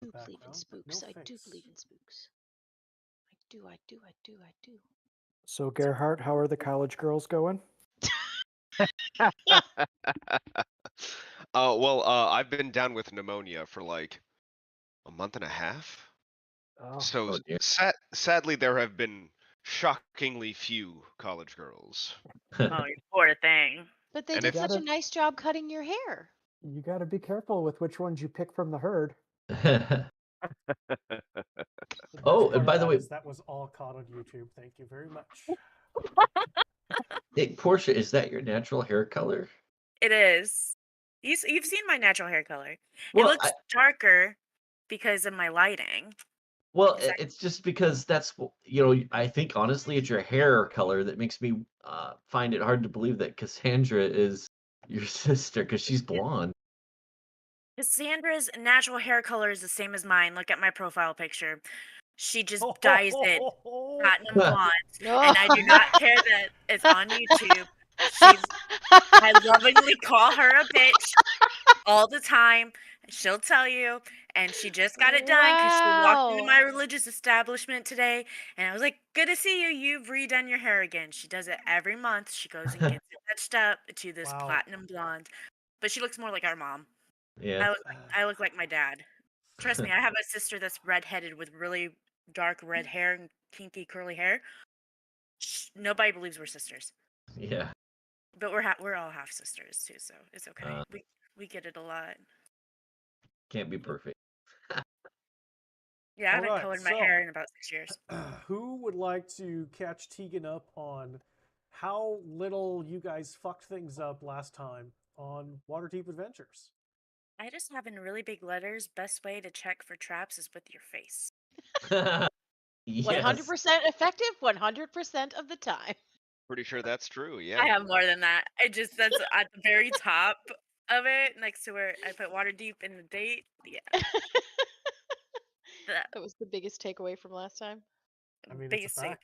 do the believe in background, but spooks. no I do face. believe in spooks. I do. So, Gerhardt, how are the college girls going? I've been down with pneumonia for like a month and a half. Oh, So Oh dear. sadly, there have been shockingly few college girls. Oh, you poor thing. But they And did if such a nice job cutting your hair. you got to be careful with which ones you pick from the herd. The Oh, best and part by of the that way, is that was all caught on YouTube. Thank you very much. hey, Portia, is that your natural hair color? It is. You've seen my natural hair color. Well, it looks darker because of my lighting. Well, Is that- it's just because that's I think honestly it's your hair color that makes me find it hard to believe that Cassandra is your sister because she's blonde. Cassandra's natural hair color is the same as mine. Look at my profile picture. She just dyes it platinum blonde, and I do not care that it's on YouTube. I lovingly call her a bitch all the time. She'll tell you, and she just got it done because she walked into my religious establishment today, and I was like, "Good to see you. You've redone your hair again." She does it every month. She goes and gets it touched up to this Wow. platinum blonde, but she looks more like our mom. Yeah. I look like my dad. Trust me, I have a sister that's redheaded with really dark red hair and kinky curly hair. Nobody believes we're sisters, Yeah. but we're all half sisters too, so it's okay. We get it a lot. Can't be perfect. Yeah, I haven't Alright, colored my so- hair in about 6 years. Who would like to catch Tegan up on how little you guys fucked things up last time on Waterdeep Adventures? I just have in really big letters. Best way to check for traps is with your face. 100% Yes. effective 100% of the time. pretty sure that's true, I yeah. have more than that. That's at the very top of it, next to where I put Waterdeep in the date. Yeah, That was the biggest takeaway from last time. I mean, it's a biggest fact.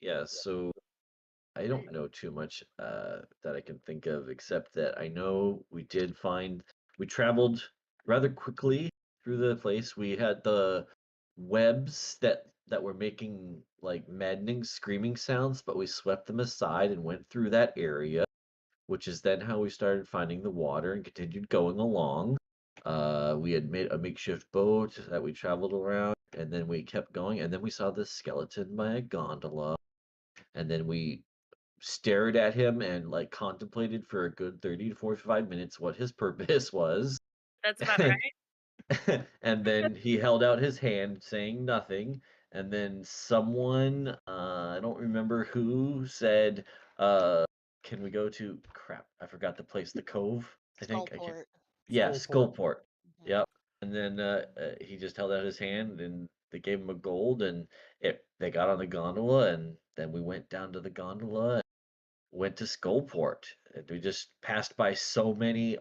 Yeah, so I don't know too much that I can think of except that I know we traveled rather quickly through the place. We had the webs that were making like maddening screaming sounds, but we swept them aside and went through that area, which is then how we started finding the water and continued going along. We had made a makeshift boat that we traveled around, and then we kept going, and then we saw this skeleton by a gondola, and then we stared at him and like contemplated for a good 30 to 45 minutes what his purpose was. That's about right. And then he held out his hand saying nothing. And then someone, I don't remember who, said, can we go to crap? I forgot the place, the cove, I think. I can't. Skullport. Yeah, Skullport. Skullport. Yep. And then he just held out his hand and they gave him a gold and they got on the gondola and then we went down to the gondola, went to Skullport. And we just passed by so many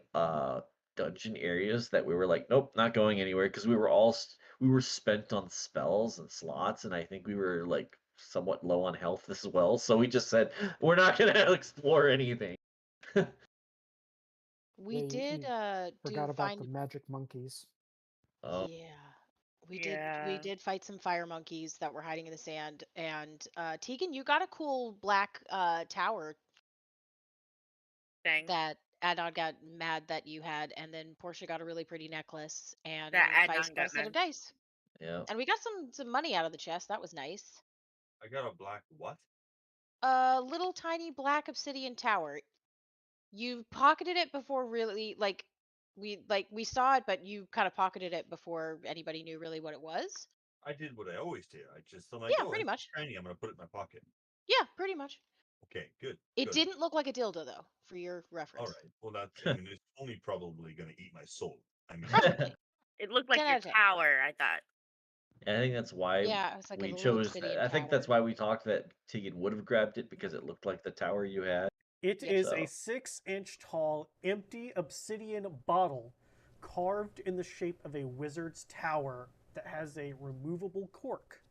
dungeon areas that we were like, nope, not going anywhere because we were spent on spells and slots, and I think we were like somewhat low on health as well. So we just said we're not gonna explore anything. We Yeah, did forgot about find the magic monkeys. Oh, yeah. We Yeah. did fight some fire monkeys that were hiding in the sand, and Tegan, you got a cool black tower Thing. that Adon got mad that you had, and then Portia got a really pretty necklace, and That Vice Adnan got a got set mad. of dice. yeah. And we got some money out of the chest. That was nice. I got a black what? A little tiny black obsidian tower. You pocketed it before really we saw it, but you kind of pocketed it before anybody knew really what it was. I did what I always do. I just I'm like, Yeah, oh, pretty it's much. shiny. I'm gonna put it in my pocket. Yeah, pretty much. Okay, good. It good. didn't look like a dildo though, for your reference. All right. Well, that's. I mean, it's only probably gonna eat my soul. I mean, Probably. It looked like 10 your out of 10. tower, I thought. I think that's why Yeah, it was like a we little chose. obsidian I think tower. that's why we talked that Tegan would have grabbed it because it looked like the tower you had. It Yep. is So- a 6-inch tall, empty obsidian bottle carved in the shape of a wizard's tower that has a removable cork.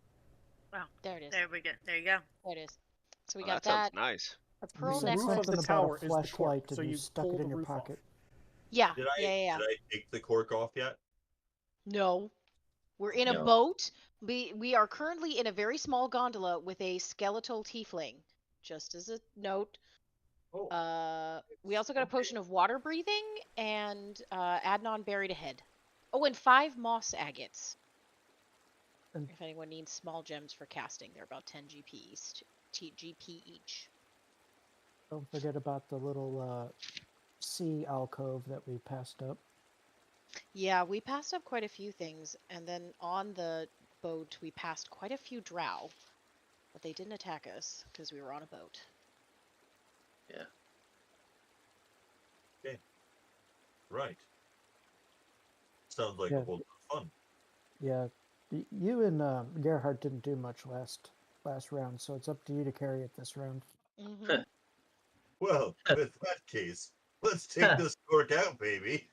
Wow. There it is. There we go. There you go. There it is. So Oh, we got that sounds that. nice. A You pearl said The roof necklace. of the something about tower a is the flashlight cork, and so you you stuck pull it in the your roof off. pocket. Yeah, Did yeah, I yeah, yeah. did I take the cork off yet? No, we're in a No. boat. We are currently in a very small gondola with a skeletal tiefling. Just as a note. Oh, We also got a okay. potion of water breathing and Adnon buried ahead. Oh, and 5 moss agates. And- If anyone needs small gems for casting, they're about 10 GP each. Don't forget about the little sea alcove that we passed up. Yeah, we passed up quite a few things, and then on the boat we passed quite a few drow, but they didn't attack us because we were on a boat. Yeah. Right. Sounds like Yeah. a whole lot of fun. Yeah, you and Gerhard didn't do much last round, so it's up to you to carry it this round. Mm-hmm. Well, with that case, let's take this cork out, baby.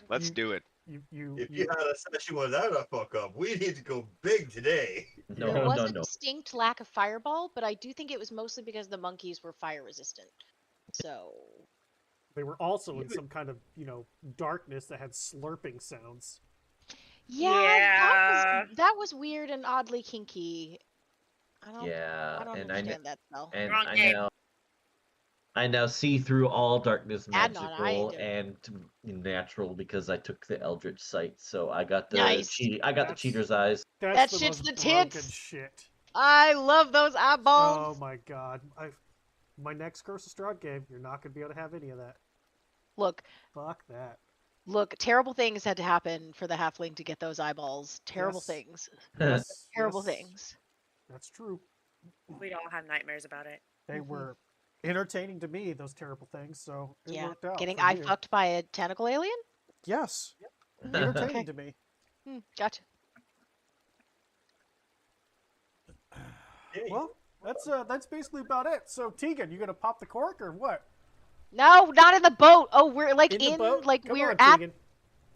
Let's You- do it. If you had a session without a fuck up, we need to go big today. There No, was no, a no. distinct lack of fireball, but I do think it was mostly because the monkeys were fire resistant. So They were also You in some kind of, darkness that had slurping sounds. yeah, that was weird and oddly kinky. I Yeah, don't and understand that spell. and Wrong I game. now see through all darkness Adnon, I magical do. and natural because I took the Eldritch sight, so I got the Nice. I got the That's- cheater's eyes. That's That the shit's most the broken tits. shit. I love those Oh eyeballs. my god. My next Curse of Strahd game, you're not going to be able to have any of that. Look, Fuck that. terrible things had to happen for the halfling to get those eyeballs. Terrible Yes. things. Yes. Terrible yes, things. That's true. We'd all have nightmares about it. They Mhm. were entertaining to me, those terrible things, so it Yeah. worked out. Getting for eye you. fucked by a tentacle alien? Yes. Mm, Entertaining okay. to me. Gotcha. Hey, Well, that's basically about it. So Tegan, you gonna pop the cork or what? No, not in the boat. Oh, we're like In the boat? like Come we're on, at Tegan.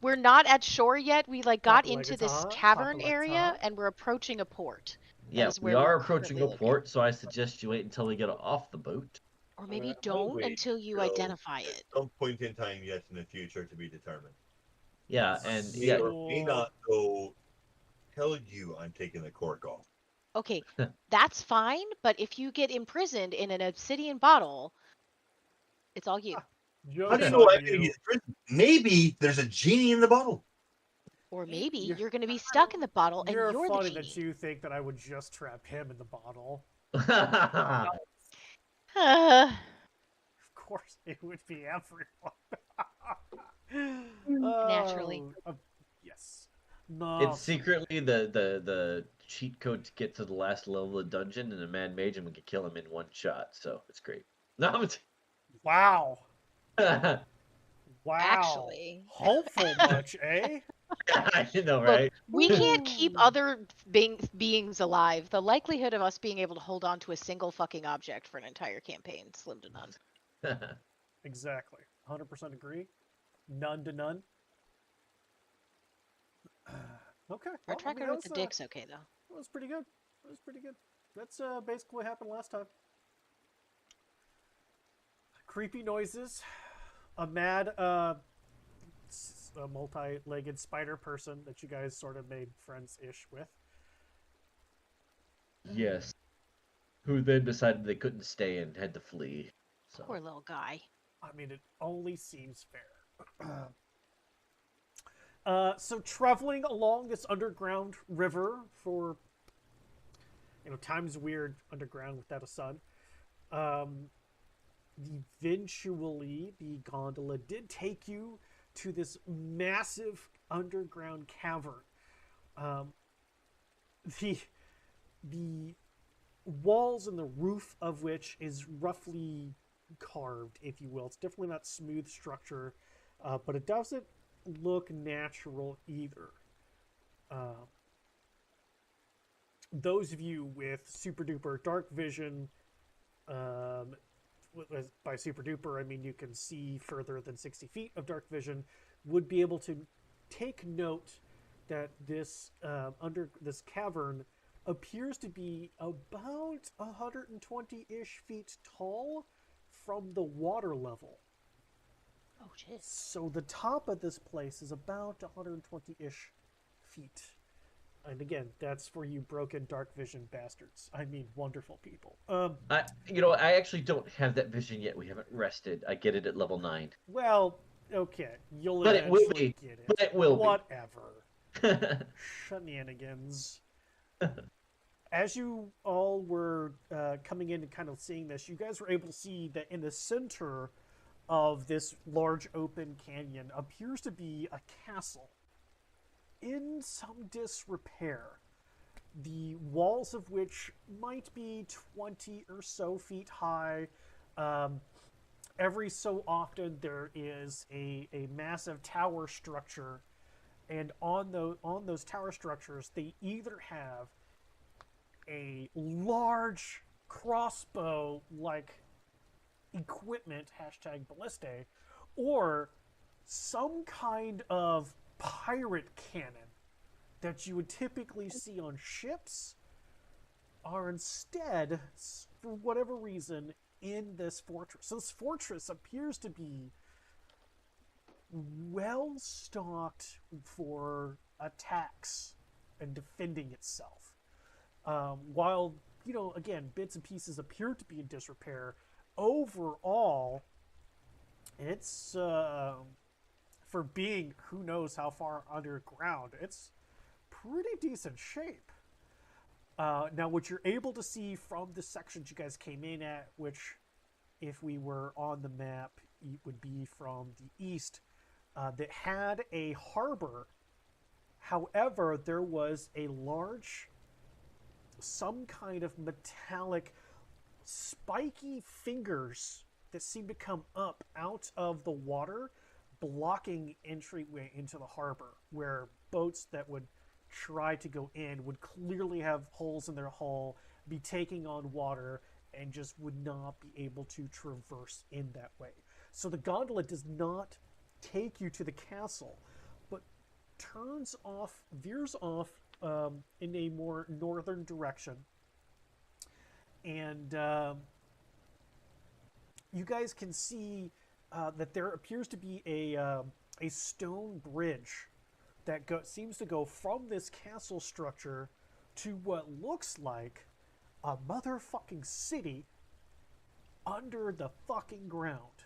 we're not at shore yet. We like Pop got it like into it's this hot, cavern pop it like it's area hot. and we're approaching a port. Yeah, is we where we're are approaching a currently looking. port, so I suggest you wait until we get off the boat. Or maybe I'll don't wait until you till identify at it. some point in time yet in the future to be determined. Yeah, and May yeah, or may not go tell you I'm taking the cork off. Okay, that's fine, but if you get imprisoned in an obsidian bottle, it's all you. Joke's How do you know on I'm gonna be in prison? Maybe there's a genie in the bottle. Or maybe You're- you're going to be stuck in the bottle and You're you're funny the that genie. you think that I would just trap him in the bottle. Uh, Of course, it would be everyone. Naturally. Yes. No. it's secretly the cheat code to get to the last level of the dungeon, and a mad mage and we can kill him in one shot. So it's great. No, Wow. Wow. Actually. Hopeful much, eh? I know, Look, right? we can't keep other beings alive. The likelihood of us being able to hold on to a single fucking object for an entire campaign, slim to none. Exactly. 100% agree. None to none. Okay. Our well, track record with the dick's okay, though. That was pretty good. That was pretty good. That's basically what happened last time. Creepy noises. A mad a multi-legged spider person that you guys sort of made friends-ish with. Yes. Who then decided they couldn't stay and had to flee. So. Poor little guy. I mean, it only seems fair. So traveling along this underground river for, time's weird underground without a sun. Eventually, the gondola did take you to this massive underground cavern. The walls and the roof of which is roughly carved, if you will. It's definitely not smooth structure, but it doesn't look natural either. Those of you with super duper dark vision, by super duper I mean you can see further than 60 feet of dark vision, would be able to take note that this this cavern appears to be about 120-ish feet tall from the water level. Oh, jeez. So the top of this place is about 120-ish feet. And again, that's for you broken dark vision bastards. I mean, wonderful people. I actually don't have that vision yet. We haven't rested. I get it at level 9. Well, okay, you'll But it will eventually be. get it. But it will be. Whatever. Shenanigans. As you all were coming in and kind of seeing this, you guys were able to see that in the center of this large open canyon appears to be a castle in some disrepair. The walls of which might be 20 or so feet high. Every so often there is a massive tower structure, and on those tower structures they either have a large crossbow like equipment #balliste or some kind of pirate cannon that you would typically see on ships are instead, for whatever reason, in this fortress. So this fortress appears to be well stocked for attacks and defending itself. While, again, bits and pieces appear to be in disrepair, overall, it's, for being who knows how far underground, it's pretty decent shape. Now, what you're able to see from the sections you guys came in at, which, if we were on the map, it would be from the east, that had a harbor. However, there was a large, some kind of metallic, spiky fingers that seem to come up out of the water, blocking entryway into the harbor, where boats that would try to go in would clearly have holes in their hull, be taking on water, and just would not be able to traverse in that way. So the gondola does not take you to the castle, but veers off in a more northern direction. And you guys can see that there appears to be a stone bridge that seems to go from this castle structure to what looks like a motherfucking city under the fucking ground.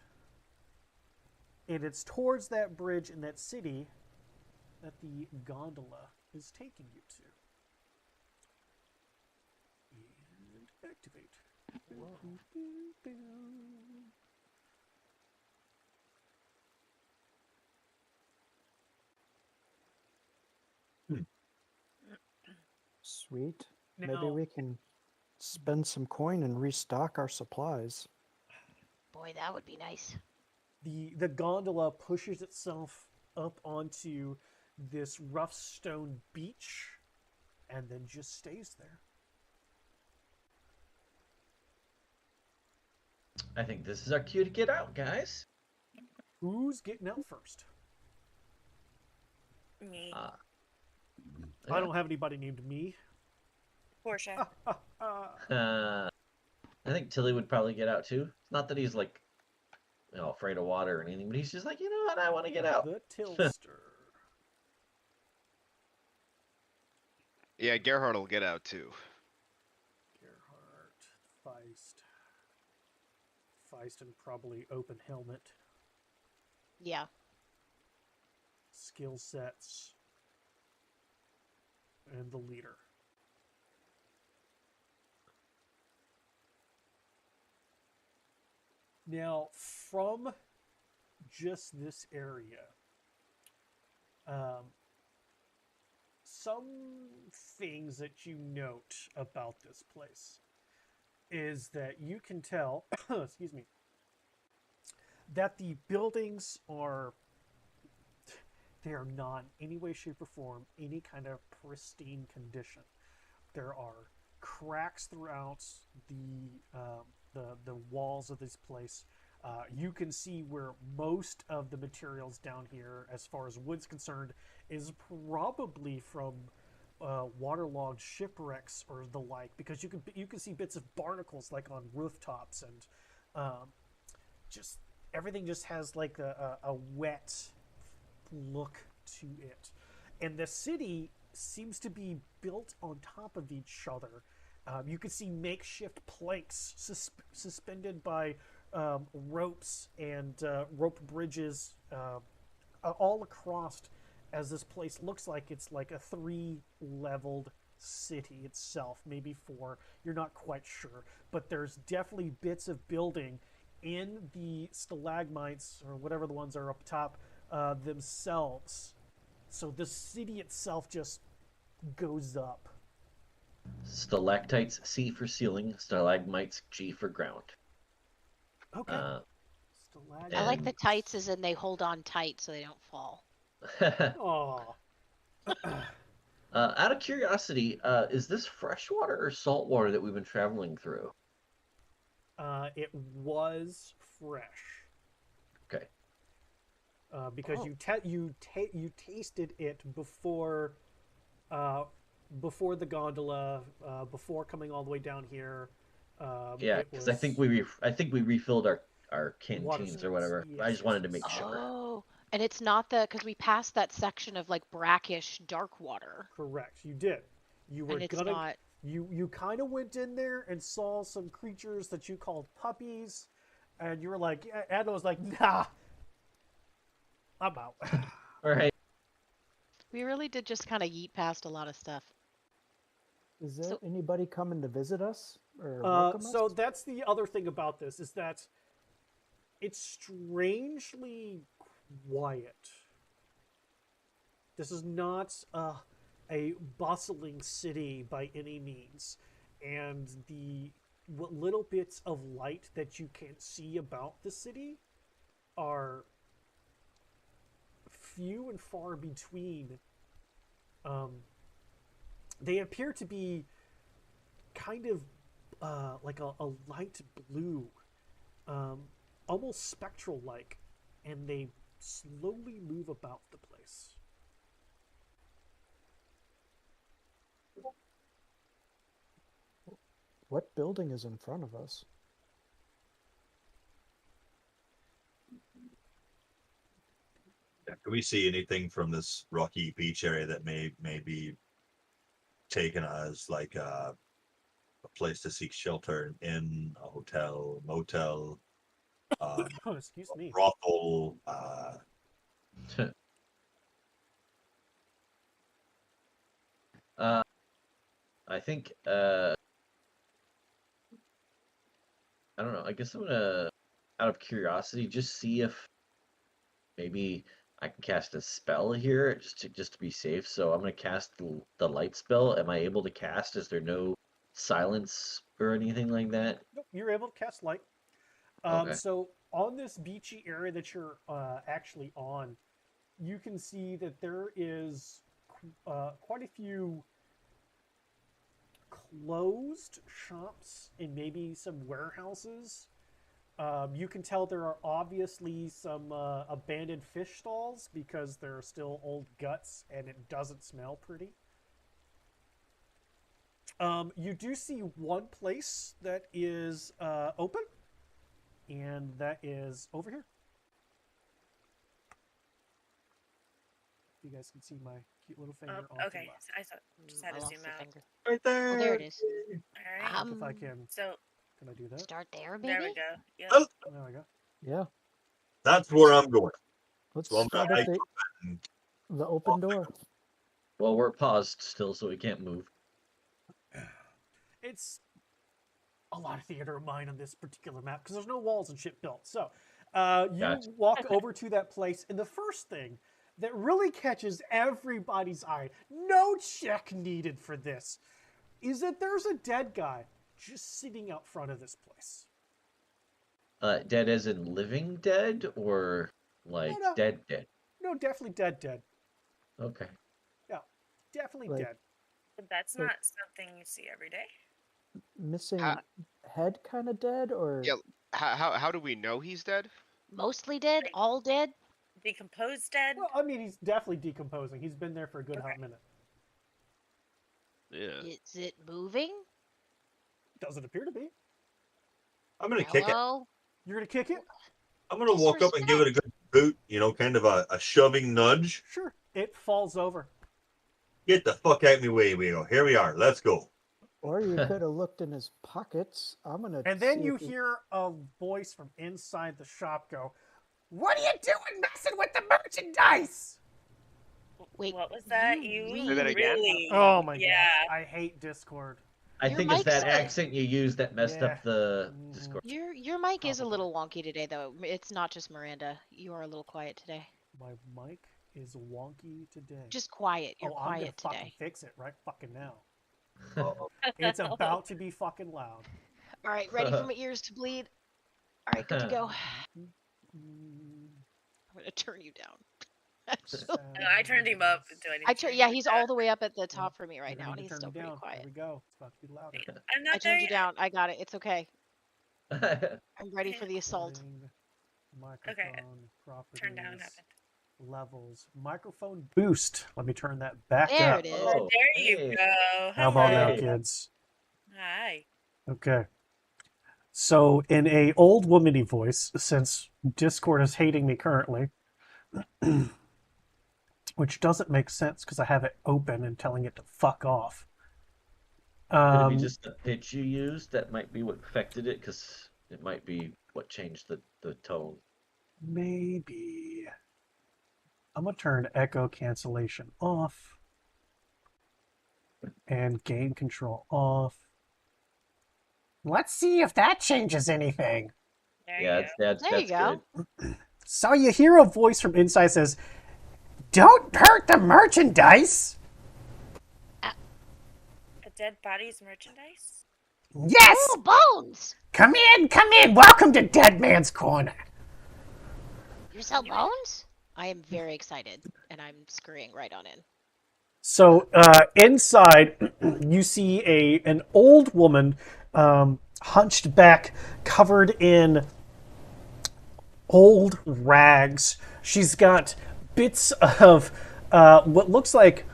And it's towards that bridge and that city that the gondola is taking you to. And activate. Sweet. Now, Maybe we can spend some coin and restock our supplies. Boy, that would be nice. the gondola pushes itself up onto this rough stone beach and then just stays there. I think this is our cue to get out, guys. Who's getting out first? Me. I don't have anybody named me. Portia. I think Tilly would probably get out too. It's not that he's like, afraid of water or anything, but he's just like, you know what, I want to get out. The Tilster. Yeah, Gerhard will get out too. Gerhardt, Feist and probably open helmet. Yeah. Skill sets. And the leader. Now, from just this area, some things that you note about this place is that you can tell, excuse me, that the buildings are not in any way, shape, or form any kind of pristine condition. There are cracks throughout the walls of this place. You can see where most of the materials down here, as far as wood's concerned, is probably from waterlogged shipwrecks or the like, because you can see bits of barnacles like on rooftops and just everything just has like a wet look to it. And the city seems to be built on top of each other. You can see makeshift planks suspended by ropes and rope bridges all across, as this place looks like it's like a 3-leveled city itself, maybe 4. You're not quite sure, but there's definitely bits of building in the stalagmites or whatever the ones are up top themselves. So the city itself just goes up. Stalactites, C for ceiling. Stalagmites, G for ground. Okay. Uh, I like the and tights as in they hold on tight so they don't fall. Aw. out of curiosity, is this freshwater or saltwater that we've been traveling through? It was fresh. Okay. Because you tasted it before the gondola, before coming all the way down here. Yeah, It because I was think we refilled our water canteens or source. whatever. I Yes, just yes, wanted to make yes. sure. Oh, and it's not because we passed that section of like brackish dark water, Correct. You did. You were and it's gonna. not. You kind of went in there and saw some creatures that you called puppies, and you were like, Ed was like, nah, I'm out. All right. We really did just kind of yeet past a lot of stuff. Is there So anybody coming to visit us or welcome So us? that's the other thing about this is that it's strangely quiet. This is not a bustling city by any means, and the what little bits of light that you can see about the city are few and far between. Um, they appear to be kind of like a light blue, um, almost spectral like, and they slowly move about the place. What building is in front of us? Do we see anything from this rocky beach area that may be taken as like a place to seek shelter, an inn, a hotel, motel, Oh, excuse me. brothel? uh, I think I don't know. I guess I'm gonna, out of curiosity, just see if maybe I can cast a spell here just to be safe. So I'm gonna cast the light spell. Am I able to cast? Is there no silence or anything like that? Nope, you're able to cast light. Okay. So on this beachy area that you're actually on, you can see that there is quite a few closed shops and maybe some warehouses. You can tell there are obviously some abandoned fish stalls because there are still old guts and it doesn't smell pretty. You do see one place that is open, and that is over here. You guys can see my cute little finger off Okay, the left. so I saw, just had I to lost zoom the out. finger. Right there. Oh, there it is. All right. If I can So I do that? Start there, there we maybe. go. Yep. Oh, There we go. Yeah, that's where I'm going. let's So I'm start gonna at the open door. Well, we're paused still, so we can't move. It's a lot of theater of mind on this particular map because there's no walls and shit built. So you Gotcha. walk over to that place, and the first thing that really catches everybody's eye, no check needed for this, is that there's a dead guy just sitting out front of this place. Dead as in living dead or like No, dead dead? no, definitely dead. Okay. Yeah, definitely Like- dead. But that's Like- not something you see every day. Missing Ha- head kind of dead, or Yeah. How do we know he's dead? Mostly dead. Like- All dead. Decomposed dead. Well, I mean, he's definitely decomposing. He's been there for a good hot minute. Yeah. Is it moving? Doesn't appear to be. I'm gonna kick it. Hello. You're gonna kick it? I'm gonna walk up and give it a good boot, kind of a shoving nudge. Sure. It falls over. Get the fuck out of my way, we go. Here we are. Let's go. Or you could have looked in his pockets. I'm gonna. And then see you if he- hear a voice from inside the shop go, "What are you doing messing with the merchandise?" Wait, What was that? you You Say that again? really? Oh my Yeah. gosh. I hate Discord. I Your think it's that mic's a- accent you used that messed Yeah. up the Mhm. Discord. Your mic is a Probably. little wonky today, though. It's not just Miranda. You are a little quiet today. My mic is wonky today. Just quiet. You're I'm gonna quiet fucking today. fix it right fucking now. Uh-oh. It's about to be fucking loud. All right, ready for my ears to bleed? All right, good to go. I'm gonna turn you down. Actually. I turned him up. Yeah, he's all the way up at the top for me right You're now, gonna and he's turn still me pretty down. There quiet. we go. It's about to be louder. I'm not I turned you there down. I got it. It's okay. I'm ready Okay. for the assault. Recording, Microphone, properties, Turn down happened. levels, microphone boost. Let me turn that back There up. it is. Oh, There you hey. go. How about now, Hey. kids? Hi. Okay. So, in a old womany voice, since Discord is hating me currently, which doesn't make sense because I have it open and telling it to fuck off. Could it be just the pitch you used that might be what affected it? Because it might be what changed the tone. Maybe. I'm going to turn echo cancellation off and gain control off. Let's see if that changes anything. There Yeah, you go. that's There you go. good. So you hear a voice from inside says, "Don't hurt the merchandise." A dead body's merchandise? Yes! Ooh, bones! Come in. Welcome to Dead Man's Corner. You sell bones? I am very excited, and I'm scurrying right on in. So inside, you see an old woman, hunched back, covered in old rags. She's got bits of what looks like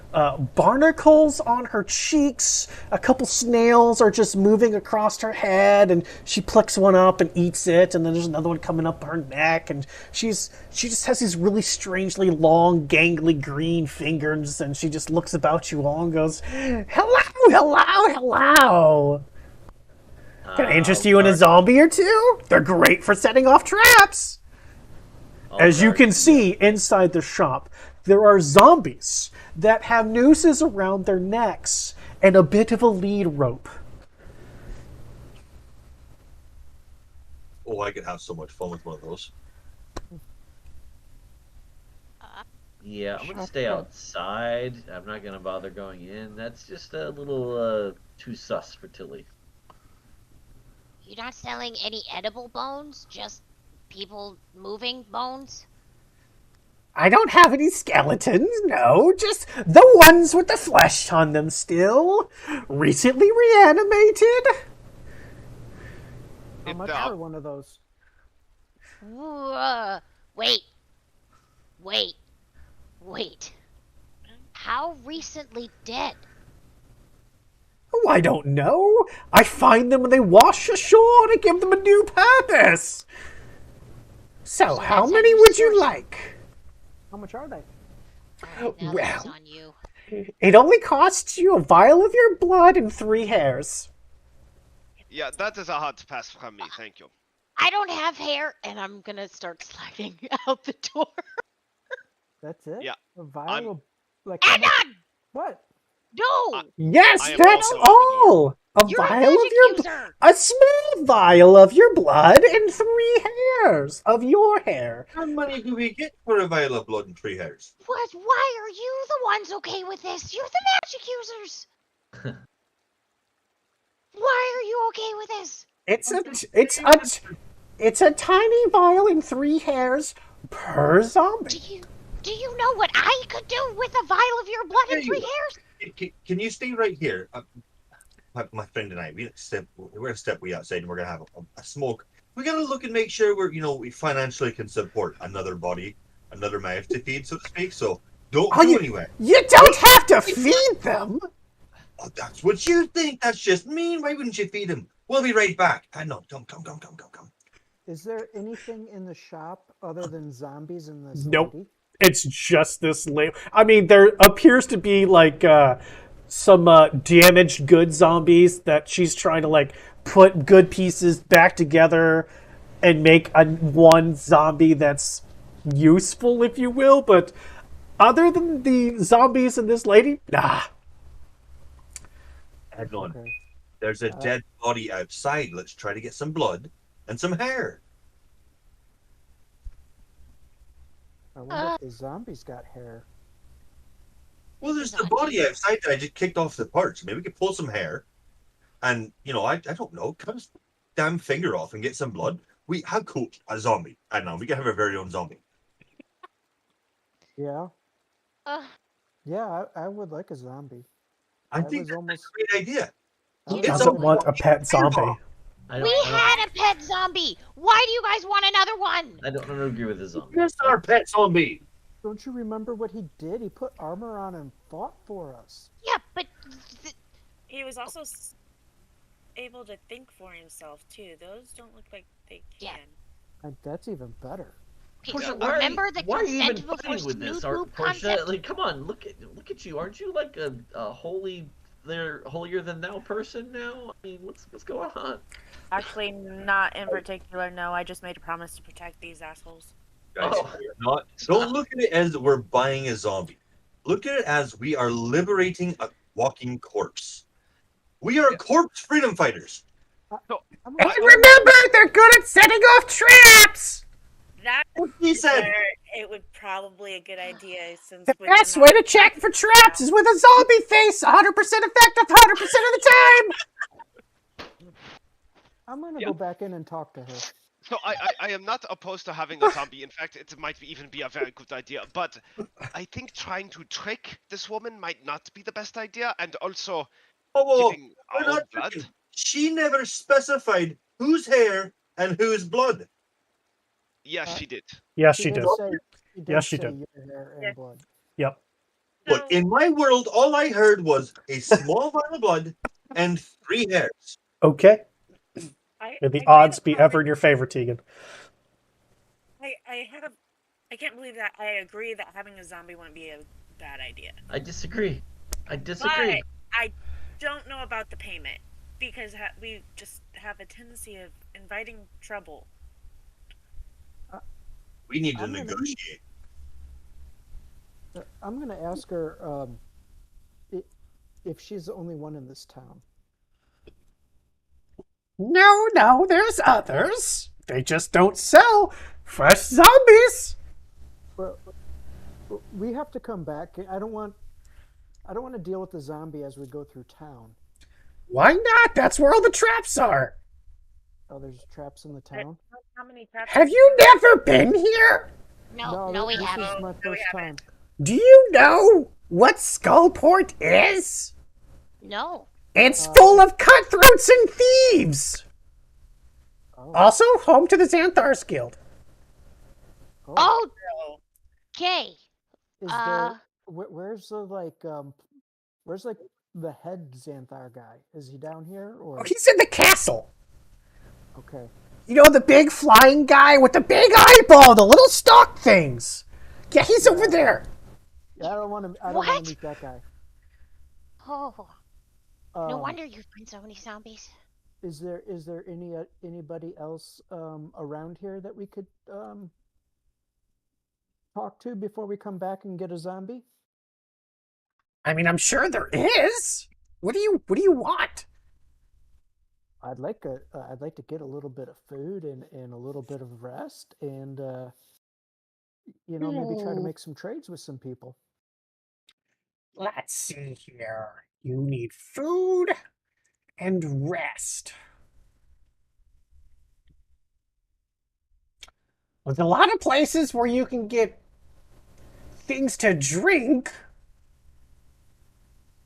barnacles on her cheeks. A couple snails are just moving across her head, and she plucks one up and eats it. And then there's another one coming up her neck, and she just has these really strangely long, gangly green fingers. And she just looks about you all and goes, "Hello. Can I interest you in a zombie or two? They're great for setting off traps." As you can see inside the shop, there are zombies that have nooses around their necks and a bit of a lead rope. Oh, I could have so much fun with one of those. Yeah, I'm gonna stay outside. I'm not gonna bother going in. That's just a little too sus for Tilly. You're not selling any edible bones? Just people moving bones? I don't have any skeletons, no, just the ones with the flesh on them still. Recently reanimated. How much uh, for one of those? Ooh, wait. How recently dead? Oh, I don't know. I find them when they wash ashore to give them a new purpose. So how that's many how you would you source- like? How much are they? Now Well. that's on you. It only costs you a vial of your blood and 3 hairs. Yeah, that is a hard pass from me. Thank you. I don't have hair. And I'm gonna start sliding out the door. That's it? Yeah, A vial I'm- of, like, how much- Anon! what? No! Yes, I am that's also all. A You're a vial of magic your user! a small vial of your blood and 3 hairs of your hair. How much money do we get for a vial of blood and 3 hairs? What? Why are you the ones okay with this? You're the magic users! Why are you okay with this? It's a tiny vial and 3 hairs per zombie. Do you know what I could do with a vial of your blood and Hey, 3 hairs? Can you stay right here? My friend and I, we're gonna step way outside and we're gonna have a smoke. We're gonna look and make sure we financially can support another body, another mouth to feed, so to speak. So don't Are go you- anywhere. You don't have to feed them. Oh, that's what you think. That's just mean. Why wouldn't you feed him? We'll be right back. I know. Come. Is there anything in the shop other than zombies and this Nope. lady? It's just this lady. I mean, there appears to be like some damaged good zombies that she's trying to like put good pieces back together and make a one zombie that's useful, if you will. But other than the zombies and this lady, nah. Hang on. Okay. There's a dead body outside. Let's try to get some blood and some hair. I wonder if the zombies got hair. Well, there's the Not body you. outside that I just kicked off the parts. Maybe we could pull some hair and, I don't know, cut his damn finger off and get some blood. How cool. A zombie. I know. We can have our very own zombie. Yeah. Uh, Yeah, I would like a zombie. I I think was that's almost. a great idea. I Who was It's doesn't thinking want about. a pet zombie? I we don't. had a pet zombie. Why do you guys want another one? I don't agree with the zombie. That's our pet zombie. Don't you remember what he did? He put armor on and fought for us. Yeah, but He was also able to think for himself too. Those don't look like they Yeah. can. That's even better. okay, Portia, so why remember the why are you even consent before fighting with this? snoot poop Portia, concept? like, come on, look at you. Aren't you like a holier than thou person now? I mean, what's going on? Actually, not in particular. No, I just made a promise to protect these assholes. Guys, Oh. don't look at it as we're buying a zombie. Look at it as we are liberating a walking corpse. We are corpse freedom fighters. I'm And gonna- remember, they're good at setting off traps. That He is said, where it would probably a good idea since The with best the way to check for traps is with a zombie face. 100% effective, 100% of the time. I'm gonna go back in and talk to her. So I am not opposed to having a zombie. In fact, it might even be a very good idea. But I think trying to trick this woman might not be the best idea. And also whoa, giving we're our own not blood. tricking. She never specified whose hair and whose blood. Yes, Uh, she did. Yes, She she did did. say. She did Yes, she say did. your hair Yeah. and blood. Yep. But So, in my world, all I heard was a small vial of blood and 3 hairs. Okay. I May the made odds a be promise- ever in your favor, Tegan. I can't believe that I agree that having a zombie wouldn't be a bad idea. I disagree. But I don't know about the payment because we just have a tendency of inviting trouble. We need to I'm gonna- negotiate. I'm gonna ask her if she's the only one in this town. No, there's others. They just don't sell fresh zombies. Well, we have to come back. I don't want to deal with the zombie as we go through town. Why not? That's where all the traps are. Oh, there's traps in the town. How many traps? Have you never been here? No, we this haven't. is my first time. Do you know what Skullport is? No. It's full of cutthroats and thieves. Oh, Also home to the Xanthars Guild. Oh, No. okay. is uh, there? Where's the where's like the head Xanthar guy? Is he down here or? He's in the castle. Okay. You know, the big flying guy with the big eyeball, the little stalk things. Yeah, he's over there. Yeah, I don't want to. I don't want What? to meet that guy. Oh, no Um, wonder you've been so many zombies. Is there anybody else around here that we could talk to before we come back and get a zombie? I mean, I'm sure there is. What do you want? I'd like to get a little bit of food and a little bit of rest and maybe try to make some trades with some people. Let's see here. You need food and rest. There's a lot of places where you can get things to drink.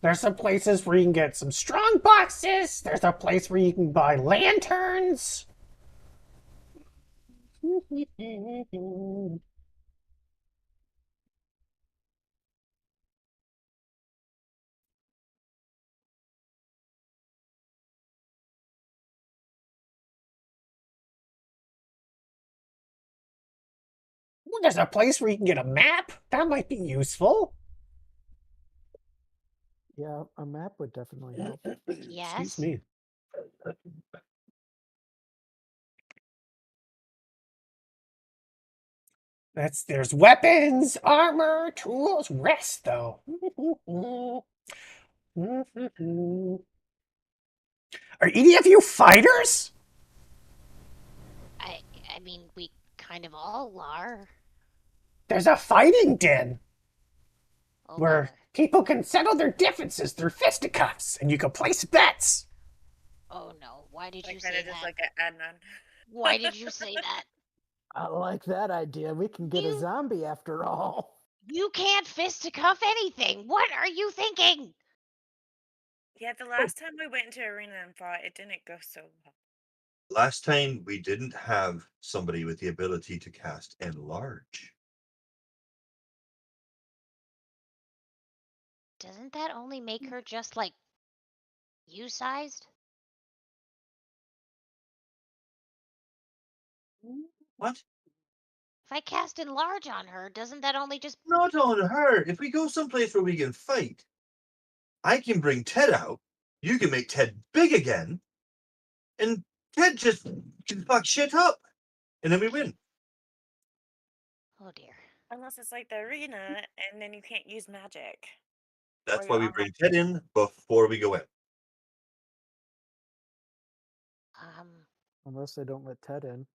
There's some places where you can get some strong boxes. There's a place where you can buy lanterns. There's a place where you can get a map. That might be useful. Yeah, a map would definitely help. Excuse Yes. me. There's weapons, armor, tools, rest though. Are any of you fighters? I mean, we kind of all are. There's a fighting den Oh, where bother. people can settle their differences through fisticuffs, and you can place bets. Oh no! Why did I you kind say of just that? look at Adnan. Why did you say that? I like that idea. We can get a You- zombie after all. You can't fisticuff anything. What are you thinking? Yeah, the last time we went into arena and fought, it didn't go so well. Last time we didn't have somebody with the ability to cast enlarge. Doesn't that only make her just like you-sized? What? If I cast enlarge on her, doesn't that only just Not on her. If we go someplace where we can fight, I can bring Ted out. You can make Ted big again, and Ted just can fuck shit up, and then we win. Oh dear. Unless it's like the arena, and then you can't use magic. That's Or why you're we on bring Ted in before we go in. Unless they don't let Ted in.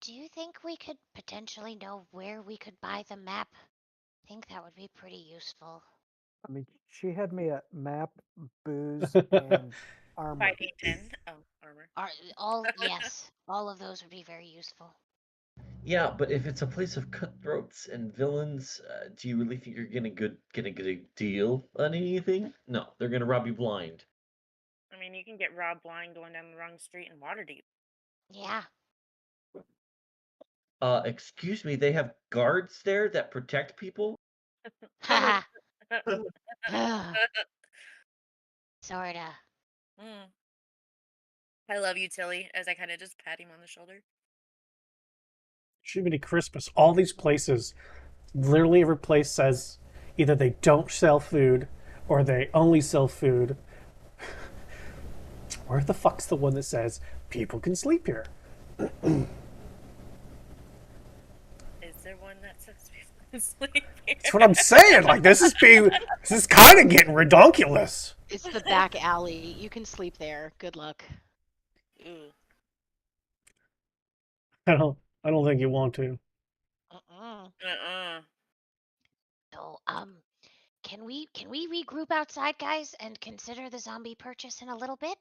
Do you think we could potentially know where we could buy the map? I think that would be pretty useful. I mean, she had me at map, booze, and armor. fighting 10. Oh, armor. Yes, all of those would be very useful. Yeah, but if it's a place of cutthroats and villains, do you really think you're gonna get a good deal on anything? No, they're gonna rob you blind. I mean, you can get robbed blind going down the wrong street in Waterdeep. Yeah. Excuse me, they have guards there that protect people? Haha. Sorta. Mm. I love you, Tilly, as I kind of just pat him on the shoulder. Jiminy Christmas. All these places, literally every place says either they don't sell food or they only sell food. Where the fuck's the one that says people can sleep here? Is there one that says people can sleep here? That's what I'm saying. Like this is kind of getting redonkulous. It's the back alley. You can sleep there. Good luck. Ooh. I don't think you want to. Uh-uh. So, can we regroup outside, guys, and consider the zombie purchase in a little bit?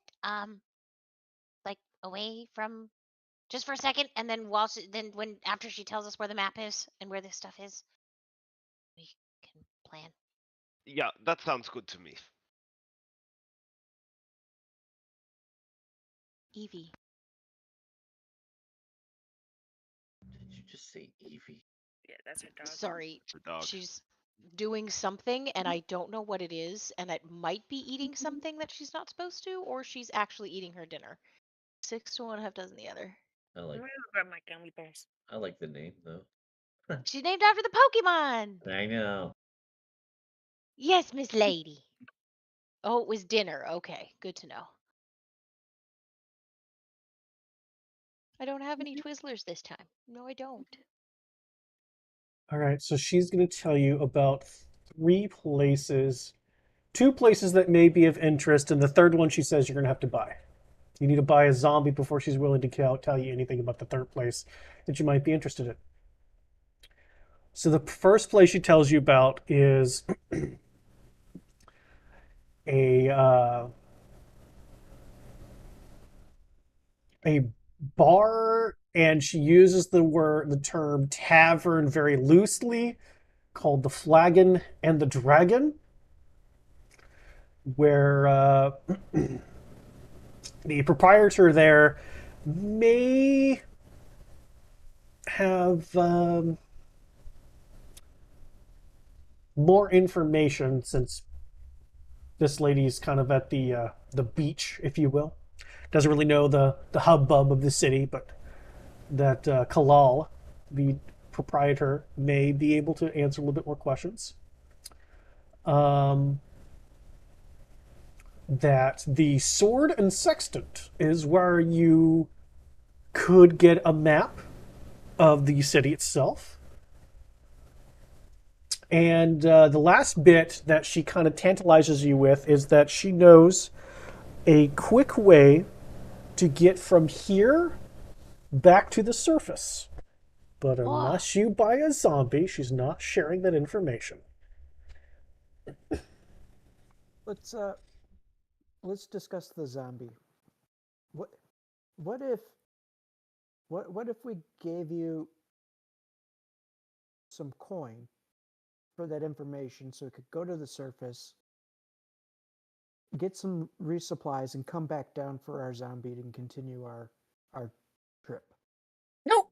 Like away from just for a second, and then after she tells us where the map is and where this stuff is, we can plan. Yeah, that sounds good to me. Evie. Did you just say Evie? Yeah, that's her dog. Sorry. The dog. She's doing something and I don't know what it is, and it might be eating something that she's not supposed to, or she's actually eating her dinner. 6 to 1, half dozen the other. I I'm like gonna grab my gummy bears. I like the name though. She's named after the Pokemon. I know. Yes, Miss Lady. Oh, it was dinner. Okay, good to know. I don't have any Twizzlers this time. No, I don't. All right, so she's going to tell you about 3 places, 2 places that may be of interest, and the third one she says you're going to have to buy. You need to buy a zombie before she's willing to tell you anything about the third place that you might be interested in. So the first place she tells you about is a bar, and she uses the term tavern very loosely, called the Flagon and the Dragon, where the proprietor there may have more information, since this lady's kind of at the beach, if you will. Doesn't really know the hubbub of the city, but that Kalal, the proprietor may be able to answer a little bit more questions. That the sword and sextant is where you could get a map of the city itself. And the last bit that she kind of tantalizes you with is that she knows a quick way to get from here back to the surface. But unless you buy a zombie, she's not sharing that information. Let's discuss the zombie. What what if what if we gave you some coin for that information so it could go to the surface, get some resupplies, and come back down for our zombie and continue our trip? No,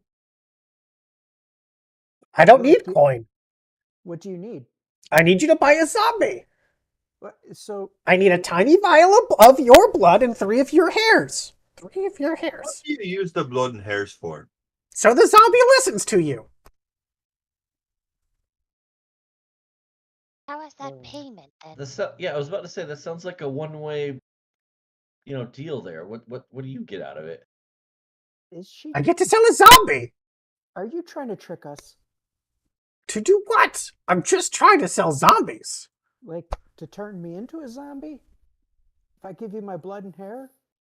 I don't Like, need coin. what do you need? I need you to buy a zombie. So I need a tiny vial of your blood and 3 of your hairs. 3 of your What hairs. do you use the blood and hairs for? So the zombie listens to you. How is that payment then? Yeah, I was about to say that sounds like a one-way, deal there. What do you get out of it? is she? I get to sell a zombie. Are you trying to trick us? To do what? I'm just trying to sell zombies. Like to turn me into a zombie? If I give you my blood and hair?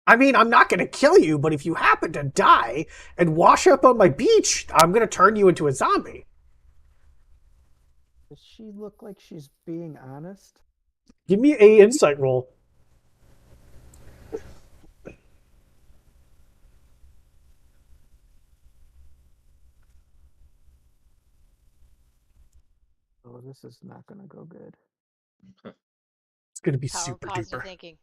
I mean, I'm not going to kill you, but if you happen to die and wash up on my beach, I'm going to turn you into a zombie. Does she look like she's being honest? Give me a insight roll. Oh, this is not going to go good. It's going to be How super positive duper. thinking.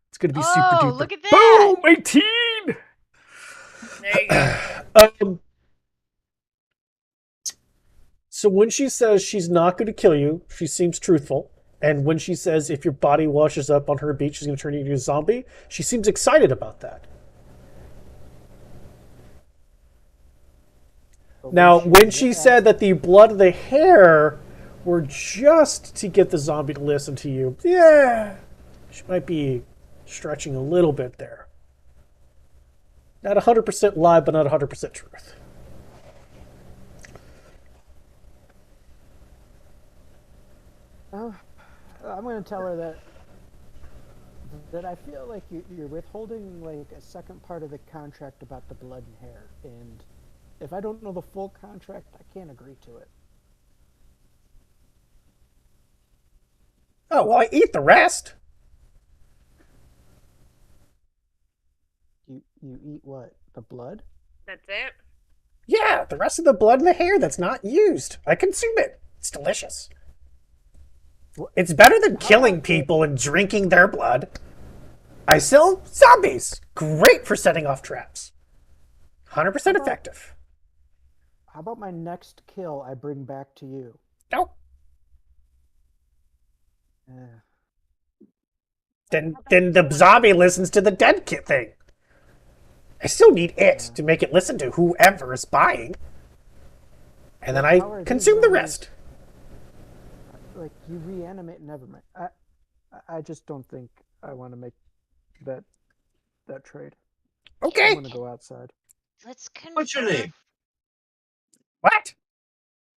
It's going to be super duper. Look at that! Boom! 18! There you go. So when she says she's not going to kill you, she seems truthful. And when she says if your body washes up on her beach, she's going to turn you into a zombie, she seems excited about that. But Now, when she said that the blood and the hair were just to get the zombie to listen to you, yeah, she might be stretching a little bit there. Not 100% lie, but not 100% truth. I'm going to tell her that I feel like you're withholding like a second part of the contract about the blood and hair, and if I don't know the full contract, I can't agree to it. Oh, well, I eat the rest. You eat what? The blood? That's it. Yeah, the rest of the blood and the hair that's not used. I consume it. It's delicious. It's better than killing people and drinking their blood. I sell zombies. Great for setting off traps. 100% effective. How about my next kill I bring back to you? Nope. Yeah. Then the zombie listens to the dead kid thing. I still need it to make it listen to whoever is buying. And then I consume the rest. Like, you reanimate, never mind. I just don't think I want to make that trade. Okay. I'm going to go outside. Let's confirm. What's your name? What?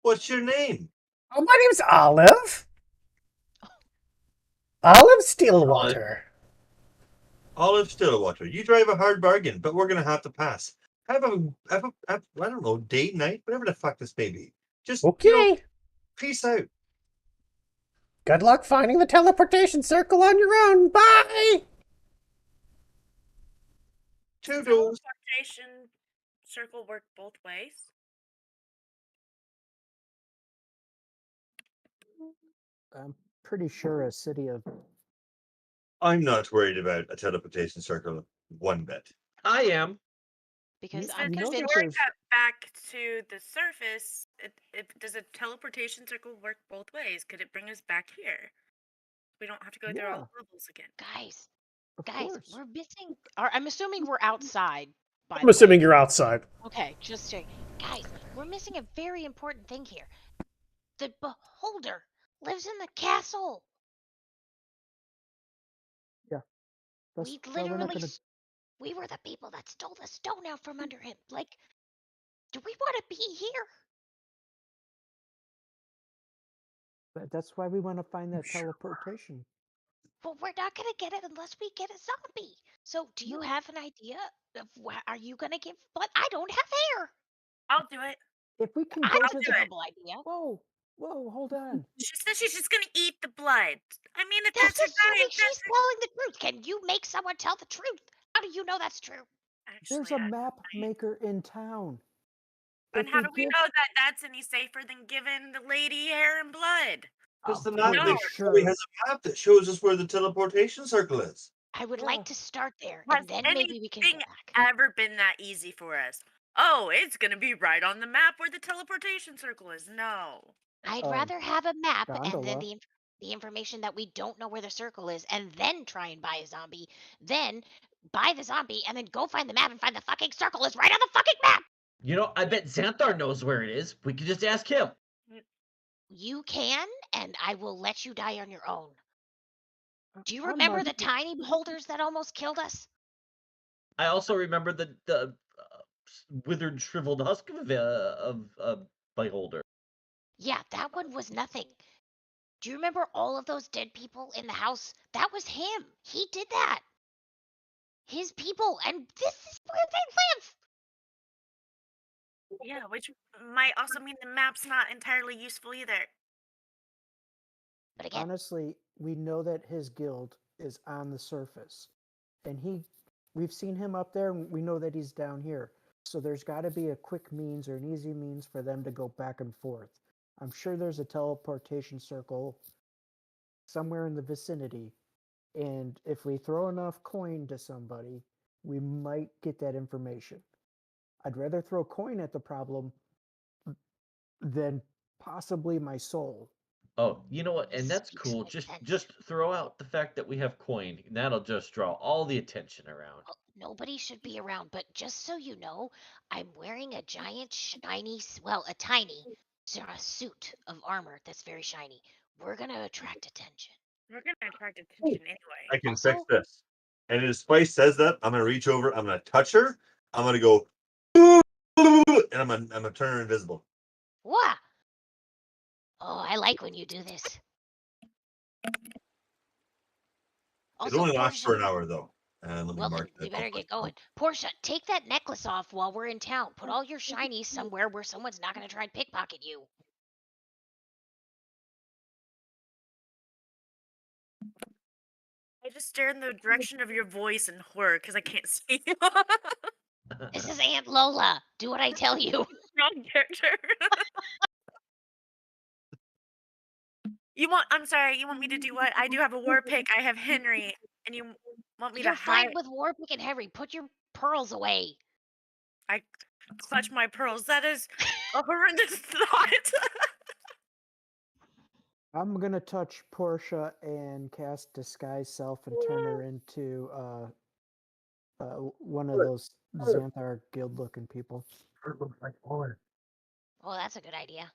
What's your name? Oh, my name's Olive. Olive Stillwater. Olive Stillwater. You drive a hard bargain, but we're gonna have to pass. Have a I don't know, day, night, whatever the fuck this may be. Just Okay. Peace out. Good luck finding the teleportation circle on your own. Bye. Toodles. Teleportation circle work both ways. I'm pretty sure a city of... I'm not worried about a teleportation circle one bit. I am. Because You I'm know Because that to convinced. work that back to the surface, does a teleportation circle work both ways? Could it bring us back here? We don't have to go through all the levels again. Guys, Of guys, course. we're missing. I'm assuming we're outside. By I'm the assuming way. you're outside. Okay, just checking. Guys, we're missing a very important thing here. The beholder lives in the castle. That's We why we're not literally, gonna. we were the people that stole the stone out from under him. Like, do we want to be here? That's why we want to find that Sure. teleportation. Well, we're not gonna get it unless we get a zombie. So, do you No. have an idea of are you gonna give blood? I don't have hair. I'll do it. If we can go That's I'll a to do the. it. terrible idea. Whoa, hold on. She said she's just gonna eat the blood. I mean, if That's that's her assuming diet, she's that's her. telling the truth. Can you make someone tell the truth? How do you know that's true? There's Actually, a map maker in town. and If how we do we give, know that that's any safer than giving the lady hair and blood? Because the I'm map pretty No. maker probably sure. has a map that shows us where the teleportation circle is. I would Yeah. like to start there, Has and then maybe we can go anything back. ever been that easy for us? Oh, it's gonna be right on the map where the teleportation circle is. No. I'd Um, rather have a map and then Gondola. the information that we don't know where the circle is, and then try and buy a zombie. Then buy the zombie, and then go find the map and find the fucking circle is right on the fucking map. You know, I bet Xanthar knows where it is. We could just ask him. You can, and I will let you die on your own. Do you I'm remember not. the tiny beholders that almost killed us? I also remember the withered, shriveled husk of beholder. Yeah, that one was nothing. Do you remember all of those dead people in the house? That was him. He did that. His people, and this is where they live. Yeah, which might also mean the map's not entirely useful either. But again, Honestly, we know that his guild is on the surface, and we've seen him up there, and we know that he's down here. So there's got to be a quick means or an easy means for them to go back and forth. I'm sure there's a teleportation circle somewhere in the vicinity, and if we throw enough coin to somebody, we might get that information. I'd rather throw coin at the problem than possibly my soul. Oh, you know what? And that's speaks cool. my Just sense. just throw out the fact that we have coin. And that'll just draw all the attention around. Well, nobody should be around, but just so you know, I'm wearing a giant shiny, well, a tiny suit of armor that's very shiny. We're gonna attract attention. We're gonna attract attention anyway. I can Also, fix this. And as Spice says that, I'm gonna reach over, I'm gonna touch her, I'm gonna go, and I'm gonna turn her invisible. what? Oh, I like when you do this. It Also, only lasts for Portia, an hour though. And let me well then mark we that better off my get going. Portia, take that necklace off while we're in town. Put all your shinies somewhere where someone's not gonna try and pickpocket you. I just stare in the direction of your voice in horror because I can't see you. This is Aunt Lola. Do what I tell you. Wrong character. I'm sorry, you want me to do what? I do have a war pick. I have Henry, and you want me to You're hide. fine with Warpick and Henry. Put your pearls away. I clutch my pearls. That is a horrendous thought. I'm gonna touch Portia and cast disguise self and turn her into one of those Xanthar guild looking people. Oh, that's a good idea.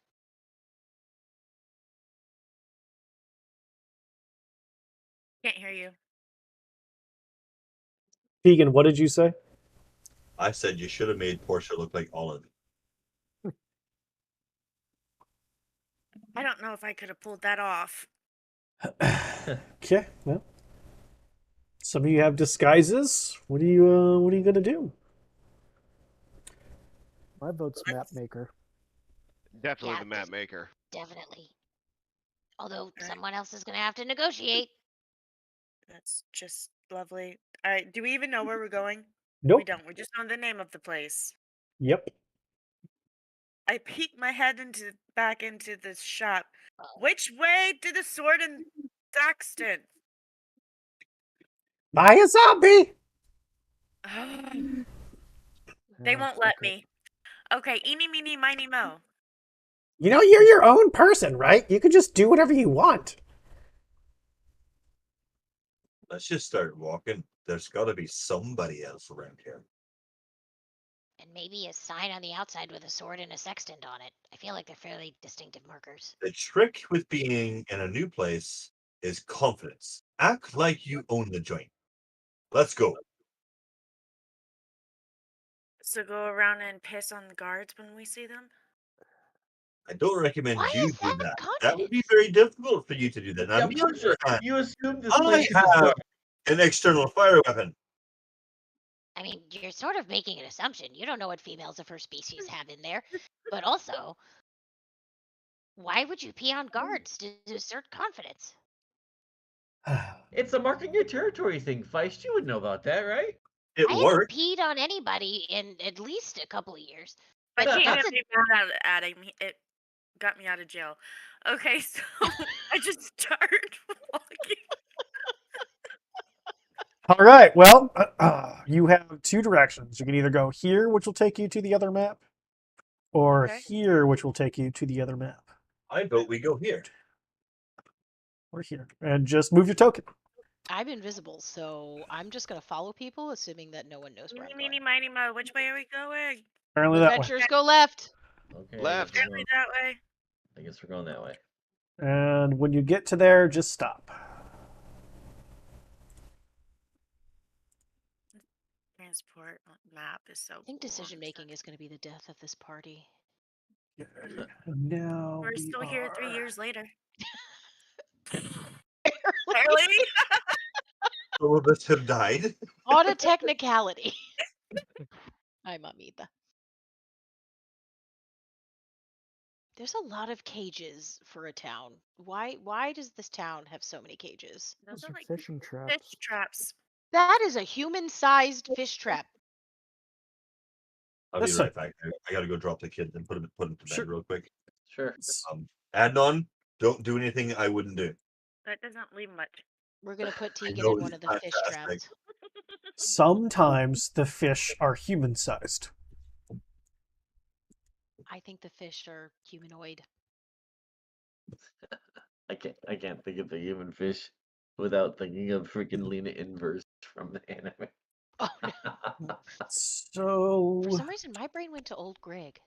Can't hear you. Vegan, what did you say? I said you should have made Portia look like Olive. I don't know if I could have pulled that off. Okay, well, some of you have disguises. What are you gonna do? My vote's map maker. Definitely Yeah, the map maker. Definitely. Although Alright. someone else is gonna have to negotiate. That's just lovely. All right, do we even know where we're going? Nope. We don't. We just know the name of the place. Yep. I peek my head back into the shop. Oh. Which way to the sword and Saxton? Buy a zombie. They Yeah, won't let okay. me. Okay, eeny, meeny, miny, mo. You know, you're your own person, right? You can just do whatever you want. Let's just start walking. There's got to be somebody else around here. And maybe a sign on the outside with a sword and a sextant on it. I feel like they're fairly distinctive markers. The trick with being in a new place is confidence. Act like you own the joint. Let's go. So go around and piss on the guards when we see them? I don't recommend Why you is do that that. That would be confidence? very difficult for you to do that. Now, Yeah, me, on the other hand, you assume this I place is have dark. an external fire weapon. I mean, you're sort of making an assumption. You don't know what females of her species have in there. But also, why would you pee on guards to assert confidence? It's a marking your territory thing, Feist. You would know about that, right? It I haven't worked. peed on anybody in at least a couple of years. I But can't that's get me mad at him. It got me out of jail. Okay, so I just started walking. All right. Well, you have two directions. You can either go here, which will take you to the other map, or Okay. here, which will take you to the other map, I vote we go here. or here, and just move your token. I'm invisible, so I'm just gonna follow people, assuming that no one knows where I'm Meeny, going. miny, mo. Which way are we going? Apparently that way. Adventurers go left. Okay. Left. Apparently that way. I guess we're going that way. And when you get to there, just stop. Transport map is so I think cool. decision making is gonna be the death of this party. And now We're we still here 3 are- years later. Barely. Some of us have died. On a technicality. Hi, Mamita. There's a lot of cages for a town. Why does this town have so many cages? Those Those are are like fishing fish traps. traps. That is a human-sized fish trap. I'll be Listen. right back. I gotta go drop the kids and put them to bed Sure. real quick. Sure. Adnan, don't do anything I wouldn't do. That doesn't leave much. We're gonna put I Tegan know in one it's of the fish fantastic. traps. Sometimes the fish are human-sized. I think the fish are humanoid. I can't think of the human fish without thinking of freaking Lena Inverse from the anime. Oh no. So For some reason, my brain went to old Greg.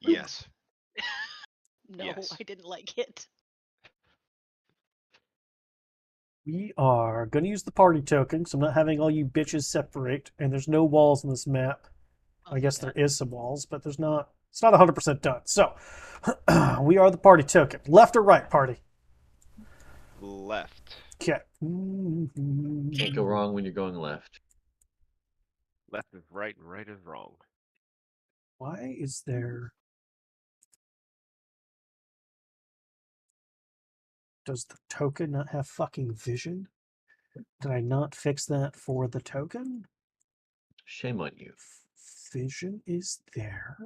Yes. No, Yes. I didn't like it. we are going to use the party token, so I'm not having all you bitches separate, and there's no walls on this map. Oh, I guess thank there is some walls, but there's not. It's not 100% done. So we are the party token. Left or right, party? Left. Okay. Can't go wrong when you're going left. Left is right and right is wrong. Why is there? Does the token not have fucking vision? Did I not fix that for the token? Shame on you. Vision is there.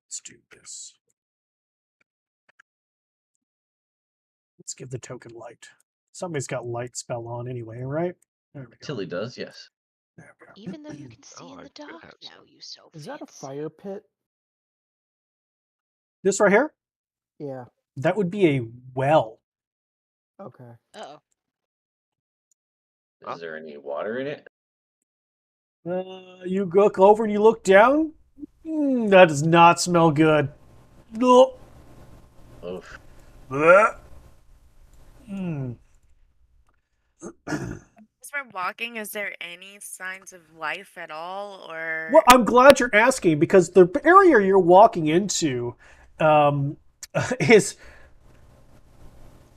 Let's do this. Let's give the token light. Somebody's got light spell on anyway, right? There we go. Tilly does, yes. There we go. Even though you can see Oh, in I the do dark have now, some. you so Is that a fancy. fire pit? This right here, Yeah. that would be a well. Okay. Uh-oh. Huh? Is there any water in it? You look over and you look down. That does not smell good. Nope. Oof. Bleh. Mm. As we're walking, is there any signs of life at all, or Well, I'm glad you're asking because the area you're walking into is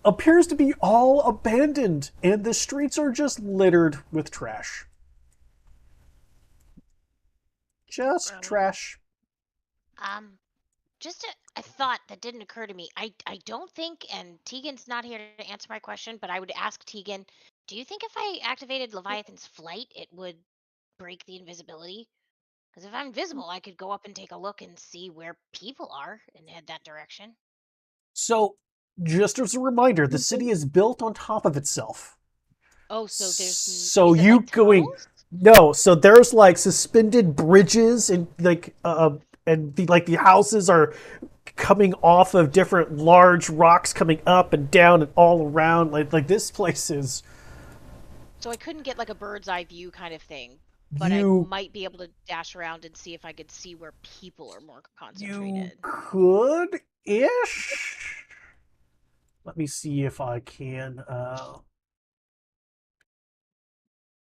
appears to be all abandoned, and the streets are just littered with trash. Just trash. Just a thought that didn't occur to me. I don't think, and Tegan's not here to answer my question, but I would ask Tegan, do you think if I activated Leviathan's flight, it would break the invisibility? Because if I'm invisible, I could go up and take a look and see where people are and head that direction. So, just as a reminder, the city is built on top of itself. Oh, so there's So is it you like going tunnels? no, so there's like suspended bridges and like and the houses are coming off of different large rocks coming up and down and all around. Like this place is So I couldn't get like a bird's eye view kind of thing, but I you might be able to dash around and see if I could see where people are more you concentrated. could ish. Let me see if I can.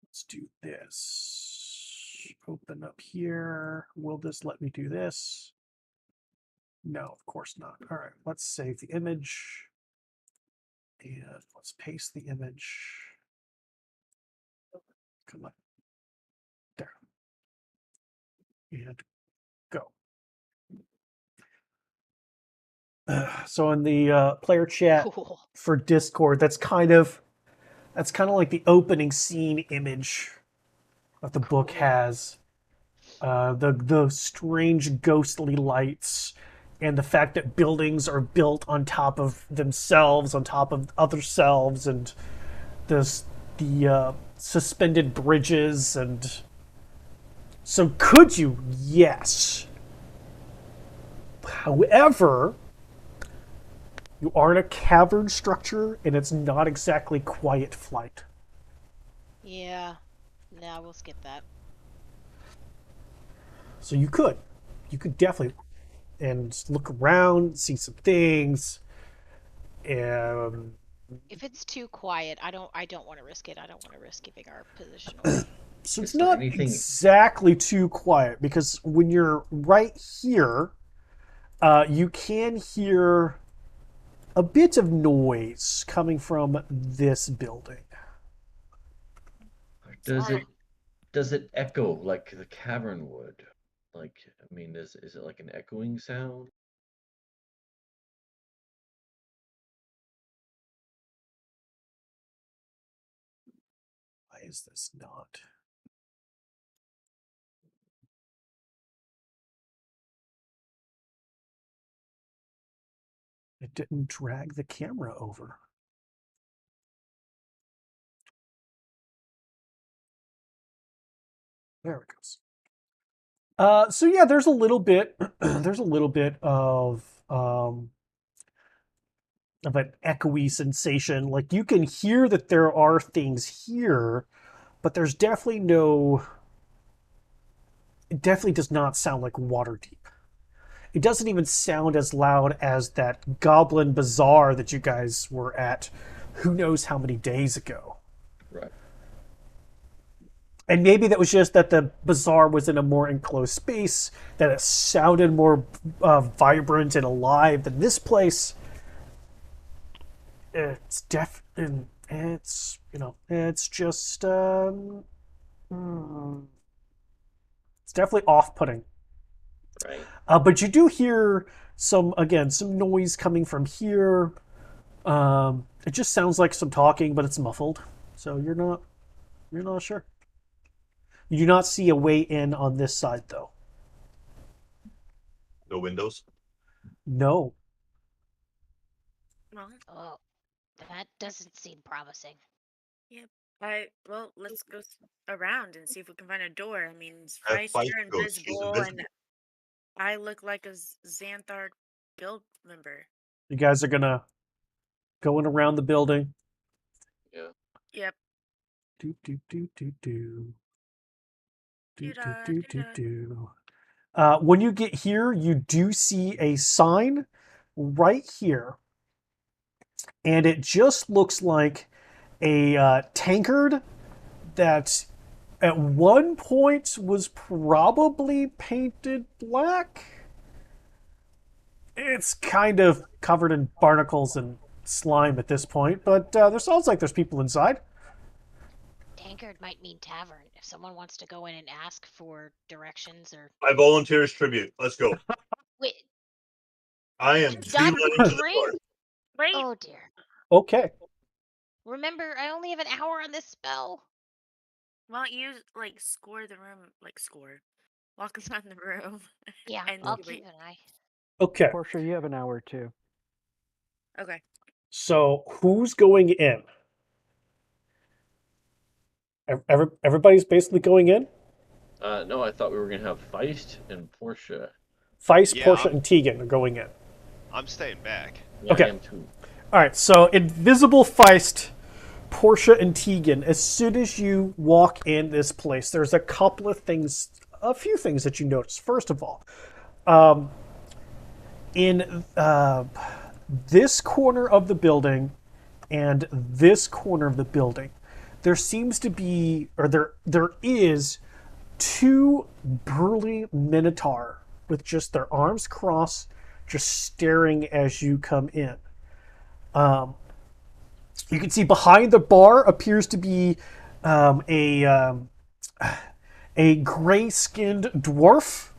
Let's do this. Open up here. Will this let me do this? No, of course not. All right, let's save the image. And let's paste the image. Come on. There. And go. So in the player chat Cool. for Discord, that's kind of like the opening scene image that the book Cool. has. The strange ghostly lights and the fact that buildings are built on top of themselves, on top of other selves, and the suspended bridges. And so could you? Yes. However, you are in a cavern structure and it's not exactly quiet flight. Yeah. Nah, we'll skip that. So you could definitely and look around, see some things. If it's too quiet, I don't want to risk it. I don't want to risk giving our position away. So it's Is there not anything? exactly too quiet because when you're right here, you can hear a bit of noise coming from this building. Does it echo like the cavern would? Like, I mean, is it like an echoing sound? Why is this not? It didn't drag the camera over. There it goes. So yeah, there's a little bit, there's a little bit of an echoey sensation. Like you can hear that there are things here, but there's definitely no. It definitely does not sound like Waterdeep. It doesn't even sound as loud as that Goblin Bazaar that you guys were at. Who knows how many days ago? Right. And maybe that was just that the bazaar was in a more enclosed space, that it sounded more vibrant and alive than this place. It's it's it's just it's definitely off-putting. Right. But you do hear some noise coming from here. It just sounds like some talking, but it's muffled, so you're not sure. You do not see a way in on this side, though. No windows. No. Well, Oh, that doesn't seem promising. yep. Well, let's go around and see if we can find a door. I mean, Fight you're goes. She's invisible, and invisible. I look like a Xanthar guild member. You guys are gonna going around the building. Yeah. Yep. Do do do do do. Do do Doo-dah, do do doo-dah. do. When you get here, you do see a sign right here, and it just looks like a tankard that at one point was probably painted black. It's kind of covered in barnacles and slime at this point, but there sounds like there's people inside. Tankard might mean tavern. If someone wants to go in and ask for directions or I volunteer as tribute. Let's go. wait, I am done beelining to the drink. bar. Wait. Oh dear. Okay. Remember, I only have an hour on this spell. Why don't you like score the room? Like score. Walk around the room. Yeah, And I'll see keep what- an eye. Okay. Portia, you have an hour too. Okay. So who's going in? Everybody's basically going in. No, I thought we were gonna have Feist and Portia. Feist, Yeah, Portia, and Tegan are going in. I'm staying back. Yeah, Okay. I am too. All right, so Invisible Feist, Portia, and Tegan, as soon as you walk in this place, there's a few things that you notice. First of all, in this corner of the building and this corner of the building, there seems to be, or there is, two burly minotaur with just their arms crossed, just staring as you come in. You can see behind the bar appears to be a gray-skinned dwarf.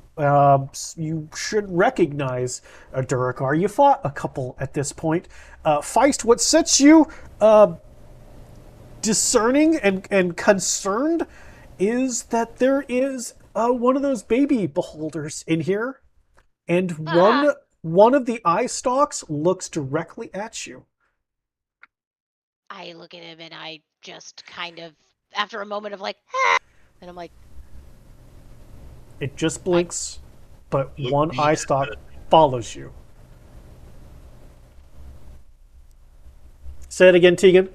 You should recognize a Duergar. You fought a couple at this point. Feist, what sets you discerning and concerned is that there is one of those baby beholders in here, and one of the eye stalks looks directly at you. I look at him and I just kind of, after a moment of like, and I'm like, It just blinks, but Look one me eye in stalk the- follows you. Say it again, Tegan.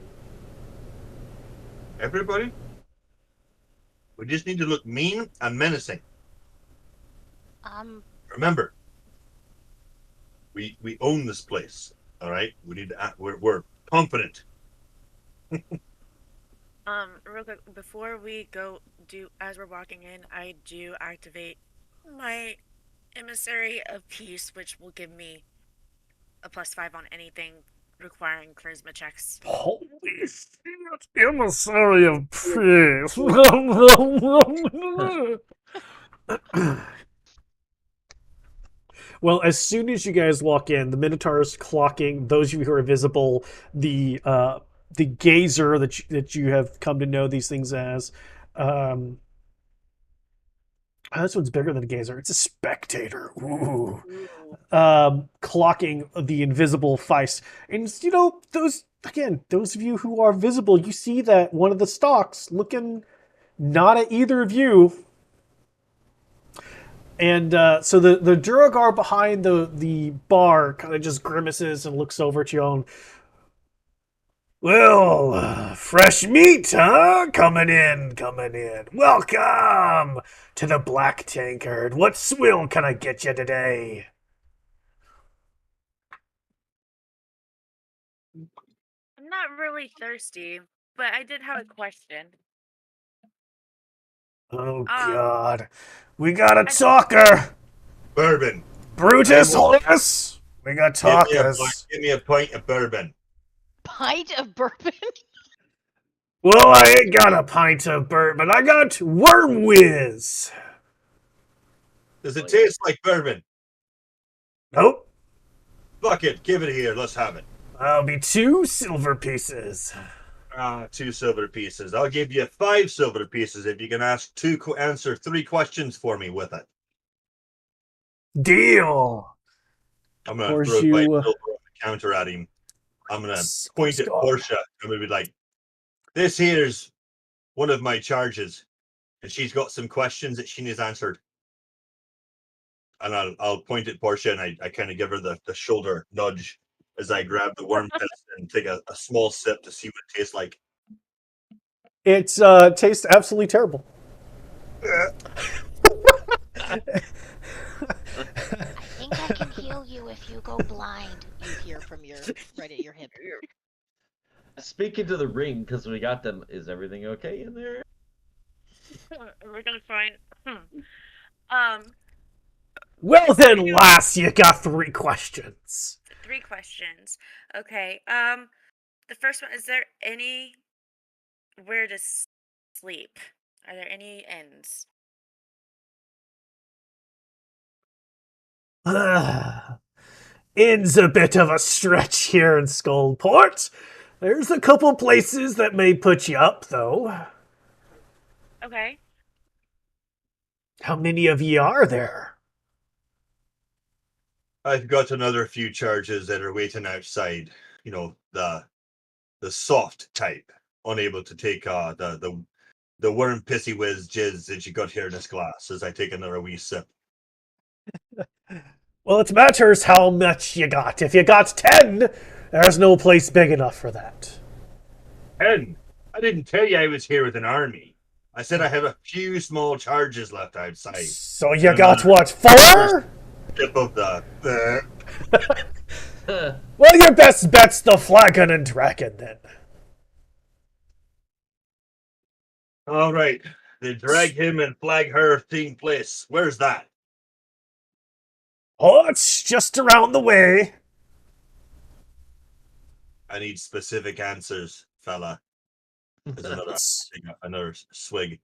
Everybody, we just need to look mean and menacing. Remember, we own this place. All right, we need to act. We're confident. Real quick, before we go as we're walking in, I do activate my emissary of peace, which will give me a +5 on anything requiring charisma checks. Holy shit! Emissary of peace. Well, as soon as you guys walk in, the Minotaur's clocking. Those of you who are visible, the gazer that you have come to know these things as. This one's bigger than a gazer. It's a spectator. Ooh. Clocking the invisible Feist. And, those of you who are visible, you see that one of the stalks looking not at either of you. And so the Duragar behind the bar kind of just grimaces and looks over at you and, well, fresh meat, huh? Coming in. Welcome to the Black Tankard. What swill can I get you today? I'm not really thirsty, but I did have a question. Oh, God. We got a talker! Bourbon. Brutus Horus! We got talkers. Give me a pint of bourbon. Pint of bourbon? Well, I ain't got a pint of bourbon. I got Worm Whiz. Does it taste like bourbon? Nope. Fuck it. Give it here. Let's have it. That'll be 2 silver pieces. 2 silver pieces. I'll give you 5 silver pieces if you can answer 3 questions for me with it. Deal. I'm gonna throw 5 silver on the counter at him. I'm gonna point at Portia. I'm gonna be like, "This here's one of my charges, and she's got some questions that she needs answered." And I'll point at Portia, and I kind of give her the shoulder nudge as I grab the worm piss and take a small sip to see what it tastes like. It tastes absolutely terrible. I think I can heal you if you go blind. You hear from your right at your hip. Speaking to the ring, because we got them. Is everything okay in there? We're gonna find. Well then, lass, you got 3 questions. 3 questions. Okay. The first one: is there anywhere to sleep? Are there any inns? Inn's a bit of a stretch here in Skullport. There's a couple places that may put you up, though. Okay. How many of ye are there? I've got another few charges that are waiting outside. You know, the soft type, unable to take the worm pissy whiz jizz that you got here in this glass. As I take another wee sip. Well, it matters how much you got. If you got 10, there's no place big enough for that. 10. I didn't tell you I was here with an army. I said I have a few small charges left outside. So you And got another what, 4? tip of the. Well, your best bet's the flagon and dragon, then. All right. The drag him and flag her thing place. Where's that? Oh, it's just around the way. I need specific answers, fella. There's another swig.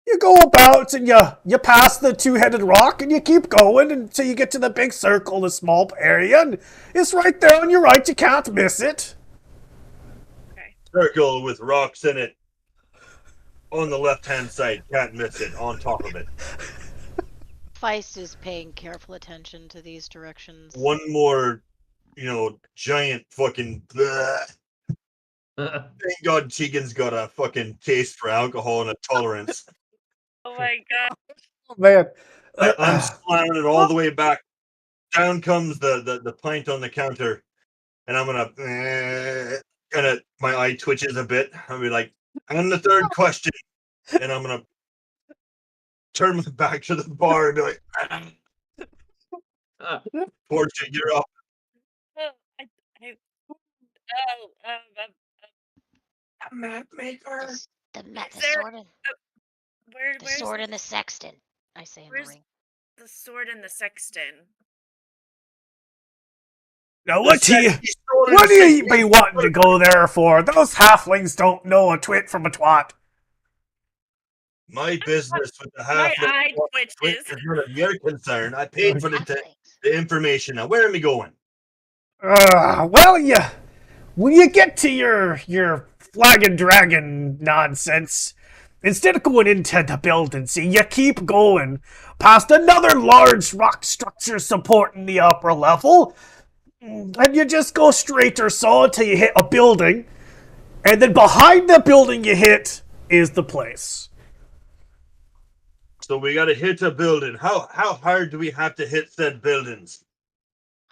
You go about and you pass the two-headed rock and you keep going until you get to the big circle, the small area, and it's right there on your right. You can't miss it. Okay. Circle with rocks in it. On the left-hand side, can't miss it. On top of it. Feist is paying careful attention to these directions. One more, giant fucking. Thank God Tegan's got a fucking taste for alcohol and a tolerance. Oh my god. Oh, man. I'm slamming it all the way back. Down comes the pint on the counter, and I'm gonna kind of my eye twitches a bit. I'll be like, and the third question, and I'm gonna turn my back to the bar and be like, Portia, you're up. Oh, oh, A map maker. The Is there- sword and where's the sword and the sexton. I say in the where's ring. the sword and the sexton? Now, what do you be wanting to go there for? Those halflings don't know a twit from a twat. My business with the My half eye twitches. is none of your concern. I paid for the Halflings. information. Now, where am I going? Well, when you get to your flag and dragon nonsense, instead of going into the building, see, you keep going past another large rock structure supporting the upper level, and you just go straight or so until you hit a building, and then behind the building you hit is the place. So we got to hit a building. How hard do we have to hit said buildings?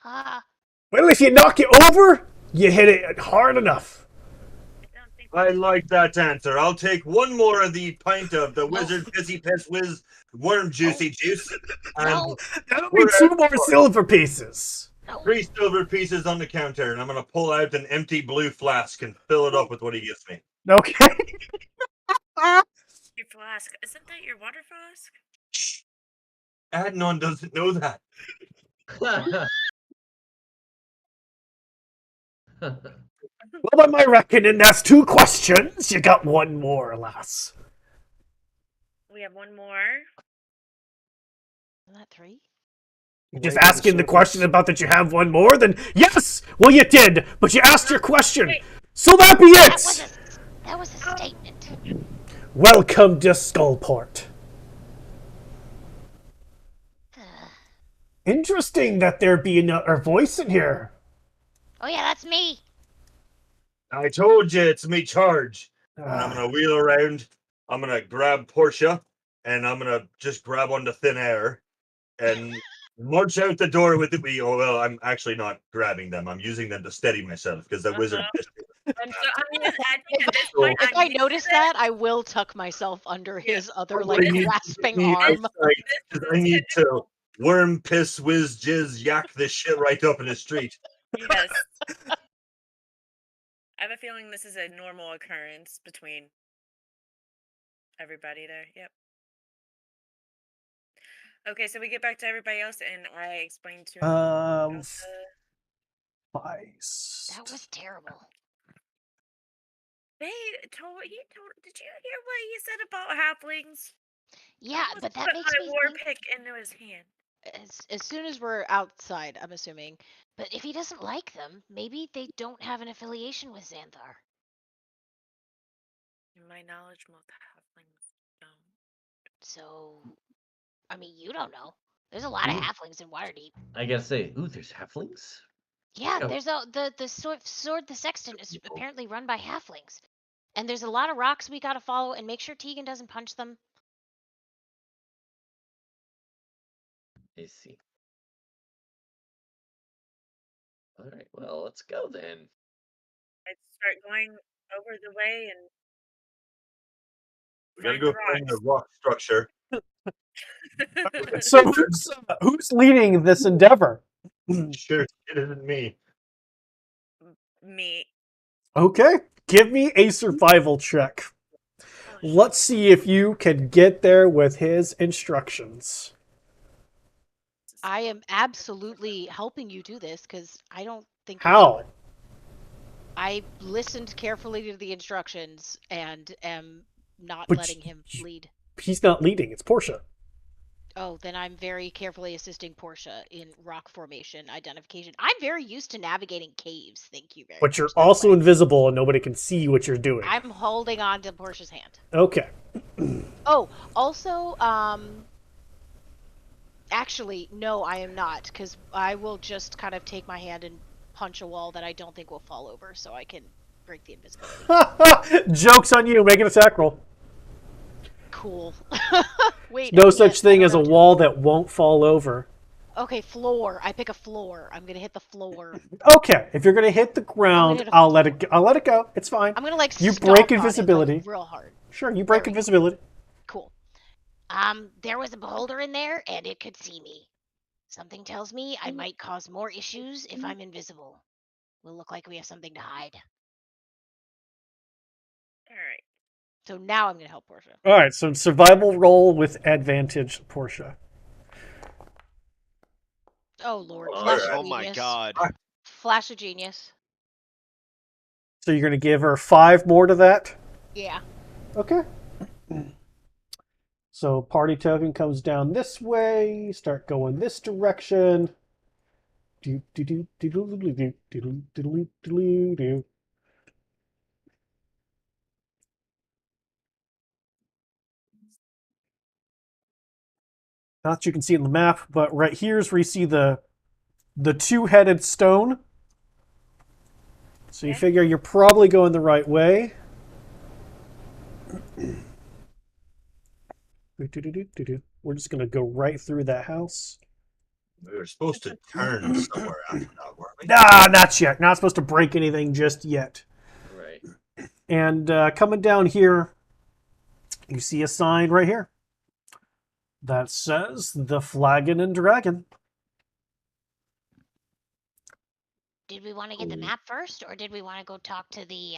Well, if you knock it over, you hit it hard enough. I like that answer. I'll take one more of the pint of the wizard pissy piss whiz worm juicy juice. And that'll be 2 more silver pieces. 3 silver pieces on the counter, and I'm gonna pull out an empty blue flask and fill it up with what he gives me. Okay. Your flask. Isn't that your water flask? Adnan doesn't know that. Well, by my reckoning, that's 2 questions. You got 1 more, lass. We have one more. Isn't that 3? You're just asking the question about that you have 1 more, then yes! Well, you did, but you asked your question. Wait. So that be it! That was a statement. Welcome to Skullport. Interesting that there be another voice in here. Oh yeah, that's me. I told you it's me charge. And I'm gonna wheel around. I'm gonna grab Portia, and I'm gonna just grab onto thin air, and march out the door with it. Oh well, I'm actually not grabbing them. I'm using them to steady myself because the wizard. I think at this point, If I notice that, I will tuck myself under his other grasping arm. I need to worm, piss, whiz, jizz, yak this shit right up in the street. Yes. I have a feeling this is a normal occurrence between everybody there. Yep. Okay, so we get back to everybody else, and I explain to him. Feist. That was terrible. Did you hear what he said about halflings? Yeah, but that makes my me war think pick into his hand. As soon as we're outside, I'm assuming. But if he doesn't like them, maybe they don't have an affiliation with Xanthar. In my knowledge, most halflings don't. So, I mean, you don't know. There's a lot of halflings in Waterdeep. I gotta say, there's halflings? Yeah, Yeah. there's the sword the sexton is apparently run by halflings. And there's a lot of rocks we gotta follow and make sure Tegan doesn't punch them. I see. All right, well, let's go then. I'd start going over the way and We gotta find the go find the rocks. rock structure. So who's leading this endeavor? Sure, it isn't me. Me. Okay, give me a survival check. Oh, Let's see if you can get there with his instructions. I am absolutely helping you do this because I don't think you'll do How? it. I listened carefully to the instructions and am not But letting him lead. he's not leading. It's Portia. Oh, then I'm very carefully assisting Portia in rock formation identification. I'm very used to navigating caves. Thank you very But you're much. That's also why invisible and nobody can see what you're doing. I'm holding on to Portia's hand. Okay. Oh, also, actually, no, I am not, because I will just kind of take my hand and punch a wall that I don't think will fall over, so I can break the invisibility. Joke's on you. Make an attack roll. Cool. There's Wait, no oh, such yes, I thing don't as a know. wall that won't fall over. Okay, floor. I pick a floor. I'm gonna hit the floor. Okay, if you're gonna hit the I'm gonna ground, hit a I'll let floor. it. I'll let it go. It's fine. I'm gonna like You break stomp on it like invisibility. real hard. Sure, you There break we go. invisibility. Cool. There was a beholder in there, and it could see me. Something tells me I might cause more issues if I'm invisible. We'll look like we have something to hide. all right. So now I'm gonna help Portia. All right, so survival roll with advantage, Portia. Oh lord, All flash of right. Oh my genius. god. Flash of genius. So you're gonna give her 5 more to that. Yeah. Okay. So party token comes down this way. Start going this direction. Do do do do do do do do do do do. Not that you can see it in the map, but right here is where you see the two-headed stone. So you Okay. figure you're probably going the right way. We're just gonna go right through that house. We were supposed to turn somewhere after that, weren't we? Ah, not yet. Not supposed to break anything just yet. Right. And coming down here, you see a sign right here that says the Flagon and Dragon. Did we want to get the map first, or did we want to go talk to the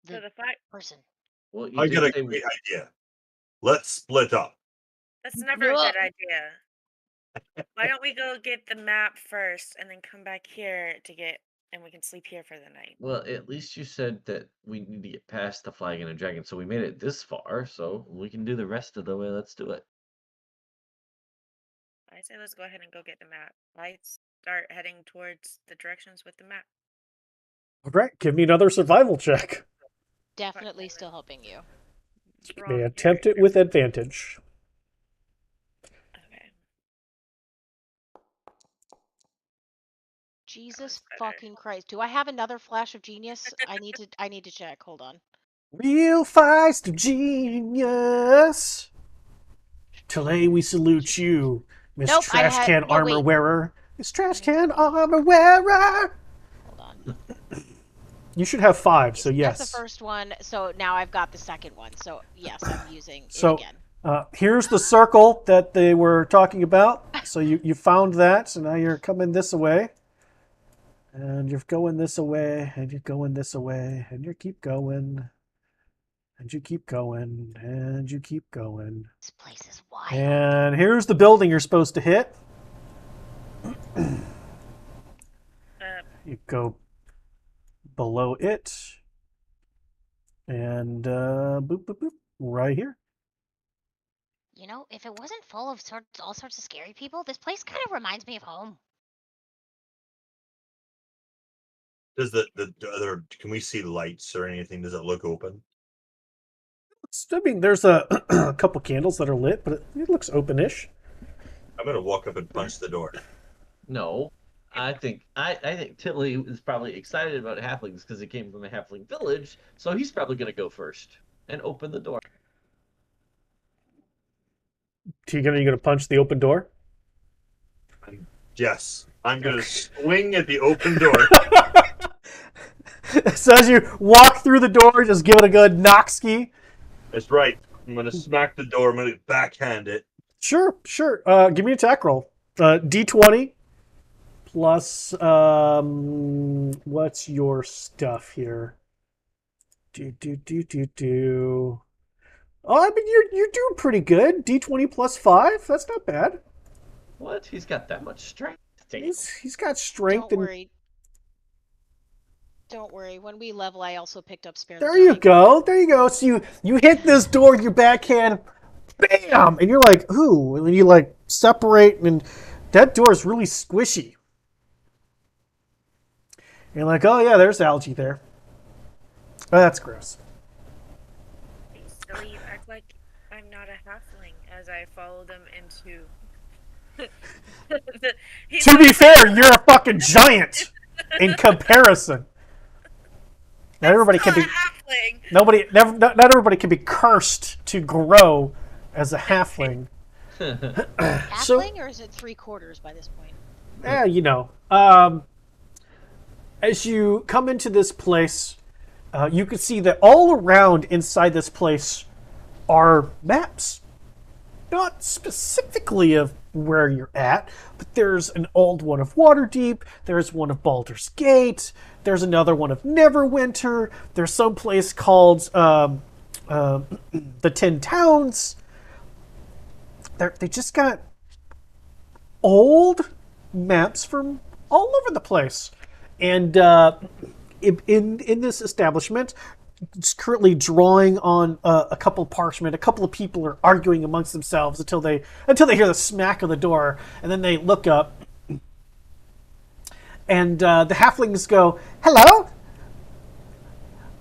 So the the fact person? Well, you I did got a say great idea. Let's split up. that's never a good idea. Why don't we go get the map first and then come back here to get and we can sleep here for the night. well, at least you said that we need to get past the flag and a dragon, so we made it this far, so we can do the rest of the way. Let's do it. I say let's go ahead and go get the map. I start heading towards the directions with the map. All right, give me another survival check. Definitely still helping you. You Wrong may attempt it character. with advantage. Okay. Jesus better. fucking Christ. Do I have another flash of genius? I need to check. Hold on. Real feist of genius. Today we salute you, Miss Nope, I Trash had Can no Armor wait. Wearer. Miss Trash Can Armor Wearer. Hold on. You should have 5, so yes. That's the first one. So now I've got the second one. So yes, I'm using it So again. here's the circle that they were talking about. So you found that. So now you're coming this way. And you're going this away, and you're going this away, and you keep going. And you keep going, and you keep going. This place is wild. And here's the building you're supposed to hit. You go below it. And boop, boop, boop, right here. You know, if it wasn't full of all sorts of scary people, this place kind of reminds me of home. Does the other? Can we see lights or anything? Does it look open? I mean, there's a, a couple candles that are lit, but it looks openish. I'm gonna walk up and punch the door. No, I think Tilly is probably excited about halflings because he came from a halfling village, so he's probably gonna go first and open the door. Tegan, are you going to punch the open door? Yes. I'm gonna swing at the open door. So as you walk through the door, just give it a good knock ski. That's right. I'm gonna smack the door. I'm gonna backhand it. Sure, sure. Give me an attack roll. D20 plus what's your stuff here? Do. Oh, I mean you're doing pretty good. D20 plus 5. That's not bad. What? He's got that much strength? Damn. He's got strength Don't and worry. Don't worry. When we level, I also picked up spare the there you dying. go. There you go. So you hit this door with your backhand, bam, and you're like, ooh, and then you like separate, and that door is really squishy. You're like, oh yeah, there's algae there. Oh, that's gross. So you act like I'm not a halfling as I follow them into. He's To be fair, you're a fucking giant in comparison. Not everybody still can a be. halfling. Not everybody can be cursed to grow as a halfling. So, Halfling, or is it 3/4 by this point? you know, as you come into this place, you can see that all around inside this place are maps. Not specifically of where you're at, but there's an old one of Waterdeep, there's one of Baldur's Gate, there's another one of Neverwinter, there's some place called the Ten Towns. They just got old maps from all over the place. And in this establishment, it's currently drawing on a couple parchment. A couple of people are arguing amongst themselves until they hear the smack of the door, and then they look up, and the halflings go, "Hello,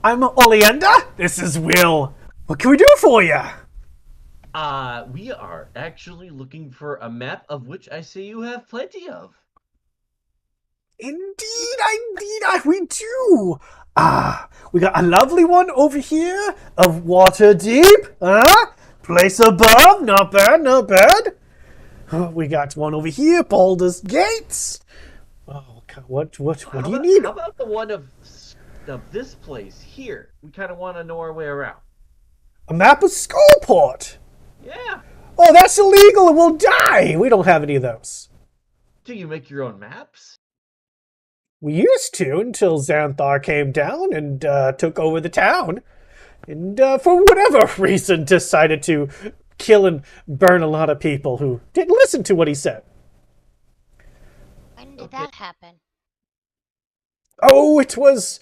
I'm Oleander. This is Will. What can we do for you?" We are actually looking for a map of which I see you have plenty of. Indeed, we do. We got a lovely one over here of Waterdeep. Place above, not bad, not bad. We got one over here, Baldur's Gates. Oh, God, what do you need? How about the one of this place here? We kind of want to know our way around. A map of Skullport. Yeah. Oh, that's illegal and we'll die. We don't have any of those. Do you make your own maps? We used to until Xanthar came down and took over the town. And for whatever reason decided to kill and burn a lot of people who didn't listen to what he said. When did that happen? Oh, it was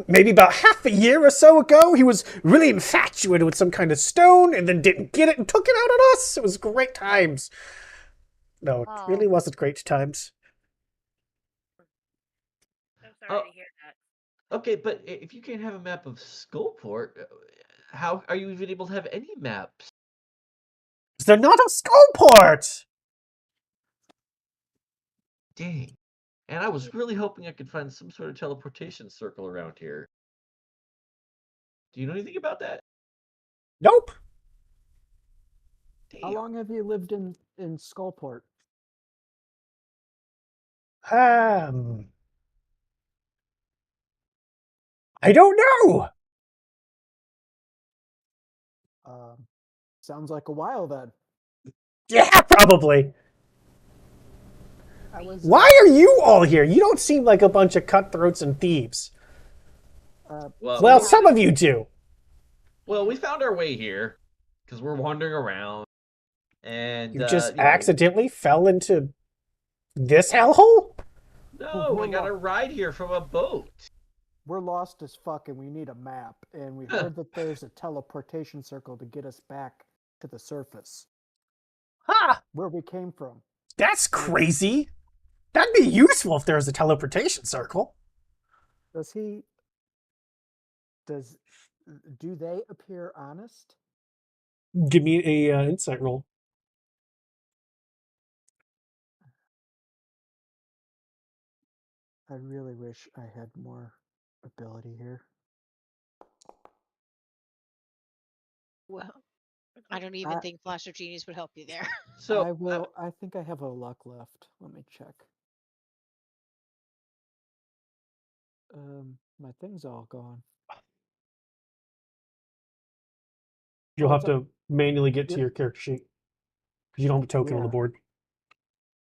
maybe about half a year or so ago. He was really infatuated with some kind of stone and then didn't get it and took it out on us. It was great times. No, it really wasn't great times. I'm sorry to hear that. Okay, but if you can't have a map of Skullport, how are you even able to have any maps? They're not of Skullport! Dang. And I was really hoping I could find some sort of teleportation circle around here. Do you know anything about that? Nope. Damn. How long have you lived in Skullport? I don't know. Sounds like a while then. Yeah, probably. Why are you all here? You don't seem like a bunch of cutthroats and thieves. Well, some of you do. Well, we found our way here because we're wandering around, and you just accidentally fell into this hellhole? No, we got a ride here from a boat. We're lost as fuck, and we need a map. And we heard that there's a teleportation circle to get us back to the surface. Ha! Where we came from. That's crazy. That'd be useful if there was a teleportation circle. Do they appear honest? Give me a insight roll. I really wish I had more ability here. Well, I don't even think Flash of Genius would help you there. So I will. I think I have a luck left. Let me check. My thing's all gone. You'll Oh, have it's up. to manually get to Yep. your character sheet because you don't have a token on the Yeah. board.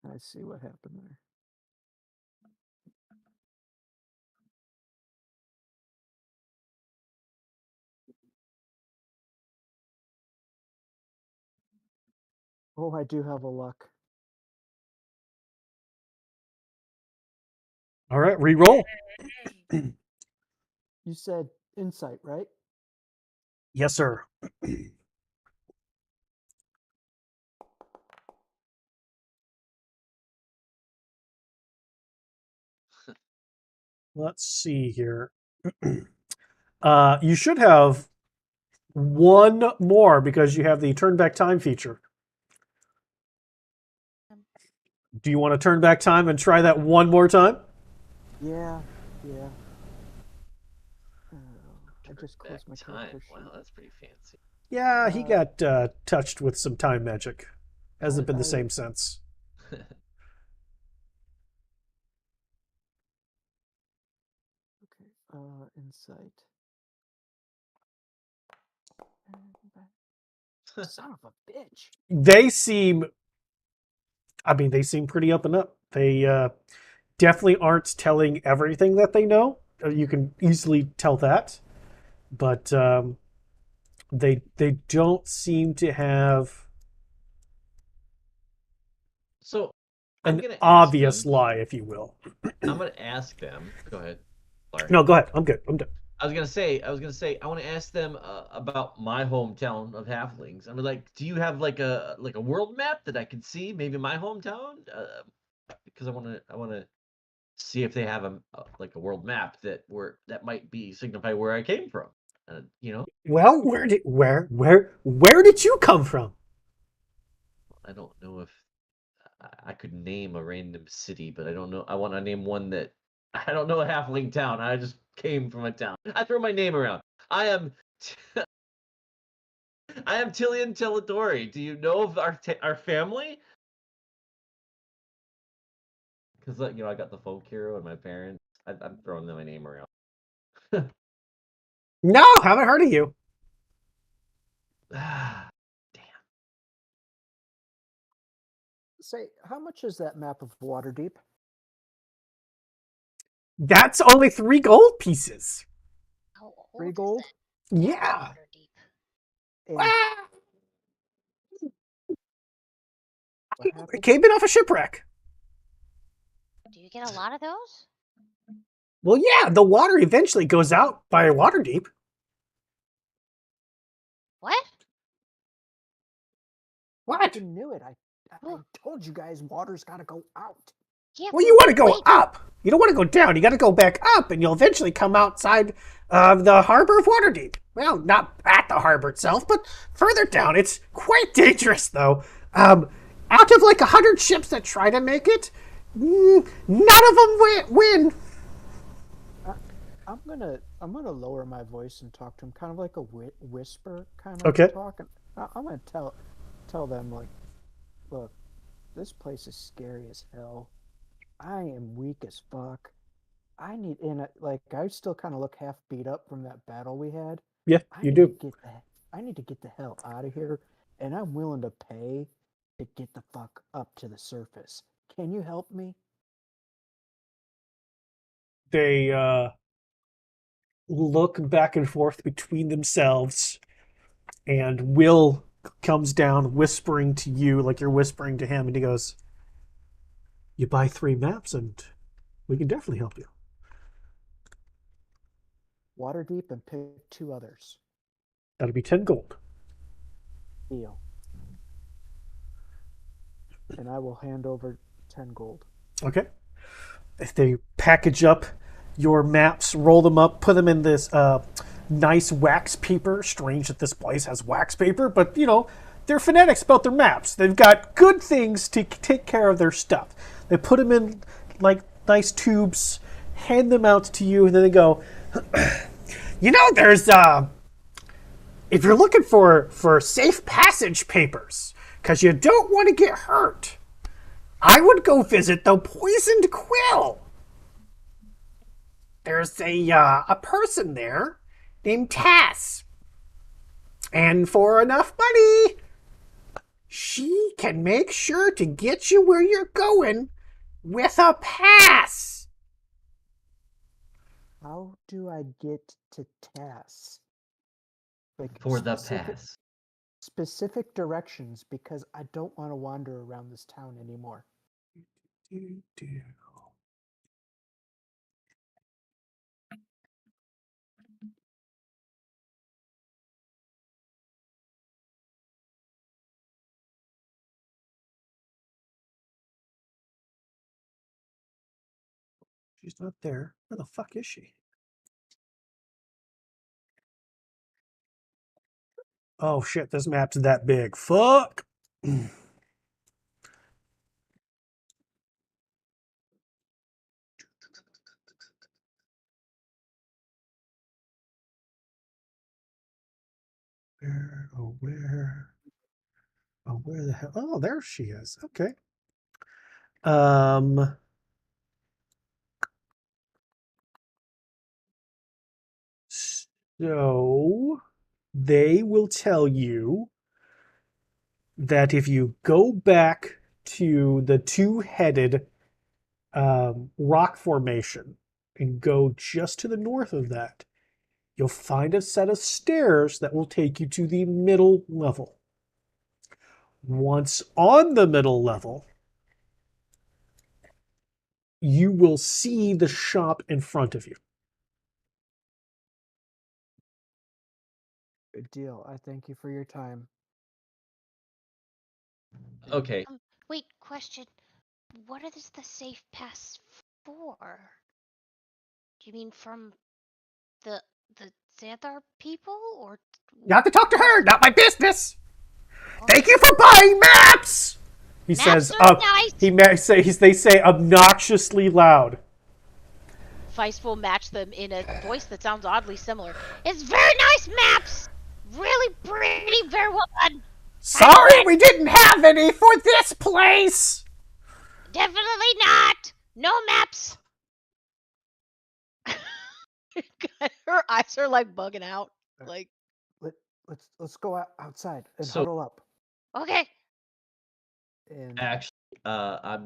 I see what happened there. Oh, I do have a luck. All right, re-roll. You said insight, right? Yes, sir. Let's see here. You should have one more because you have the turn back time feature. Do you want to turn back time and try that one more time? Yeah. Yeah. I just back closed my time. character sheet. Wow, that's pretty fancy. Yeah, he got touched with some time magic. Hasn't been the I- same since. Okay. Insight. Son of a bitch. They seem, they seem pretty up and up. They definitely aren't telling everything that they know. You can easily tell that, but they don't seem to have So I'm an gonna ask obvious them. lie, if you will. I'm gonna ask them. Go ahead. Sorry. No, go ahead. I'm good. I'm done. I was gonna say. I want to ask them about my hometown of Halflings. I mean, like, do you have like a world map that I can see? Maybe my hometown. Because I want to see if they have a world map that might be signify where I came from. You know, Well, where did you come from? I don't know if I could name a random city, but I don't know. I want to name one that I don't know a halfling town. I just came from a town. I throw my name around. I am I am Tillian Teladori. Do you know of our family? Because I got the folk hero and my parents. I'm throwing my name around. No, haven't heard of you. Ah, damn. Say, how much is that map of Waterdeep? That's only 3 gold pieces. How old 3 is gold? that Yeah. Waterdeep? And Ah, what it happened? came in off a shipwreck. Do you get a lot of those? Well, yeah, the water eventually goes out by Waterdeep. What? What? You knew it. I told you guys water's got to go out. Yeah, Well, you want to go wait. up. You don't want to go down. You got to go back up, and you'll eventually come outside the harbor of Waterdeep. Well, not at the harbor itself, but further down. It's quite dangerous, though. Out of like 100 ships that try to make it, none of them win. I'm gonna lower my voice and talk to him, kind of like a whisper kind of Okay. talk. And I'm gonna tell them, like, look, this place is scary as hell. I am weak as fuck. I need I still kind of look half beat up from that battle we had. Yeah, I you need to do. get I need to get the hell out of here, and I'm willing to pay to get the fuck up to the surface. Can you help me? They look back and forth between themselves, and Will comes down whispering to you like you're whispering to him, and he goes, "You buy 3 maps, and we can definitely help you." Waterdeep and pick 2 others. That'll be 10 gold. Deal. And I will hand over 10 gold. Okay. If they package up your maps, roll them up, put them in this nice wax paper. Strange that this place has wax paper, but they're fanatics about their maps. They've got good things to take care of their stuff. They put them in like nice tubes, hand them out to you, and then they go, there's if you're looking for safe passage papers, because you don't want to get hurt, I would go visit the Poisoned Quill. There's a person there named Tass, and for enough money, she can make sure to get you where you're going with a pass. How do I get to Tass? Like For the pass. specific directions, because I don't want to wander around this town anymore. She's not there. Where the fuck is she? Oh shit, this map's that big. Fuck. Where, oh, where? Oh, where the hell? Oh, there she is. Okay. Um, so they will tell you that if you go back to the two-headed rock formation and go just to the north of that, you'll find a set of stairs that will take you to the middle level. Once on the middle level, you will see the shop in front of you. Good deal. I thank you for your time. Okay. Wait, question. What is the safe pass for? Do you mean from the the Xanthar people, or You have to talk to her, not my business. Oh, Thank you for buying maps. He maps says, are nice. They say obnoxiously loud. Feist will match them in a voice that sounds oddly similar. It's very nice maps. Really pretty, very well done. Sorry, we didn't have any for this place. Definitely not. No maps. Her eyes are like bugging out. Like, Let's go outside and So- huddle up. Okay. And Actually, I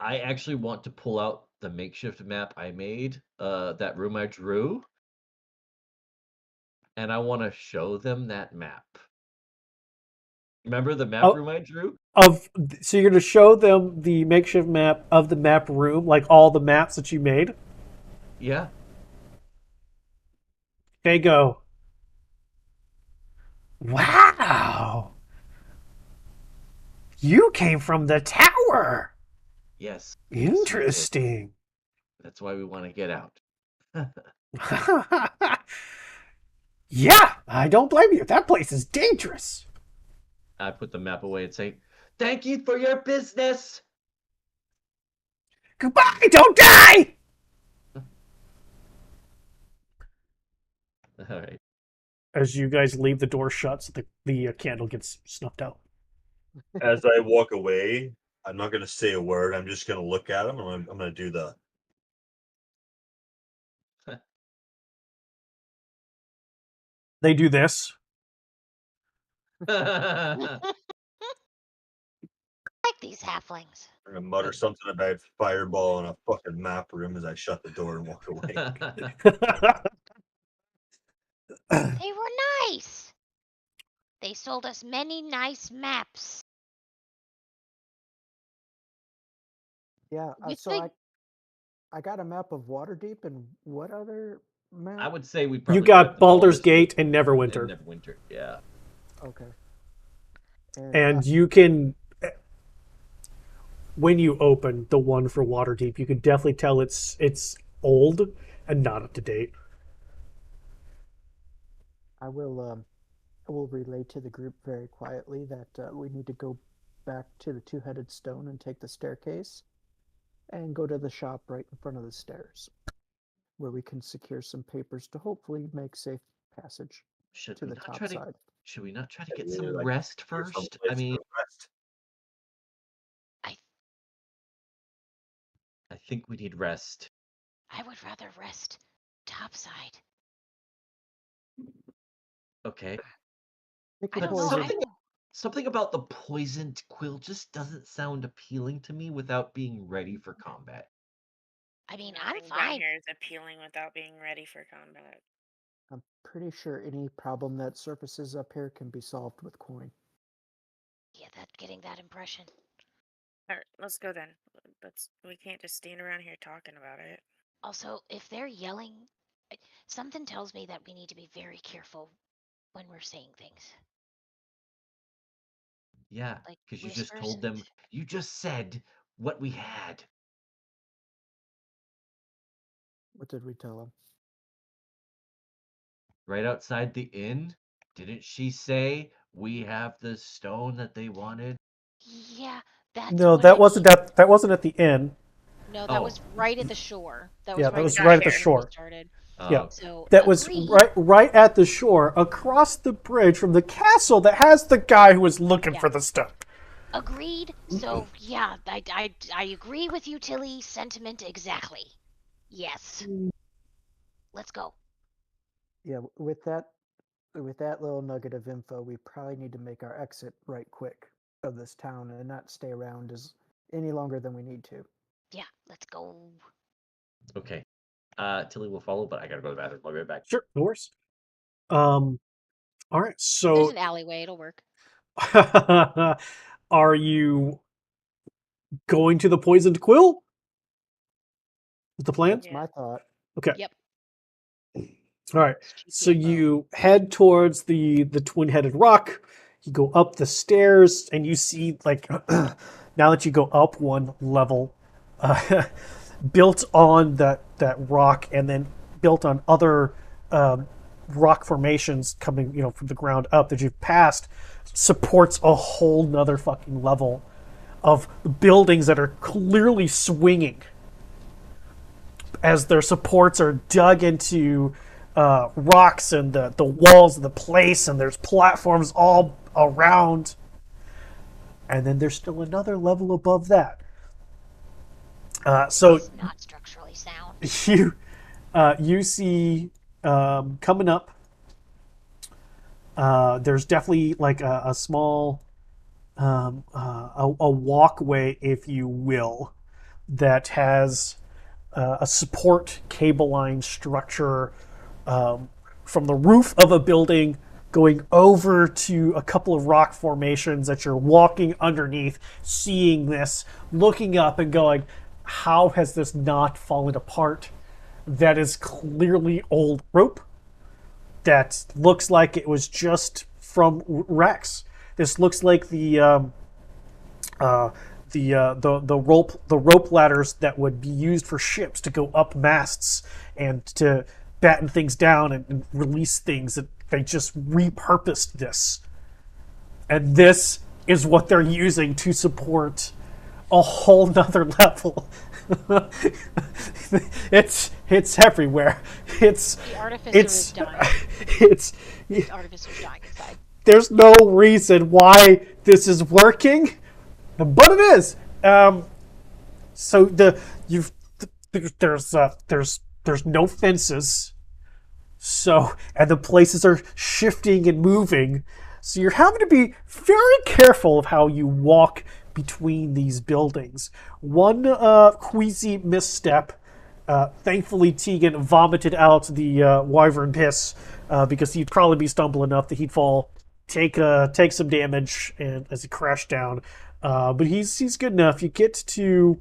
actually want to pull out the makeshift map I made, that room I drew, and I want to show them that map. Remember the map Oh. room I drew? So you're going to show them the makeshift map of the map room, like all the maps that you made? Yeah. They go, wow. You came from the tower. Yes. Interesting. That's why we want to get out. Yeah, I don't blame you. That place is dangerous. I put the map away and say, "Thank you for your business." Goodbye, don't die! All right. As you guys leave, the door shuts, the candle gets snuffed out. As I walk away, I'm not gonna say a word. I'm just gonna look at him, and I'm gonna do the. They do this. Like these halflings. I'm gonna mutter something about fireball and a fucking map room as I shut the door and walk away. They were nice. They sold us many nice maps. yeah, You so think- I got a map of Waterdeep, and what other map? I would say we probably You got the Baldur's Gate and and Neverwinter. Neverwinter. Yeah. Okay. And you can, when you open the one for Waterdeep, you can definitely tell it's old and not up to date. I will relay to the group very quietly that we need to go back to the two-headed stone and take the staircase, and go to the shop right in front of the stairs. where we can secure some papers to hopefully make safe passage Should to we the not top try to? side. Should we not try to Yeah, get we some need, like, rest get some first? I place mean, to rest. I I think we need rest. I would rather rest topside. Okay, Pick I a don't but know. I poison. something about the poisoned quill just doesn't sound appealing to me without being ready for combat. I mean, I'm Nothing down fine. here is appealing without being ready for combat. I'm pretty sure any problem that surfaces up here can be solved with coin. Yeah, getting that impression. All right, let's go then. We can't just stand around here talking about it. Also, if they're yelling, something tells me that we need to be very careful when we're saying things. Yeah, Like because you just whispers told and them, you just said what we had. What did we tell him? Right outside the inn? Didn't she say we have the stone that they wanted? yeah, that's No, what I mean. that wasn't at the inn. No, that Oh, was right at the shore. That was Yeah, that right We at was the got right at the shore here. when we shore. started. Yeah, So that was agreed. right at the shore, across the bridge from the castle that has the guy who was looking Yeah. for the stuff. Agreed. So yeah, I agree with you, Tilly. Sentiment exactly. Yes. Let's go. Yeah, with that little nugget of info, we probably need to make our exit right quick of this town and not stay around as any longer than we need to. Yeah, let's go. okay. Tilly will follow, but I gotta go to the bathroom. I'll be right back. Sure, no worries. All right. There's So, an alleyway. It'll work. are you going to the poisoned quill? Is the plan? That's my thought. Okay. Yep. All right. It's cheap So info. you head towards the twin-headed rock. You go up the stairs, and you see like now that you go up one level, built on that rock, and then built on other rock formations coming from the ground up that you've passed, supports a whole nother fucking level of buildings that are clearly swinging as their supports are dug into rocks and the walls of the place, and there's platforms all around. And then there's still another level above that. So It's not structurally sound. you see coming up. There's definitely like a small a walkway, if you will, that has a support cable line structure from the roof of a building going over to a couple of rock formations that you're walking underneath, seeing this, looking up and going, how has this not fallen apart? That is clearly old rope that looks like it was just from Rex. This looks like the rope ladders that would be used for ships to go up masts and to batten things down and release things. That they just repurposed this, and this is what they're using to support a whole nother level. it's everywhere. The artificer is It's dying. it's The artificer's dying inside. there's no reason why this is working, but it is. So there's no fences. So and the places are shifting and moving. So you're having to be very careful of how you walk between these buildings. One queasy misstep. Thankfully, Tegan vomited out the wyvern piss because he'd probably be stumble enough that he'd fall, take some damage, and as he crashed down. But he's good enough. You get to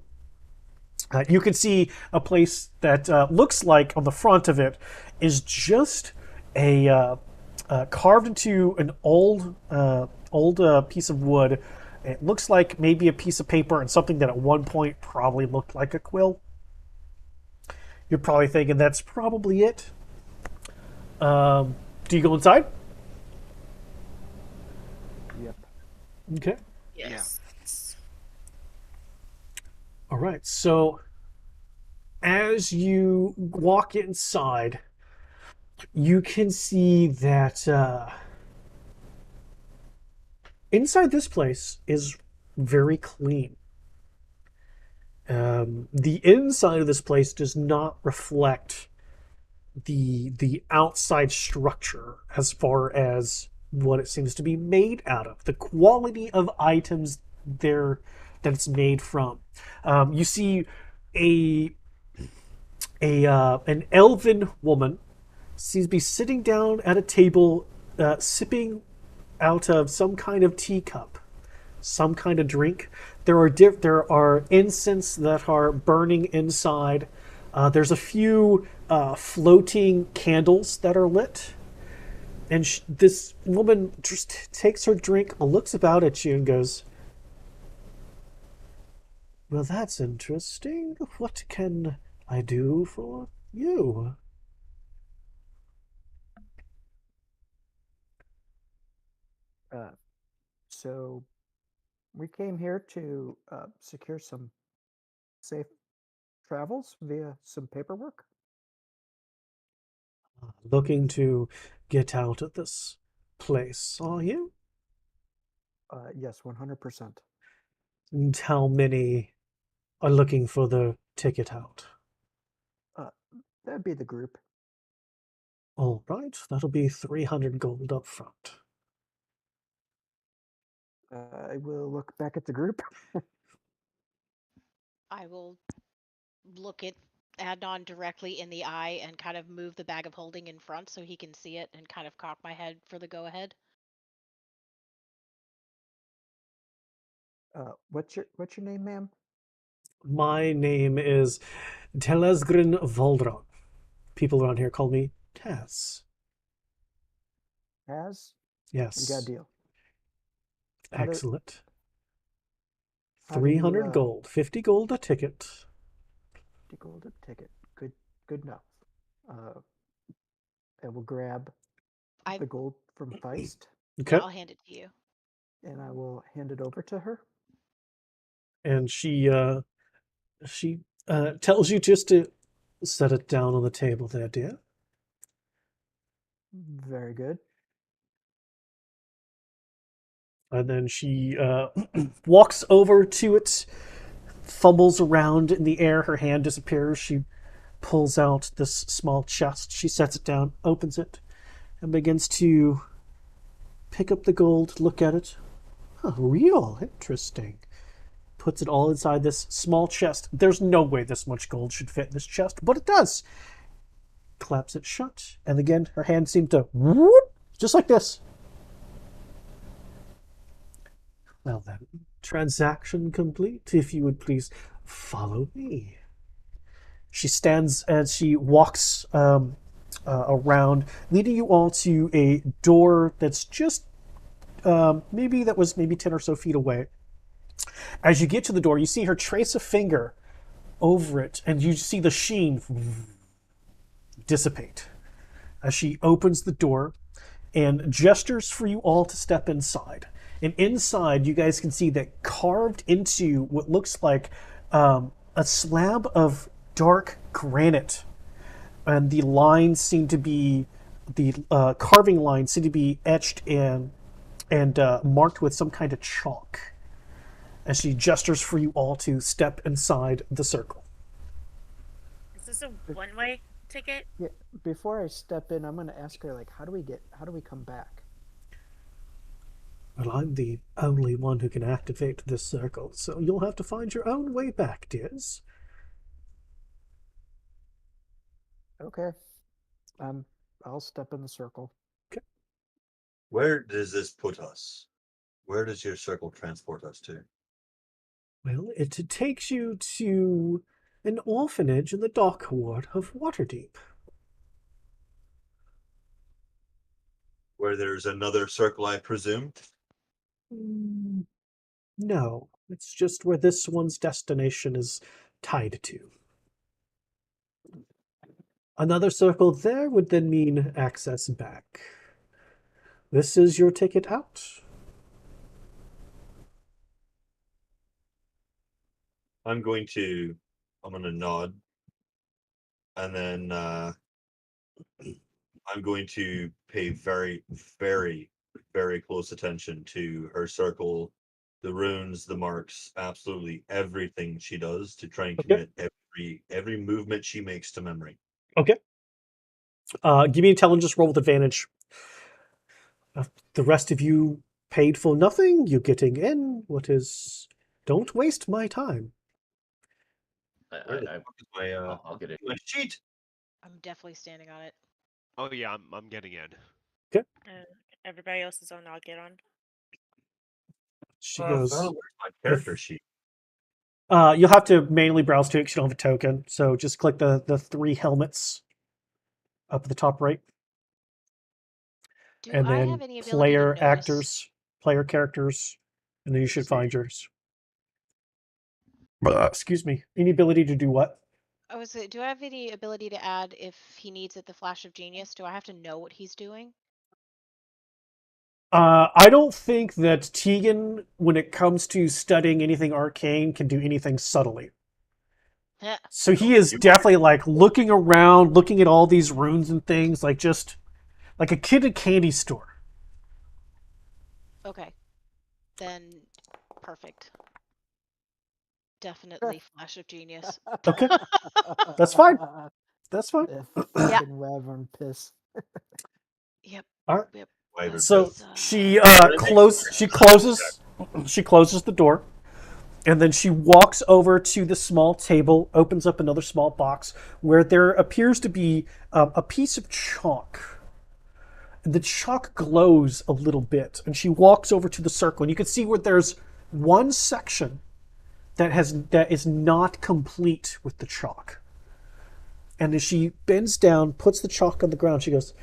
you can see a place that looks like on the front of it is just a carved into an old piece of wood. It looks like maybe a piece of paper and something that at one point probably looked like a quill. You're probably thinking that's probably it. Do you go inside? Yep. Okay. Yes. All right. So as you walk inside, you can see that inside this place is very clean. The inside of this place does not reflect the outside structure as far as what it seems to be made out of. The quality of items there that it's made from. You see a an elven woman seems to be sitting down at a table, sipping out of some kind of teacup, some kind of drink. There are incense that are burning inside. There's a few floating candles that are lit, and this woman just takes her drink, looks about at you, and goes, "Well, that's interesting. What can I do for you?" Uh, so we came here to secure some safe travels via some paperwork. Looking to get out of this place, are you? Yes, 100%. And how many are looking for the ticket out? Uh, that'd be the group. All right, that'll be 300 gold up front. I will look back at the group. I will look at Adnan directly in the eye and kind of move the bag of holding in front so he can see it and kind of cock my head for the go ahead. What's your name, ma'am? My name is Telesgrin Voldron. People around here call me Taz. Has you got a Yes, deal? How do excellent. how do you 300 gold, 50 gold a ticket. the golden ticket? Good enough. Uh, I will grab I the gold from Feist Yeah, Okay. I'll hand it to you. and I will hand it over to her. And she tells you just to set it down on the table there, dear. Very good. And then she walks over to it, fumbles around in the air. Her hand disappears. She pulls out this small chest. She sets it down, opens it, and begins to pick up the gold, look at it. Oh, real interesting. Puts it all inside this small chest. There's no way this much gold should fit in this chest, but it does. Claps it shut, and again, her hand seemed to whoop, just like this. Well then, transaction complete. If you would please follow me. She stands as she walks around, leading you all to a door that's just maybe 10 or so feet away. As you get to the door, you see her trace a finger over it, and you see the sheen dissipate as she opens the door and gestures for you all to step inside. And inside, you guys can see that carved into what looks like a slab of dark granite, and the lines seem to be the carving lines seem to be etched in and marked with some kind of chalk. As she gestures for you all to step inside the circle. Is this a one-way ticket? Yeah. Before I step in, I'm gonna ask her like, how do we come back? Well, I'm the only one who can activate this circle, so you'll have to find your own way back, dears. Okay. I'll step in the circle. Where does this put us? Where does your circle transport us to? Well, it takes you to an orphanage in the dock ward of Waterdeep. Where there's another circle, I presume? Mm, no, it's just where this one's destination is tied to. Another circle there would then mean access back. This is your ticket out. I'm going to nod and then I'm going to pay very, very, very close attention to her circle, the runes, the marks, absolutely everything she does to try and Okay. commit every movement she makes to memory. Okay. Give me an intelligence roll with advantage. The rest of you paid for nothing. You're getting in. What is? Don't waste my time. Where the I fuck is my I'll get it. my sheet? I'm definitely standing on it. Oh yeah, I'm getting in. Everybody else is on. I'll get on. She goes. Fella, where's my character sheet? You'll have to manually browse to it because you don't have a token. So just click the three helmets up at the top right, Do and I have then any ability to player notice? actors, player characters, and then you should find yours. Excuse me. Any ability to do what? Do I have any ability to add if he needs it the flash of genius? Do I have to know what he's doing? I don't think that Tegan, when it comes to studying anything arcane, can do anything subtly. Heh, So he cool. is definitely like looking around, looking at all these runes and things, like just like a kid at a candy store. Okay. Then perfect. Definitely flash of genius. Okay, that's fine. That's fine. If Yeah. fucking Wyvern piss. Yep. All right. Yep. Wyvern So piss. she she closes the door, and then she walks over to the small table, opens up another small box where there appears to be a piece of chalk. The chalk glows a little bit, and she walks over to the circle, and you can see where there's one section that is not complete with the chalk. And as she bends down, puts the chalk on the ground, she goes,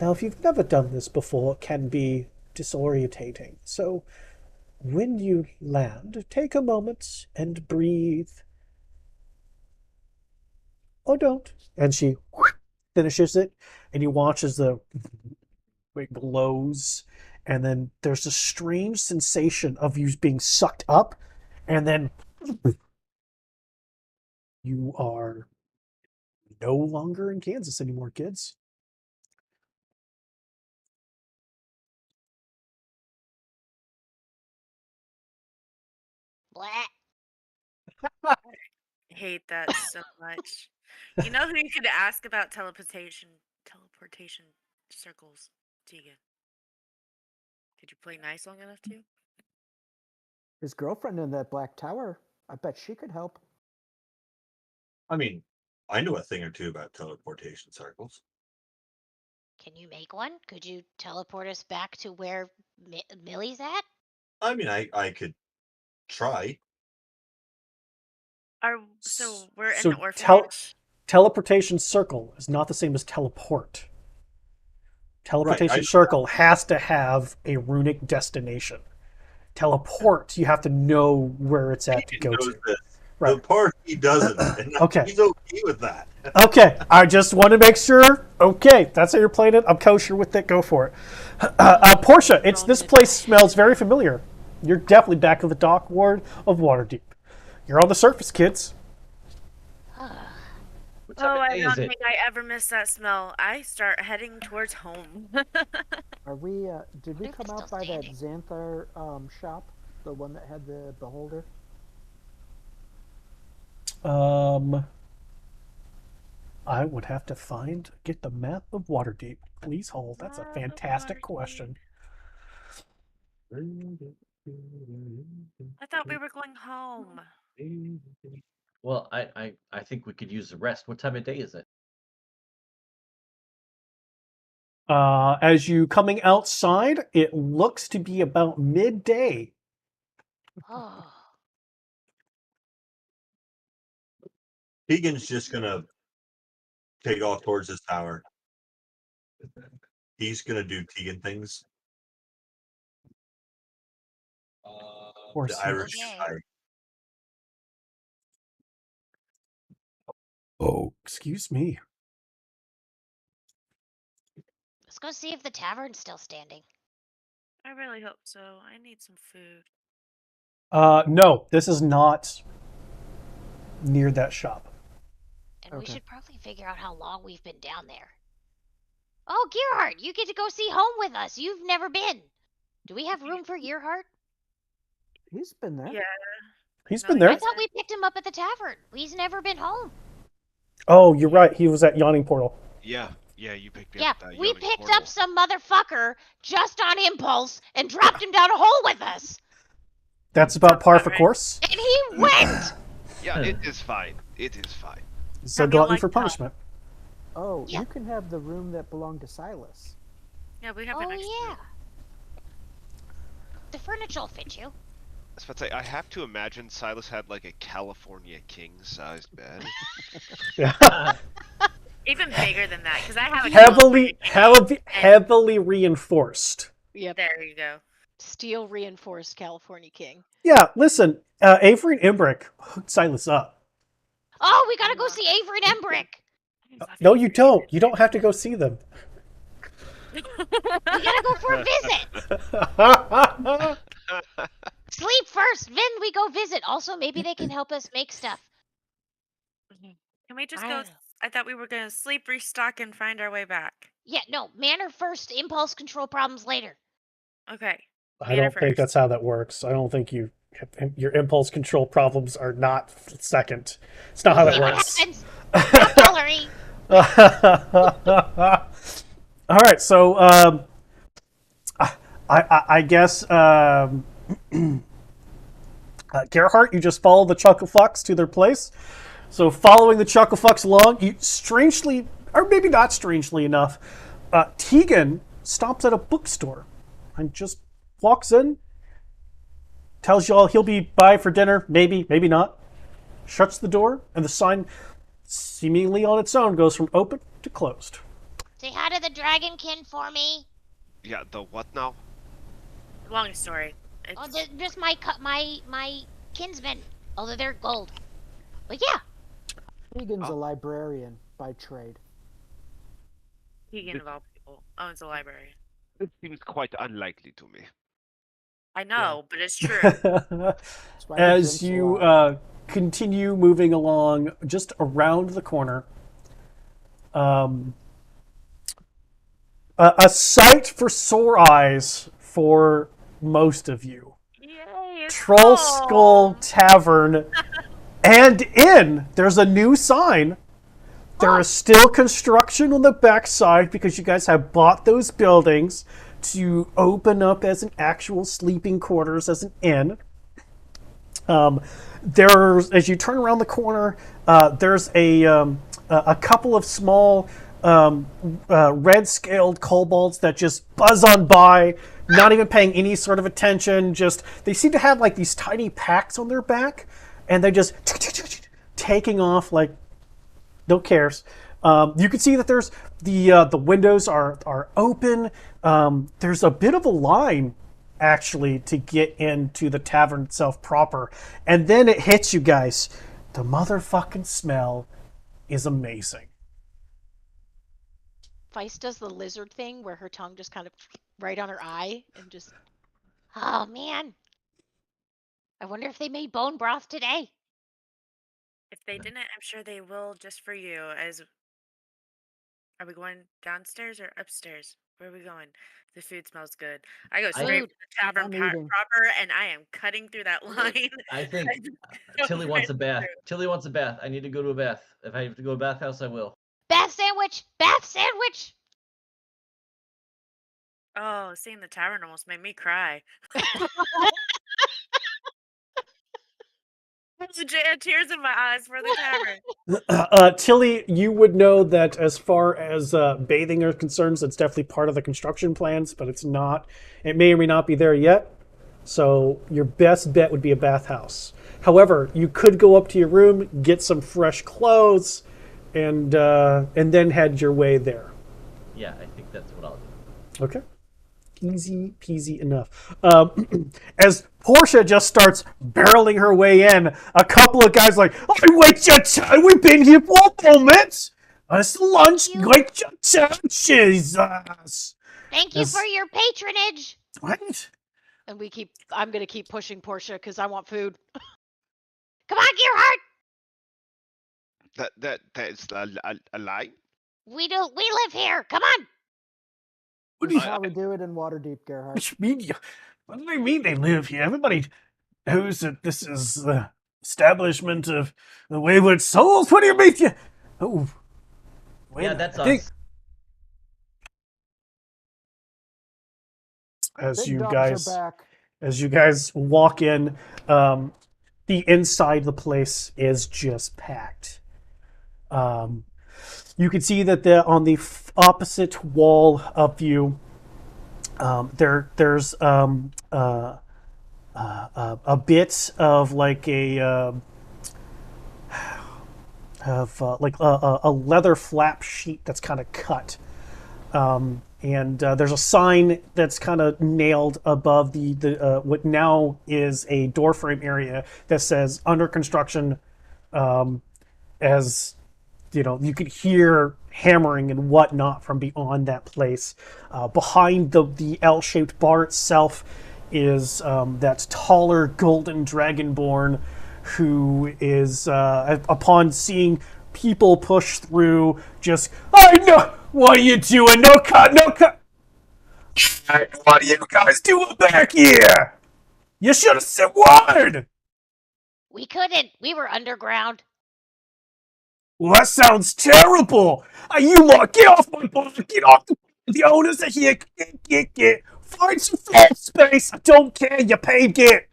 "Now, if you've never done this before, it can be disorientating. So, when you land, take a moment and breathe. Or don't." And she finishes it, and you watch as it glows, and then there's a strange sensation of you being sucked up, and then you are no longer in Kansas anymore, kids. Blah. Hate that so much. You know who you could ask about teleportation circles, Tegan? Did you play nice long enough to? His girlfriend in that black tower. I bet she could help. I mean, I know a thing or two about teleportation circles. Can you make one? Could you teleport us back to where Millie's at? I mean, I could try. So we're in So the orphanage. teleportation circle is not the same as teleport. Right. Teleportation circle has to have a runic destination. Teleport, you have to know where it's at to He go knows to. this. Right. The part he doesn't, and Okay. he's okay with that. Okay, I just want to make sure. Okay, that's how you're playing it. I'm kosher with it. Go for it. Portia, this place smells very familiar. You're definitely back in the dock ward of Waterdeep. You're on the surface, kids. What Oh, time of I day don't is it? think I ever miss that smell. I start heading towards home. Are we? Did we If come it's out still by that standing. Xanthar shop, the one that had the beholder? I would have to get the map of Waterdeep. Please hold. That's a Map of fantastic Waterdeep. question. I thought we were going home. Well, I think we could use the rest. What time of day is it? As you coming outside, it looks to be about midday. Oh, Tegan's just gonna take off towards his tower. He's gonna do Tegan things. Or The Irish okay. guy. Oh, excuse me. Let's go see if the tavern's still standing. I really hope so. I need some food. No, this is not near that shop. And we Okay. should probably figure out how long we've been down there. Oh, Gearhart, you get to go see home with us. You've never been. Do we have room for Gearhart? He's been there. Yeah. He's No, been he there. I hasn't. thought we picked him up at the tavern. He's never been home. Oh, you're right. He was at Yawning Portal. Yeah, you picked me Yeah, up. At we Yawning picked Portal. up some motherfucker just on impulse and dropped him down a hole with us. That's about par about for right. course. And he went. Yeah, it is fine. It is fine. It's a How do you glutton like for that? punishment. Oh, Yeah. you can have the room that belonged to Silas. Yeah, we have Oh, an extra. yeah. The furniture will fit you. I was about to say, I have to imagine Silas had like a California king-sized bed. Yeah. Even bigger than that, because I have a heavily reinforced. Yep. There you go. Steel reinforced California King. Yeah, listen, Avery and Embrick hooked Silas up. Oh, we gotta go see Avery and Embrick. No, you don't. You don't have to go see them. We gotta go for a visit. Sleep first, then we go visit. Also, maybe they can help us make stuff. Can we just I go? don't know. I thought we were gonna sleep, restock, and find our way back. Yeah, no, manner first, impulse control problems later. Okay. I Manner don't think first. that's how that works. I don't think your impulse control problems are not second. It's not how We'll that see what works. happens. Don't Valerie. All right, so I guess Gerhardt, you just follow the Chucklefucks to their place. So following the Chucklefucks along, you strangely, or maybe not strangely enough, Tegan stops at a bookstore and just walks in, tells you all he'll be by for dinner, maybe, maybe not, shuts the door, and the sign, seemingly on its own, goes from open to closed. Say hi to the dragonkin for me. Yeah, the what now? Long story. Oh, It's, just my kinsmen. Although they're gold. But yeah, Egan's a librarian by trade. Keegan of all people owns a library. It seems quite unlikely to me. I know, but it's true. That's why he As drinks a you lot. continue moving along, just around the corner, a sight for sore eyes for most of you. Yay! It's Troll Skull home. Tavern and Inn. There's a new sign. There is still construction on the backside because you guys have bought those buildings to open up as an actual sleeping quarters, as an inn. There's, as you turn around the corner, there's a couple of small red-scaled kobolds that just buzz on by, not even paying any sort of attention. Just they seem to have like these tiny packs on their back, and they just taking off like no cares. You can see that there's the windows are open. There's a bit of a line actually to get into the tavern itself proper, and then it hits you guys. The motherfucking smell is amazing. Feist does the lizard thing where her tongue just kind of right on her eye and just. oh man. I wonder if they made bone broth today. If they didn't, I'm sure they will just for you. As are we going downstairs or upstairs? Where are we going? The food smells good. I go straight Food. to the tavern I'm eating. proper, and I am cutting through that line. I think Go Tilly wants a right bath. through. Tilly wants a bath. I need to go to a bath. If I have to go to a bathhouse, I will. Bath sandwich! Bath sandwich! Oh, seeing the tavern almost made me cry. Legit had tears in my eyes for the tavern. Tilly, you would know that as far as bathing are concerned, it's definitely part of the construction plans, but it's not. It may or may not be there yet. So your best bet would be a bathhouse. However, you could go up to your room, get some fresh clothes, and then head your way there. Yeah, I think that's what I'll do. Okay. Easy peasy enough. As Portia just starts barreling her way in, a couple of guys like, oh, wait your time, we've been here for a moment. It's lunch, Thank you. wait your time, Jesus. Thank you Yes. for your patronage. What? And I'm going to keep pushing Portia because I want food. Come on, Gearhart. There's a line. We don't. We live here. Come on. What This do is you, how we do it in Waterdeep, Gerhardt. what you mean? What do they mean they live here? Everybody knows that this is the establishment of the Wayward Souls. What do you mean? Oh, wait. Yeah, that's I think us. as Big you dogs guys are back. as you guys walk in, the inside of the place is just packed. You can see that on the opposite wall of you, there's a bit of like a leather flap sheet that's kind of cut. And there's a sign that's kind of nailed above the what now is a doorframe area that says under construction. As you know, you could hear hammering and whatnot from beyond that place. Behind the L-shaped bar itself is that taller golden dragonborn who is, upon seeing people push through, just, I know, what are you doing? No cut, no cut. What are you guys doing back here? You should have said word. We couldn't. We were underground. Well, that sounds terrible. You lot, get off my bar. Get off the owners are here. Get. Find some floor space. I don't care. You paid, get.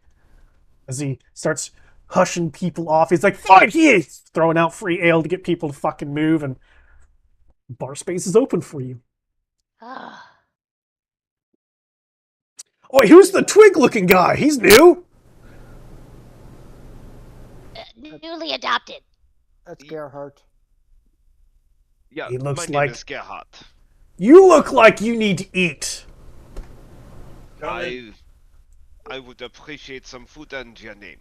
As he starts hushing people off, he's like, fine, here. He's throwing out free ale to get people to fucking move, and bar space is open for you. Ah, Oh, who's the twig-looking guy? He's new. newly adopted. That's Gerhardt. Yeah, He looks my name like- is Gerhard. You look like you need to eat. I would appreciate some food and your name.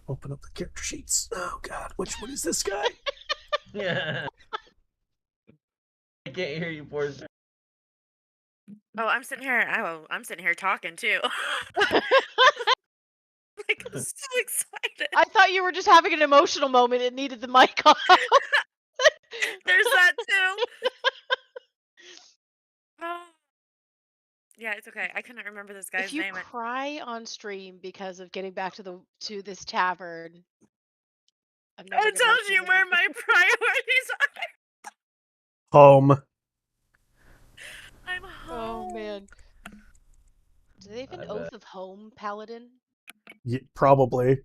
Open up the character sheets. Oh, God. Which one is this guy? Yeah. I can't hear you, boys. Oh, I'm sitting here. Oh, I'm sitting here talking too. Like I'm so excited. I thought you were just having an emotional moment and needed the mic off. There's that too. Oh. Yeah, it's okay. I couldn't remember this guy's If you name. cry on stream because of getting back to this tavern, I'm It never gonna tells let you win. where my priorities are. Home. I'm home. Oh man. Do they have an I oath bet. of home, Paladin? Yeah, probably.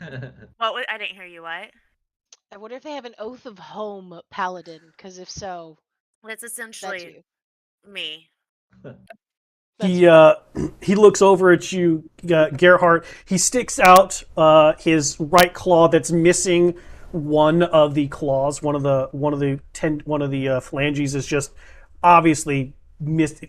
I didn't hear you. What? I wonder if they have an oath of home, Paladin. Because if so, That's that's essentially you. me. That's He you. he looks over at you, Gerhardt. He sticks out his right claw that's missing one of the claws. One of the phalanges is just obviously missed.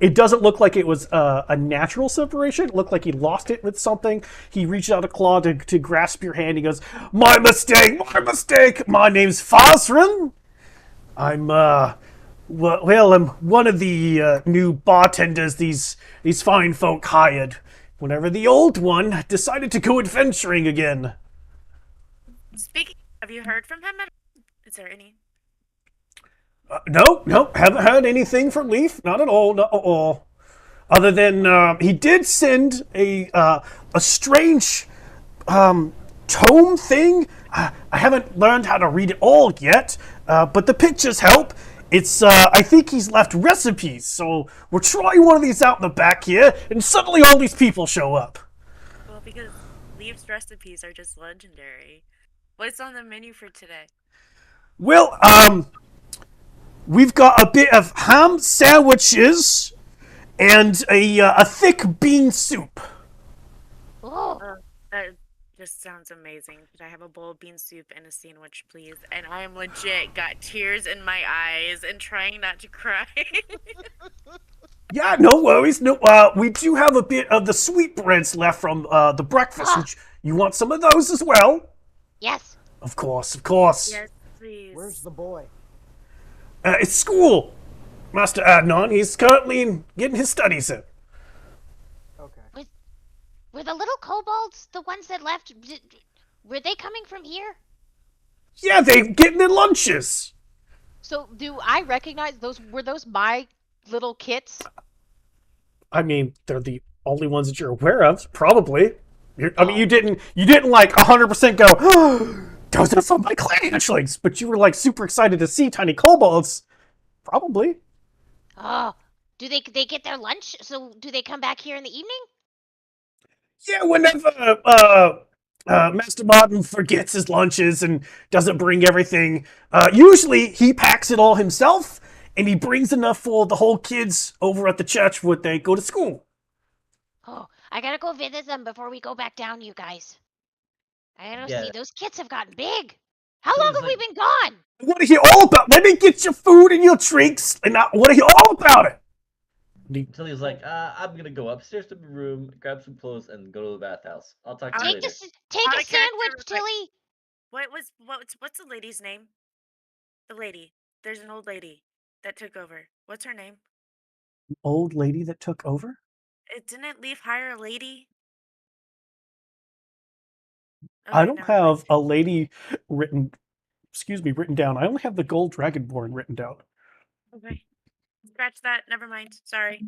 It doesn't look like it was a natural separation. It looked like he lost it with something. He reached out a claw to grasp your hand. He goes, "My mistake, my mistake. My name's Fazrin. I'm well, I'm one of the new bartenders these fine folk hired. Whenever the old one decided to go adventuring again." Speaking, have you heard from him? Is there any? No, haven't heard anything from Leaf. Not at all, not at all. Other than he did send a strange tome thing. I haven't learned how to read it all yet, but the pictures help. It's I think he's left recipes, so we're trying one of these out in the back here, and suddenly all these people show up. Well, because Leaf's recipes are just legendary. What's on the menu for today? Well, we've got a bit of ham sandwiches and a thick bean soup. Oh, That just sounds amazing. Could I have a bowl of bean soup and a sandwich, please? And I am legit got tears in my eyes and trying not to cry. Yeah, no worries. No, we do have a bit of the sweetbreads left from the breakfast. Which you want some of those as well? yes. Of course, of course. Yes, please. Where's the boy? It's school, Master Adnan. He's currently getting his studies in. Okay. Were the little kobolds the ones that left? Were they coming from here? Yeah, they getting their lunches. So do I recognize those? Were those my little kits? I mean, they're the only ones that you're aware of, probably. I mean, Oh, you didn't like 100% go, oh, those are from my clan hatchlings, but you were like super excited to see tiny kobolds. Probably. Oh, do they get their lunch? So do they come back here in the evening? Yeah, whenever Master Martin forgets his lunches and doesn't bring everything, usually he packs it all himself and he brings enough for the whole kids over at the church when they go to school. Oh, I gotta go visit them before we go back down, you guys. I gotta go see. Yeah. Those kits have gotten big. How So long he's have we like, been gone? I want to hear all about. Let me get your food and your drinks, and I want to hear all about it. until he's like, I'm gonna go upstairs to my room, grab some clothes, and go to the bathhouse. I'll talk to you Out of, Take later. take out a of character, sandwich, real quick. Tilly. What's the lady's name? The lady. There's an old lady that took over. What's her name? Old lady that took over. It didn't Leaf hire a lady? I Okay, don't never mind. have a lady written. Excuse me, written down. I only have the gold dragonborn written down. Okay, scratch that. Never mind. Sorry.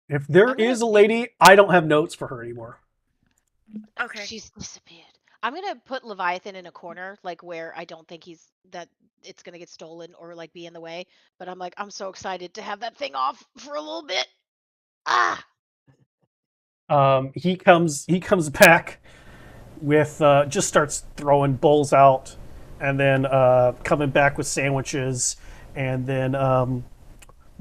If there I'm gonna. is a lady, I don't have notes for her anymore. Okay. She's disappeared. I'm gonna put Leviathan in a corner, like where I don't think he's that it's gonna get stolen or like be in the way. But I'm like, I'm so excited to have that thing off for a little bit. Ah, He comes back with just starts throwing bowls out, and then coming back with sandwiches, and then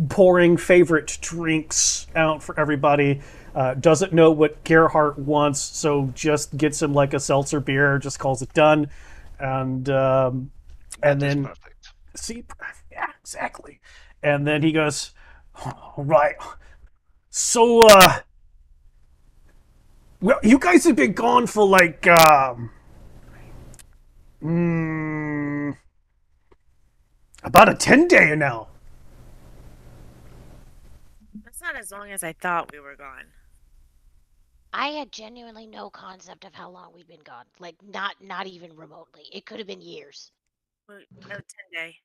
pouring favorite drinks out for everybody. Doesn't know what Gerhardt wants, so just gets him like a seltzer beer. Just calls it done, and That is then perfect. see, yeah, exactly. And then he goes, "All right, so well, you guys have been gone for like mm, about a 10-day now." That's not as long as I thought we were gone. I had genuinely no concept of how long we'd been gone. Like not even remotely. It could have been years. Oh, 10-day.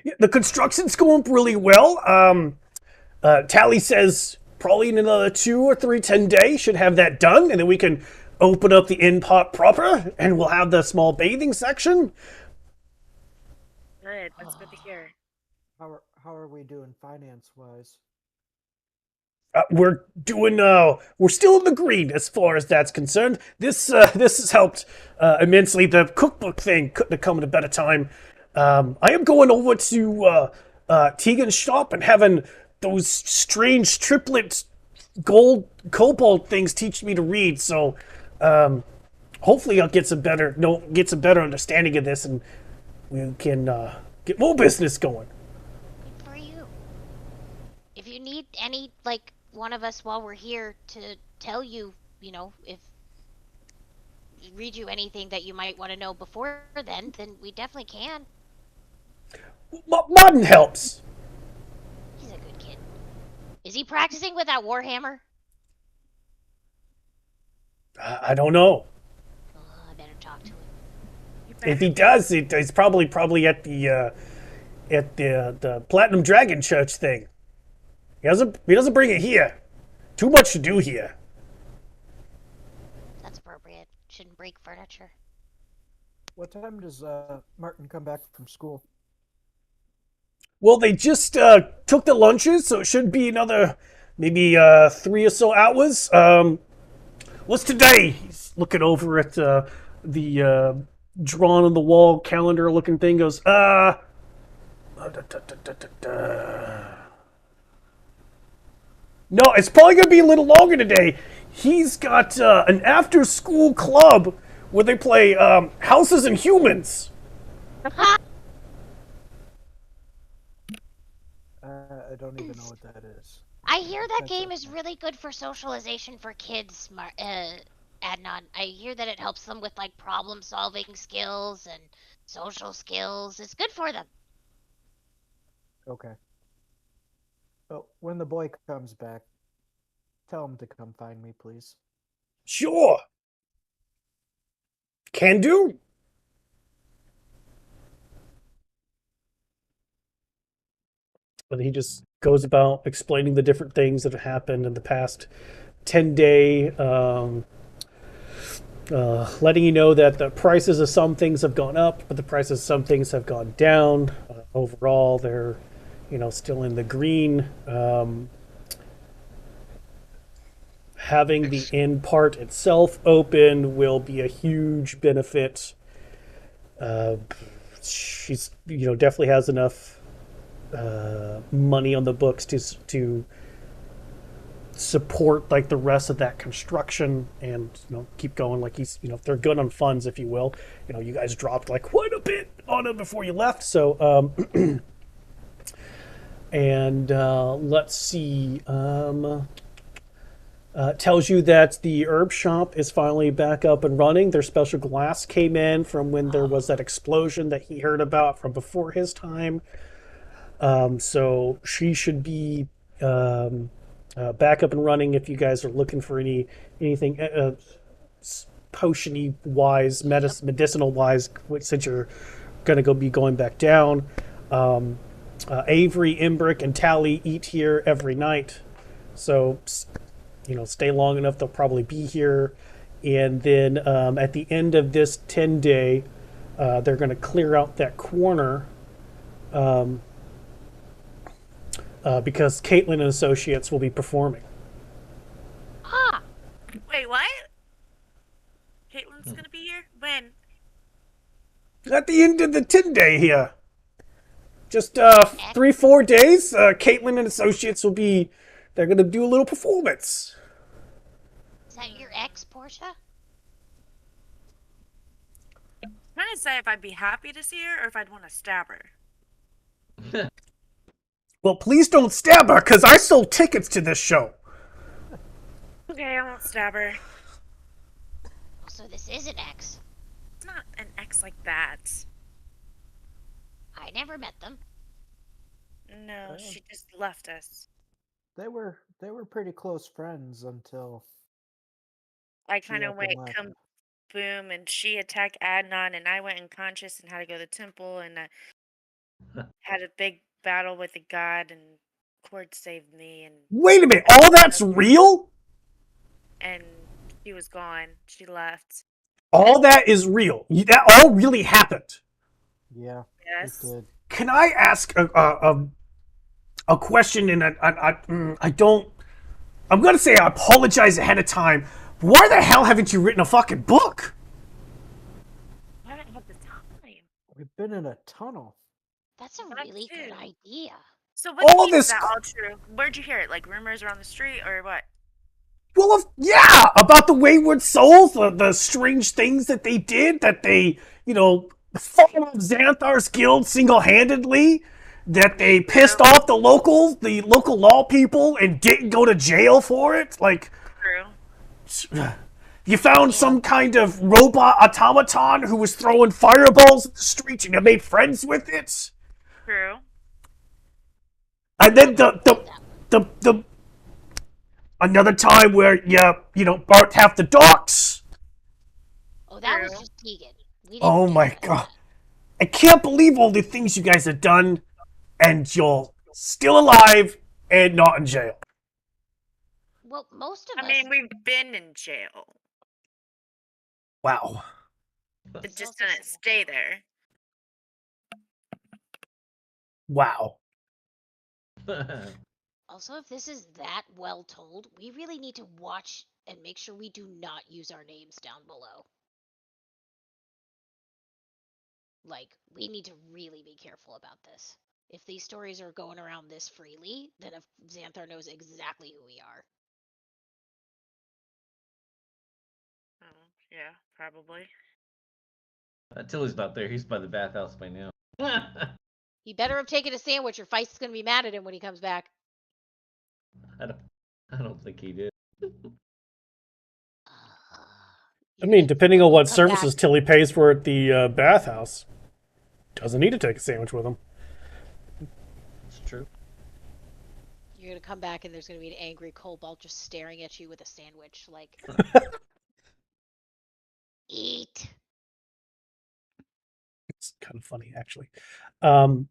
Yeah, the construction's going really well. Tally says probably in another 2 or 3 10 days should have that done, and then we can open up the inn pot proper, and we'll have the small bathing section. Good. That's good to hear. How are we doing finance wise? We're still in the green as far as that's concerned. This has helped immensely. The cookbook thing couldn't have come at a better time. I am going over to Tegan's shop and having those strange triplet gold cobalt things teach me to read. So hopefully I'll get some better no get some better understanding of this, and we can get more business going. Good for you. If you need any, like, one of us while we're here to tell you, if read you anything that you might want to know before then we definitely can. Martin helps. He's a good kid. Is he practicing with that warhammer? I don't know. Oh, I better talk to him. You If he better. does, he's probably at the Platinum Dragon Church thing. He doesn't bring it here. Too much to do here. That's appropriate. Shouldn't break furniture. What time does Martin come back from school? Well, they just took the lunches, so it should be another maybe 3 or so hours. What's today? He's looking over at the drawn on the wall calendar looking thing. Goes, no, it's probably gonna be a little longer today. He's got an after-school club where they play Houses and Humans. Ha! I don't even know what that is. I hear that That's game is okay. really good for socialization for kids, Adnan. I hear that it helps them with like problem solving skills and social skills. It's good for them. Okay. Oh, when the boy comes back, tell him to come find me, please. Sure. Can do. But he just goes about explaining the different things that have happened in the past 10-day, letting you know that the prices of some things have gone up, but the prices of some things have gone down. Overall, they're, still in the green. Having the end part itself open will be a huge benefit. She's, definitely has enough money on the books to support like the rest of that construction and keep going. Like he's, they're good on funds, if you will. You guys dropped like quite a bit on him before you left, so and let's see. Tells you that the herb shop is finally back up and running. Their special glass came in from when there was that explosion that he heard about from before his time. So she should be back up and running if you guys are looking for anything potiony wise, medicinal wise, since you're gonna be going back down. Avery, Imbrick, and Tally eat here every night, so stay long enough. They'll probably be here, and then at the end of this 10-day, they're going to clear out that corner. Because Caitlin and Associates will be performing. Ah, Wait, what? Caitlin's gonna be here? When? At the end of the 10-day here. Just 3-4 days, Caitlin and Associates they're going to do a little performance. is that your ex, Portia? I'm trying to say if I'd be happy to see her or if I'd want to stab her. Well, please don't stab her, because I sold tickets to this show. Okay, I won't stab her. So this is an ex. It's not an ex like that. I never met them. No, she just left us. They were pretty close friends until I she kind of up and went left. boom, and she attacked Adnan, and I went unconscious and had to go to the temple, and I had a big battle with a god, and Cord saved me, and Wait a minute, all that's real? and she was gone. She left. All that is real. That all really happened. Yeah, Yes. it did. Can I ask a question? And I don't. I'm gonna say I apologize ahead of time. Why the hell haven't you written a fucking book? I haven't had the time. We've been in a tunnel. That's a That really good too. idea. So what do you All mean this is that all true? Where'd you hear it? Like rumors around the street or what? Well, yeah, about the wayward souls, the strange things that they did, that they, fought off Xanthar's guild single-handedly, that they pissed off the local law people and didn't go to jail for it. Like, True. you found some kind of robot automaton who was throwing fireballs in the streets and you made friends with it. True. And then the another time where you burnt half the docks. Oh, that was True. just Tegan. We didn't Oh care my about god. that. I can't believe all the things you guys have done, and you're still alive and not in jail. Well, most of I us. mean, we've been in jail. Wow. It It's just also didn't stay there. Wow. Also, if this is that well told, we really need to watch and make sure we do not use our names down below. Like, we need to really be careful about this. If these stories are going around this freely, then if Xanthar knows exactly who we are. Oh, yeah, probably. Tilly's not there. He's by the bathhouse by now. He better have taken a sandwich or Feist's gonna be mad at him when he comes back. I don't think he did. I mean, depending on what services Tilly pays for at the bathhouse, doesn't need to take a sandwich with him. It's true. You're gonna come back and there's gonna be an angry Cobalt just staring at you with a sandwich, like. kind of funny, actually. Probably.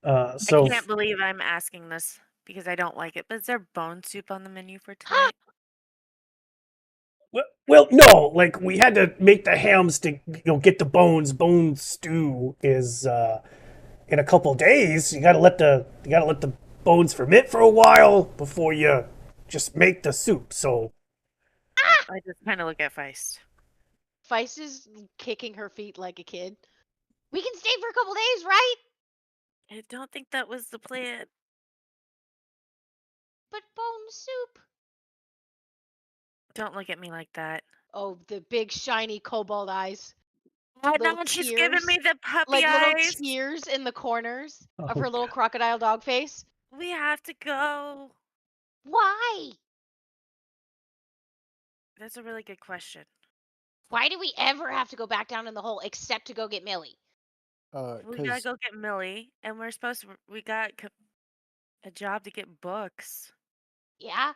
I So can't believe I'm asking this because I don't like it. But is there bone soup on the menu for tonight? well, no, like we had to make the hams to get the bones. Bone stew is in a couple days. You gotta let the bones ferment for a while before you just make the soup. So I just kind of look at Feist. Feist is kicking her feet like a kid. We can stay for a couple days, right? I don't think that was the plan. But bone soup. Don't look at me like that. Oh, the big shiny cobalt eyes. What? Little Now she's giving tears. me the puppy Like little eyes. tears in the corners of Oh, her little crocodile dog face. We have to go. Why? That's a really good question. Why do we ever have to go back down in the hole except to go get Millie? We gotta go get Millie, and we're supposed to. We got a job to get books, Yeah,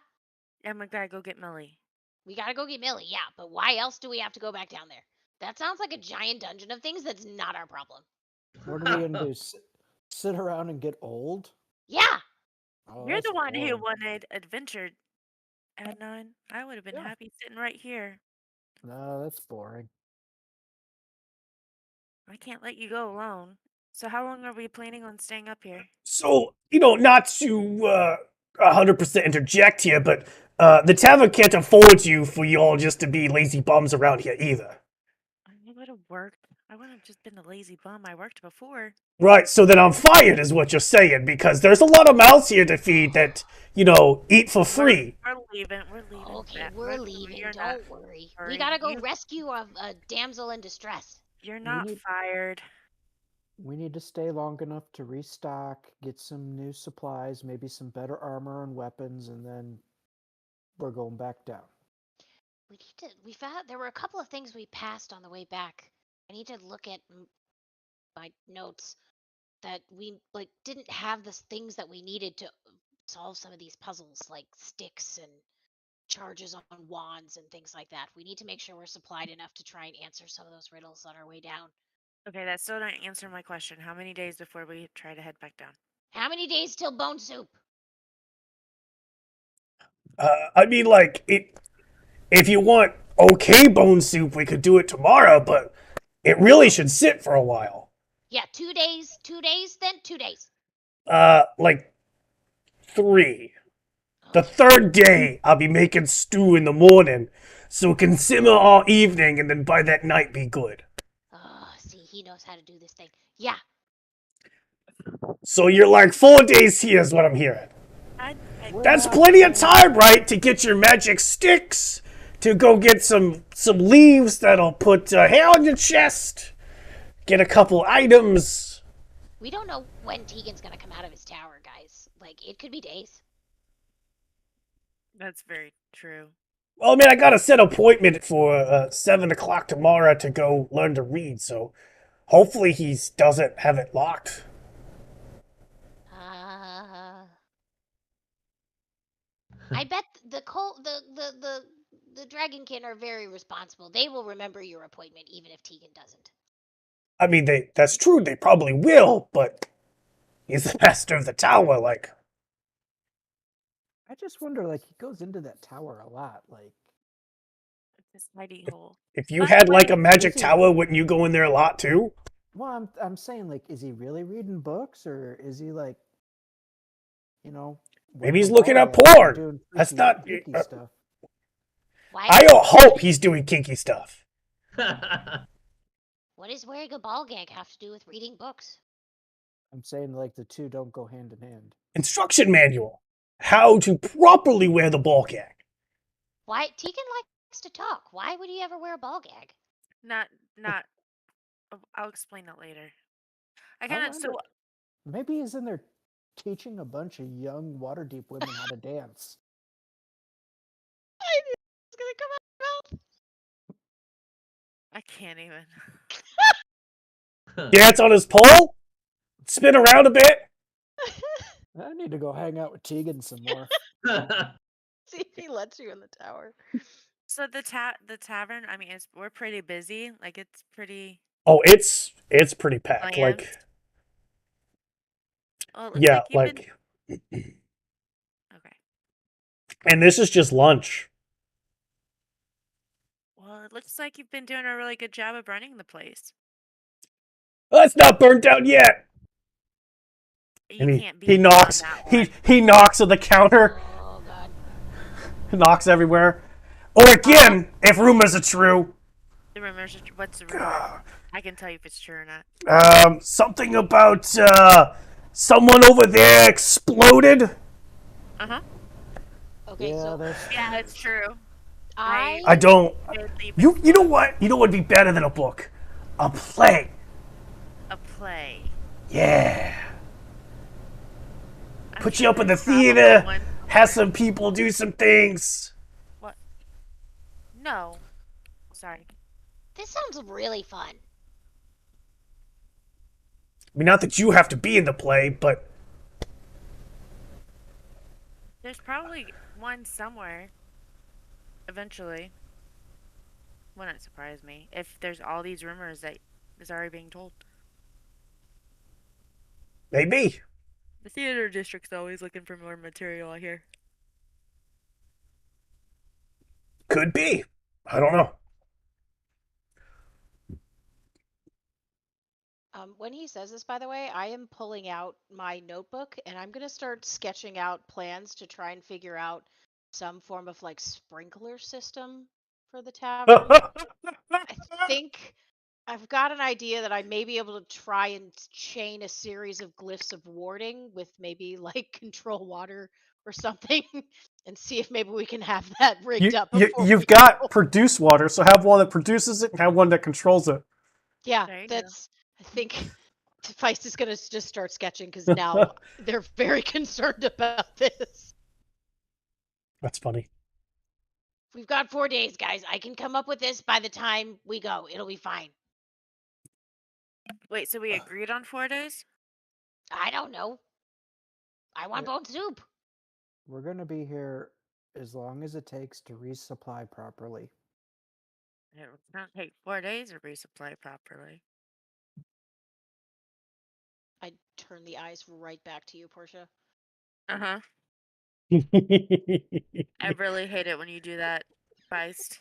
and we gotta go get Millie. we gotta go get Millie. Yeah, but why else do we have to go back down there? That sounds like a giant dungeon of things that's not our problem. What are we gonna do? Sit around and get old? Yeah, Oh, You're that's the one who boring. wanted adventure, Adnan. I would have been Yeah. happy sitting right here. No, that's boring. I can't let you go alone. So how long are we planning on staying up here? so not to 100% interject here, but the tavern can't afford you for you all just to be lazy bums around here either. I would have worked. I would have just been a lazy bum. I worked before. Right, so then I'm fired, is what you're saying, because there's a lot of mouths here to feed that, eat for free. We're leaving. We're leaving. okay, Matt. we're leaving. You're not. Don't worry. We worry. gotta go You- rescue a damsel in distress. You're not need- fired. We need to stay long enough to restock, get some new supplies, maybe some better armor and weapons, and then we're going back down. We need to. We found there were a couple of things we passed on the way back. I need to look at my notes that we didn't have the things that we needed to solve some of these puzzles, like sticks and charges on wands and things like that. We need to make sure we're supplied enough to try and answer some of those riddles on our way down. Okay, that still didn't answer my question. How many days before we try to head back down? How many days till bone soup? I mean, like, if you want okay bone soup, we could do it tomorrow, but it really should sit for a while. Yeah, 2 days. 2 days, then 2 days. Like 3. The third day, I'll be making stew in the morning, so it can simmer all evening, and then by that night be good. Oh, see, he knows how to do this thing. Yeah, So you're like 4 days here is what I'm hearing. We're That's not plenty of playing- time, right, to get your magic sticks, to go get some leaves that'll put hair on your chest, get a couple items. we don't know when Tegan's gonna come out of his tower, guys. Like, it could be days. That's very true. Well, I mean, I got a set appointment for 7 o'clock tomorrow to go learn to read, so hopefully he doesn't have it locked. I bet the dragonkin are very responsible. They will remember your appointment even if Tegan doesn't. I mean, that's true, they probably will, but he's the master of the tower, like. I just wonder, like, he goes into that tower a lot. Like, This hidey hole. If you By had the like way, a magic is he- tower, wouldn't you go in there a lot too? well, I'm saying, like, is he really reading books, or is he like, Maybe he's wearing a looking ball at gag and porn. doing That's freaky- not- freaky stuff. Why? I hope he's doing kinky stuff. What does wearing a ball gag have to do with reading books? I'm saying, like, the two don't go hand in hand. Instruction manual. How to properly wear the ball gag. Why? Tegan likes to talk. Why would he ever wear a ball gag? Not. I'll explain that later. I I kind of wonder- Maybe he's in there teaching a bunch of young Waterdeep women how to dance. It's gonna come out of his mouth. I can't even. Dance on his pole? Spin around a bit? I need to go hang out with Tegan some more. See if he lets you in the tower. So the tavern. I mean, we're pretty busy. Like it's pretty. Oh, it's pretty packed. Plans? Like, Oh, it looks yeah, like you've been. like, Okay. and this is just lunch. Well, it looks like you've been doing a really good job of running the place. Oh, it's not burnt down yet. You And can't he beat me on knocks. that He one. he knocks on the counter. Oh god. Knocks everywhere. Or again, if rumors are true. The rumors. What's the rumor? I can tell you if it's true or not. Something about someone over there exploded. Uh-huh. Okay, Yeah, so that's Yeah, it's true. I don't. Weirdly You know what? You know what would be better than a book? A play. a play. Yeah. I'm Put you sure up in the there's probably theater. one Have somewhere. some people do some things. What? No. Sorry. This sounds really fun. I mean, not that you have to be in the play, but There's probably one somewhere. Eventually. Wouldn't surprise me if there's all these rumors that is already being told. maybe. The theater district's always looking for more material, I hear. Could be. I don't know. when he says this, by the way, I am pulling out my notebook and I'm gonna start sketching out plans to try and figure out some form of like sprinkler system for the tavern. I think I've got an idea that I may be able to try and chain a series of glyphs of warding with maybe like control water or something and see if maybe we can have that rigged up before You've we got go. produce water, so have one that produces it and have one that controls it. Yeah, There you go. that's I think Feist is gonna just start sketching because now they're very concerned about this. That's funny. We've got 4 days, guys. I can come up with this by the time we go. It'll be fine. Wait, so we agreed on 4 days? I don't know. I want bone soup. we're gonna be here as long as it takes to resupply properly. It's gonna take 4 days to resupply properly. I turn the eyes right back to you, Portia. Uh-huh. I really hate it when you do that, Feist.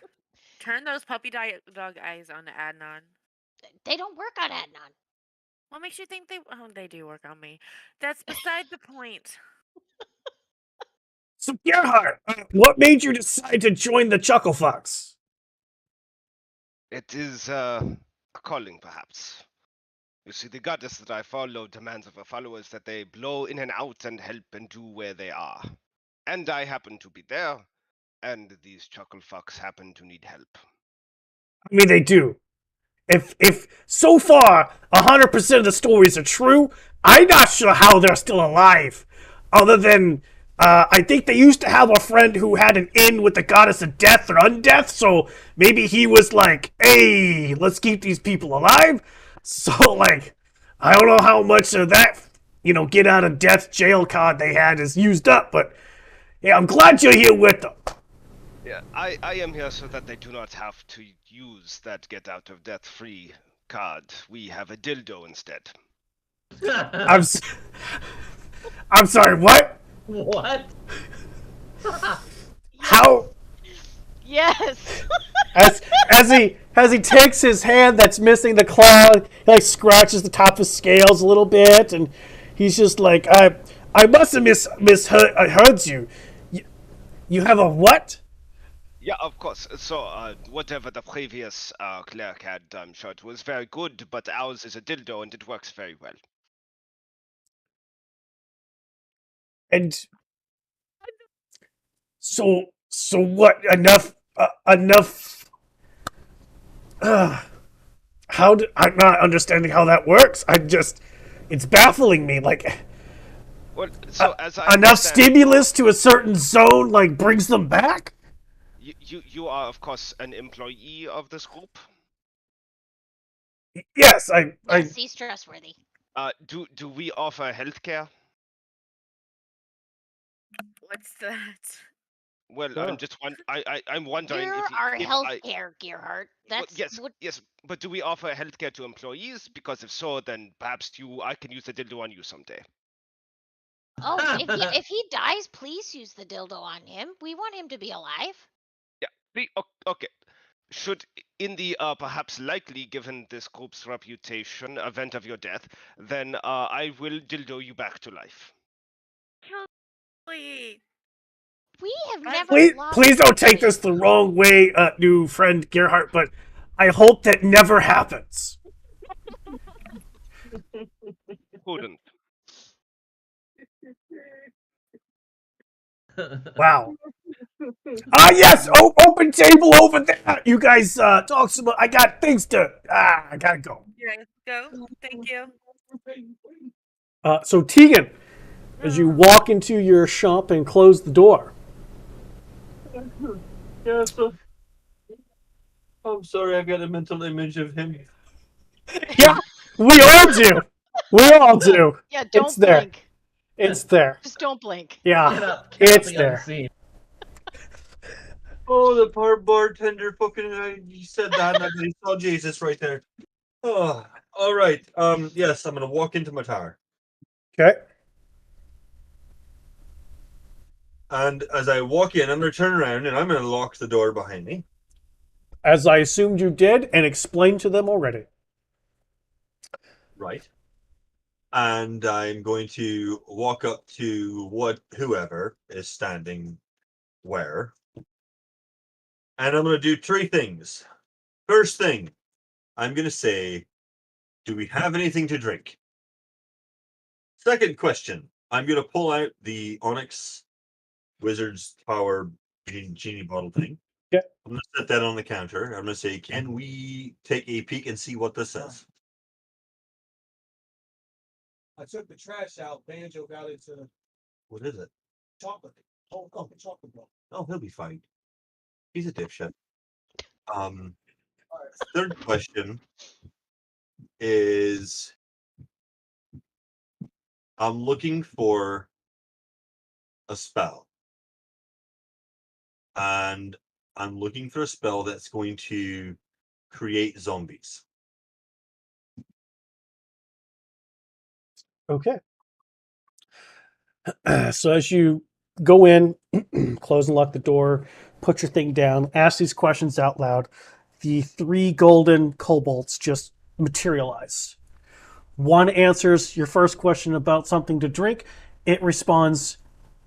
Turn those puppy dog eyes on Adnan. They don't work on Adnan. What makes you think they... Oh, they do work on me. That's beside the point. So Gerhard, what made you decide to join the Chuckle Fox? It is a calling, perhaps. You see, the goddess that I follow demands of her followers that they blow in and out and help and do where they are. And I happen to be there, and these chuckle fucks happen to need help. I mean, they do. If so far 100% of the stories are true, I'm not sure how they're still alive. Other than I think they used to have a friend who had an in with the goddess of death or undeath, so maybe he was like, "Hey, let's keep these people alive." So like, I don't know how much of that get out of death jail card they had is used up, but yeah, I'm glad you're here with them. Yeah, I am here so that they do not have to use that get out of death free card. We have a dildo instead. I'm sorry. What? What? How? Yes. As he takes his hand that's missing the claw, he like scratches the top of scales a little bit, and he's just like, I must have misheard you. You have a what? Yeah, of course. So, whatever the previous cleric had, I'm sure it was very good, but ours is a dildo and it works very well. And so what? Enough. I'm not understanding how that works. It's baffling me. Like, Well, so as I enough understand, stimulus to a certain zone, like, brings them back? you are, of course, an employee of this group. Yes, Yes, he's trustworthy. Do we offer healthcare? What's that? Well, Sure. I'm wondering You're if our if I healthcare, Gerhardt. well, That's yes, what. yes, but do we offer healthcare to employees? Because if so, then perhaps I can use the dildo on you someday. Oh, if he dies, please use the dildo on him. We want him to be alive. Yeah. Okay. Should in the perhaps likely, given this group's reputation, event of your death, then I will dildo you back to life. Wait. We have I- never Please, lost. please don't take this the anything. wrong way, new friend Gerhardt, but I hope that never happens. Couldn't. Wow. Ah, yes, open table over there. You guys talk some. I got things to. I gotta go. Yeah, go. Thank you. So Tegan, as you walk into your shop and close the door. Yeah, so I'm sorry, I got a mental image of him. Yeah, we all do. We all do. Yeah, It's don't there. blink. It's there. Just don't blink. Yeah, Cannot it's be there. unseen. Oh, the poor bartender fucking you said that and I saw Jesus right there. Oh, all right. Yes, I'm gonna walk into my tower. Okay. And as I walk in, I'm gonna turn around and I'm gonna lock the door behind me. As I assumed you did and explained to them already. Right. And I'm going to walk up to whoever is standing where. And I'm gonna do three things. First thing, I'm gonna say, do we have anything to drink? Second question, I'm gonna pull out the Onyx Wizard's Power genie bottle thing. Yeah. I'm gonna set that on the counter. I'm gonna say, can we take a peek and see what this says? I took the trash out. Banjo got into What is it? chocolate. Oh, chocolate block. Oh, he'll be fine. He's a dipshit. Third question is, I'm looking for a spell. And I'm looking for a spell that's going to create zombies. Okay. So as you go in, close and lock the door, put your thing down, ask these questions out loud, the three golden kobolds just materialize. One answers your first question about something to drink. It responds,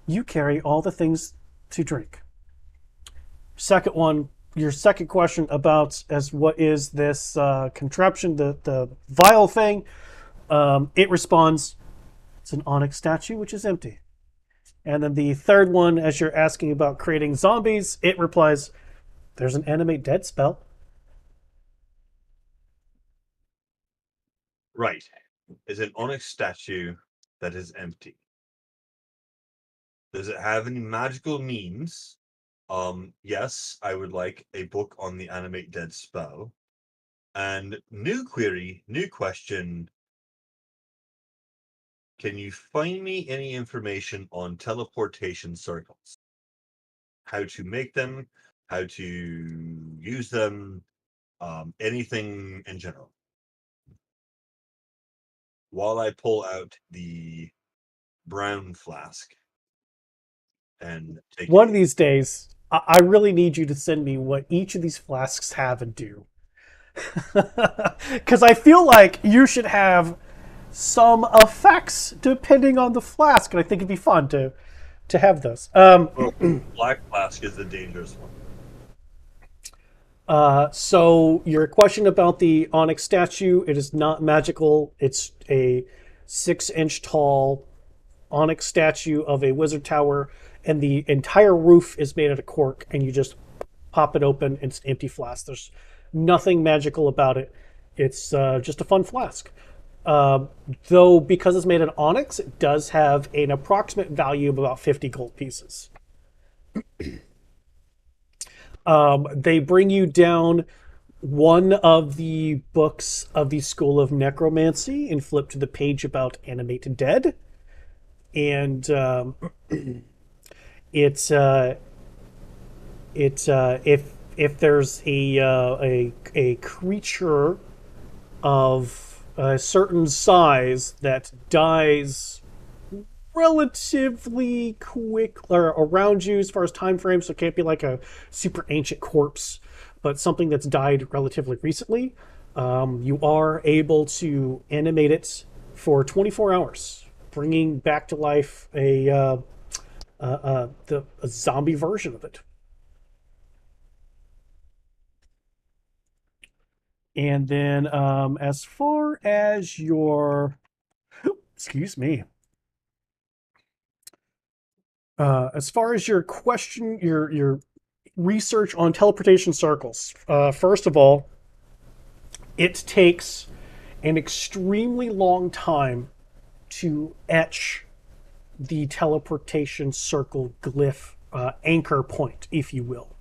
you carry all the things to drink. Second one, your second question about as what is this contraption, the vial thing, it responds, it's an onyx statue, which is empty. And then the third one, as you're asking about creating zombies, it replies, there's an animate dead spell. Right. Is an onyx statue that is empty. Does it have any magical means? Yes, I would like a book on the animate dead spell. And new query, new question. Can you find me any information on teleportation circles? How to make them, how to use them, anything in general. While I pull out the brown flask and take One of these days, I really need you to send me what each of these flasks have and do. Because I feel like you should have some effects depending on the flask, and I think it'd be fun to have those. black flask is the dangerous one. So your question about the onyx statue, it is not magical. It's a 6-inch tall onyx statue of a wizard tower, and the entire roof is made out of cork, and you just pop it open, and it's an empty flask. There's nothing magical about it. It's just a fun flask. Though because it's made of onyx, it does have an approximate value of about 50 gold pieces. They bring you down one of the books of the School of Necromancy and flip to the page about animated dead. And it's if there's a creature of a certain size that dies relatively quick or around you as far as time frame, so it can't be like a super ancient corpse, but something that's died relatively recently, you are able to animate it for 24 hours, bringing back to life a zombie version of it. And then, as far as your, excuse me, as far as your question, your research on teleportation circles, first of all, it takes an extremely long time to etch the teleportation circle glyph anchor point, if you will,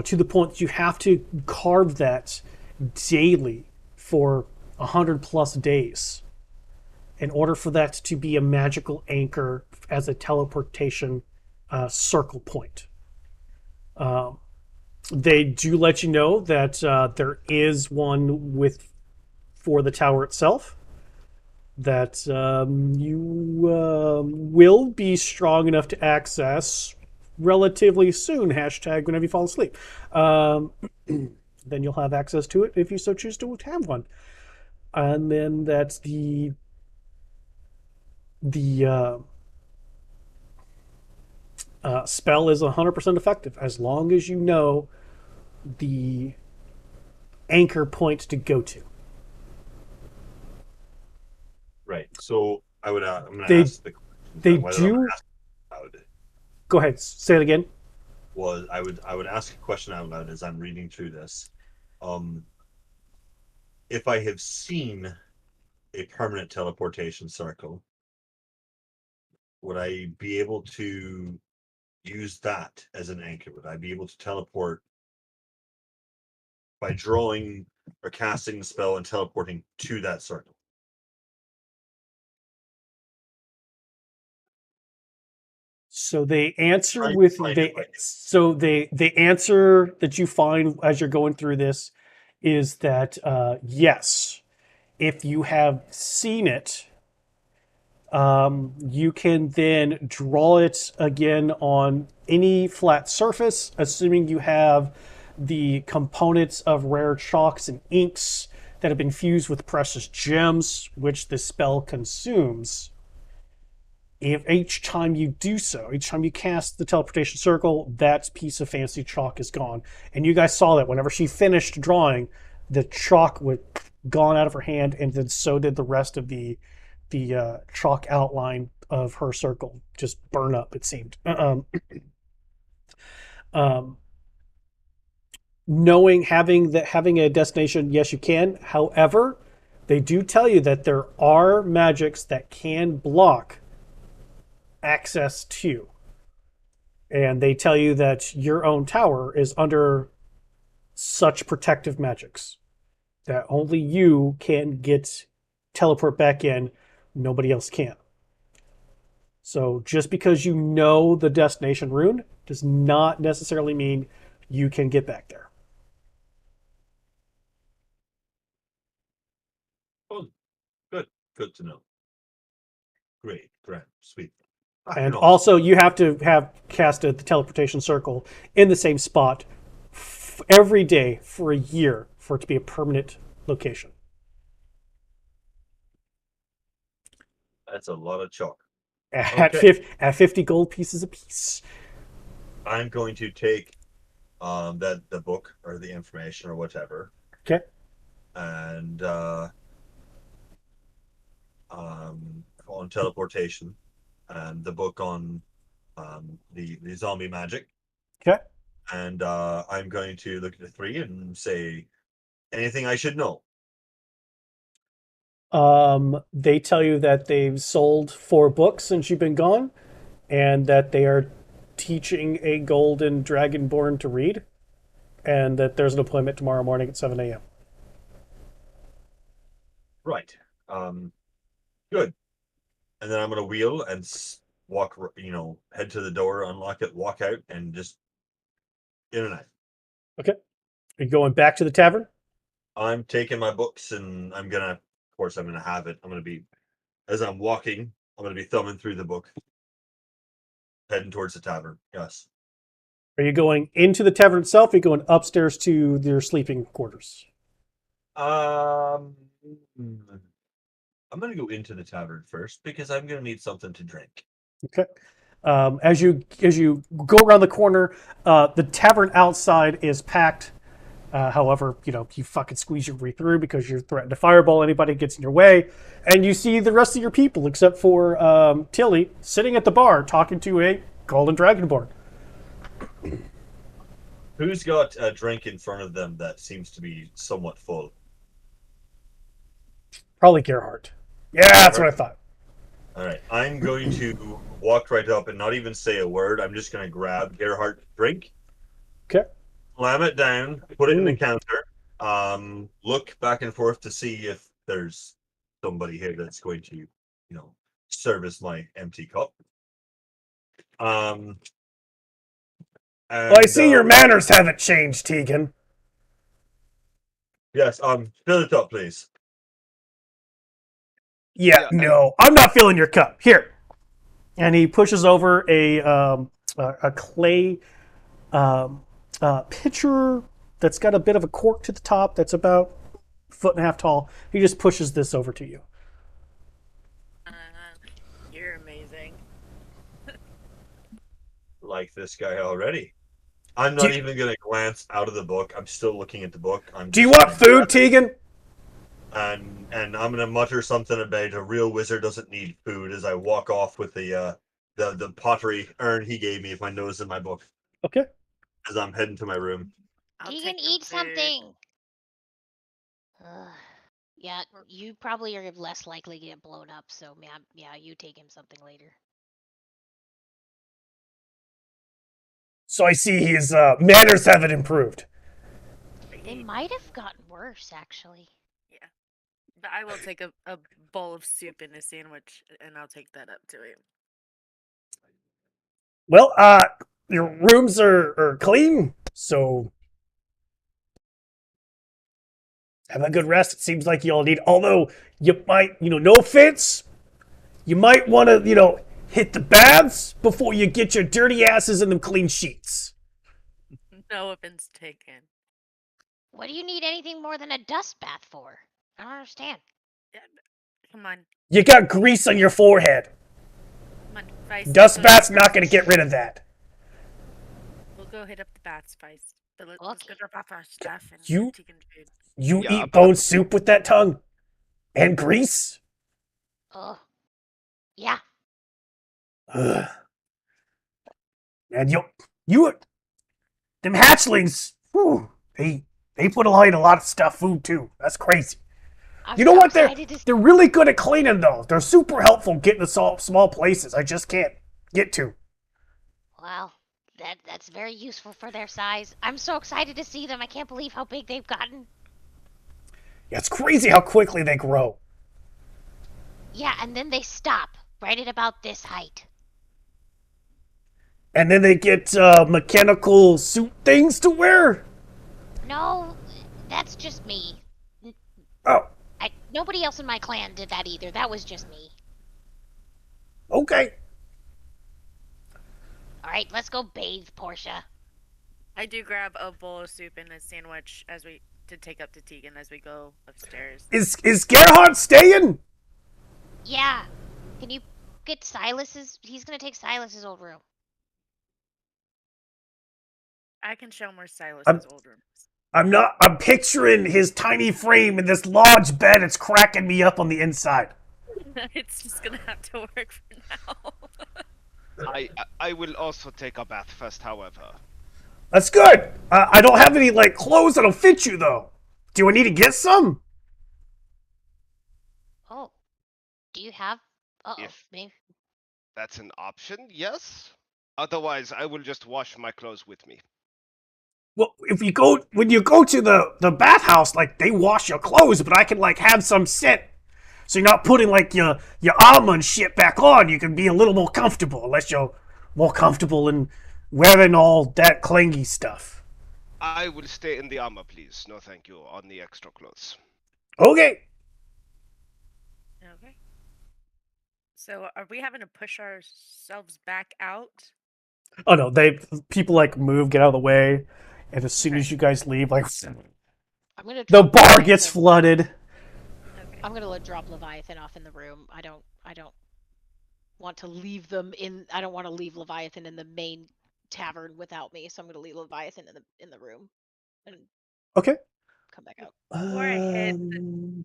to the point that you have to carve that daily for 100+ days in order for that to be a magical anchor as a teleportation circle point. They do let you know that there is one with for the tower itself that you will be strong enough to access relatively soon. Hashtag whenever you fall asleep. Then you'll have access to it if you so choose to have one. And then that's the spell is 100% effective as long as you know the anchor point to go to. Right. So I'm going to They ask the questions. they Whether I'm do. asked out loud Go ahead. Say it again. was I would ask a question out loud as I'm reading through this. Um, if I have seen a permanent teleportation circle, would I be able to use that as an anchor? Would I be able to teleport by drawing or casting the spell and teleporting to that circle? So they answer Trying to with find it they right. so they answer that you find as you're going through this is that yes, if you have seen it, you can then draw it again on any flat surface, assuming you have the components of rare chalks and inks that have been fused with precious gems, which the spell consumes. If each time you do so, each time you cast the teleportation circle, that piece of fancy chalk is gone. And you guys saw that whenever she finished drawing, the chalk was gone out of her hand, and then so did the rest of the chalk outline of her circle just burn up. It seemed. Um, knowing having a destination, yes, you can. However, they do tell you that there are magics that can block access to, and they tell you that your own tower is under such protective magics that only you can get teleport back in, nobody else can. So just because you know the destination rune does not necessarily mean you can get back there. Oh, good. Good to know. Great. Grand. Sweet. And Awesome. also, you have to have casted the teleportation circle in the same spot every day for a year for it to be a permanent location. That's a lot of chalk. At, Okay. at 50 gold pieces apiece. I'm going to take that the book or the information or whatever, Okay. and on teleportation, and the book on the zombie magic, Okay. and I'm going to look at the three and say anything I should know. They tell you that they've sold 4 books since you've been gone, and that they are teaching a golden dragonborn to read, and that there's an appointment tomorrow morning at 7 a.m. Right. Good. And then I'm going to wheel and walk, head to the door, unlock it, walk out, and just In and out. Okay. Are you going back to the tavern? I'm taking my books and I'm gonna, of course, I'm gonna have it. I'm gonna be, as I'm walking, I'm gonna be thumbing through the book, heading towards the tavern. Yes. Are you going into the tavern itself? Or are you going upstairs to your sleeping quarters? I'm gonna go into the tavern first because I'm gonna need something to drink. Okay. As you go around the corner, the tavern outside is packed. However, you fucking squeeze your way through because you're threatened to fireball anybody gets in your way, and you see the rest of your people except for Tilly sitting at the bar talking to a golden dragonborn. Who's got a drink in front of them that seems to be somewhat full? Probably Gerhardt. Yeah, that's what I thought. All right, I'm going to walk right up and not even say a word. I'm just going to grab Gerhardt's drink. Okay. Slam it down, put it in the counter, look back and forth to see if there's somebody here that's going to, service my empty cup. And, Well, I see your manners haven't changed, Tegan. Yes, fill it up, please. Yeah, no, I'm not filling your cup. Here. And he pushes over a clay pitcher that's got a bit of a cork to the top that's about a foot and a half tall. He just pushes this over to you. You're amazing. Like this guy already. I'm not even going to glance out of the book. I'm still looking at the book. Do you want food, Tegan? And I'm going to mutter something about a real wizard doesn't need food as I walk off with the pottery urn he gave me with my nose in my book. Okay. As I'm heading to my room. Tegan, eat something. Yeah, you probably are less likely to get blown up, so yeah, you take him something later. So I see his manners haven't improved. They might have gotten worse, actually. Yeah. But I will take a bowl of soup and a sandwich, and I'll take that up to him. Well, your rooms are clean, so have a good rest. It seems like you all need, although you might, no offense, you might want to, hit the baths before you get your dirty asses in them clean sheets. No offense taken. What do you need anything more than a dust bath for? I don't understand. Yeah, come on. You got grease on your forehead. Come on, Feist. Dust bath's not going to get rid of that. We'll go hit up the bats, Feist. But let's go drop off our stuff and You food. eat bone soup with that tongue? And grease? Oh. Yeah. Ugh. And them hatchlings, whew, they put away a lot of stuff, food too. That's crazy. You know what? They're really good at cleaning though. They're super helpful getting to small places I just can't get to. Well, that's very useful for their size. I'm so excited to see them. I can't believe how big they've gotten. Yeah, it's crazy how quickly they grow. Yeah, and then they stop right at about this height. And then they get mechanical suit things to wear? No, that's just me. Oh. Nobody else in my clan did that either. That was just me. Okay. All right, let's go bathe, Portia. I do grab a bowl of soup and a sandwich to take up to Tegan as we go upstairs. Is Gerhard staying? Yeah. Can you get Silas's? He's gonna take Silas's old room. I can show more Silas's old rooms. I'm picturing his tiny frame in this large bed. It's cracking me up on the inside. It's just gonna have to work for now. I will also take a bath first, however. That's good. I don't have any clothes that'll fit you though. Do I need to get some? Oh, do you have? If maybe. That's an option, yes. Otherwise, I will just wash my clothes with me. Well, when you go to the bathhouse, they wash your clothes, but I can have some set, so you're not putting your armor and shit back on. You can be a little more comfortable, unless you're more comfortable in wearing all that clingy stuff. I will stay in the armor, please. No, thank you. On the extra clothes. Okay. Okay. So are we having to push ourselves back out? Oh no, people like move, get out of the way, and as soon Okay. as you guys leave, like I'm gonna the drop bar gets Leviathan. flooded. Okay. I'm gonna drop Leviathan off in the room. I don't want to leave them in. I don't want to leave Leviathan in the main tavern without me. So I'm gonna leave Leviathan in the room and Okay. come back out. Before I hit the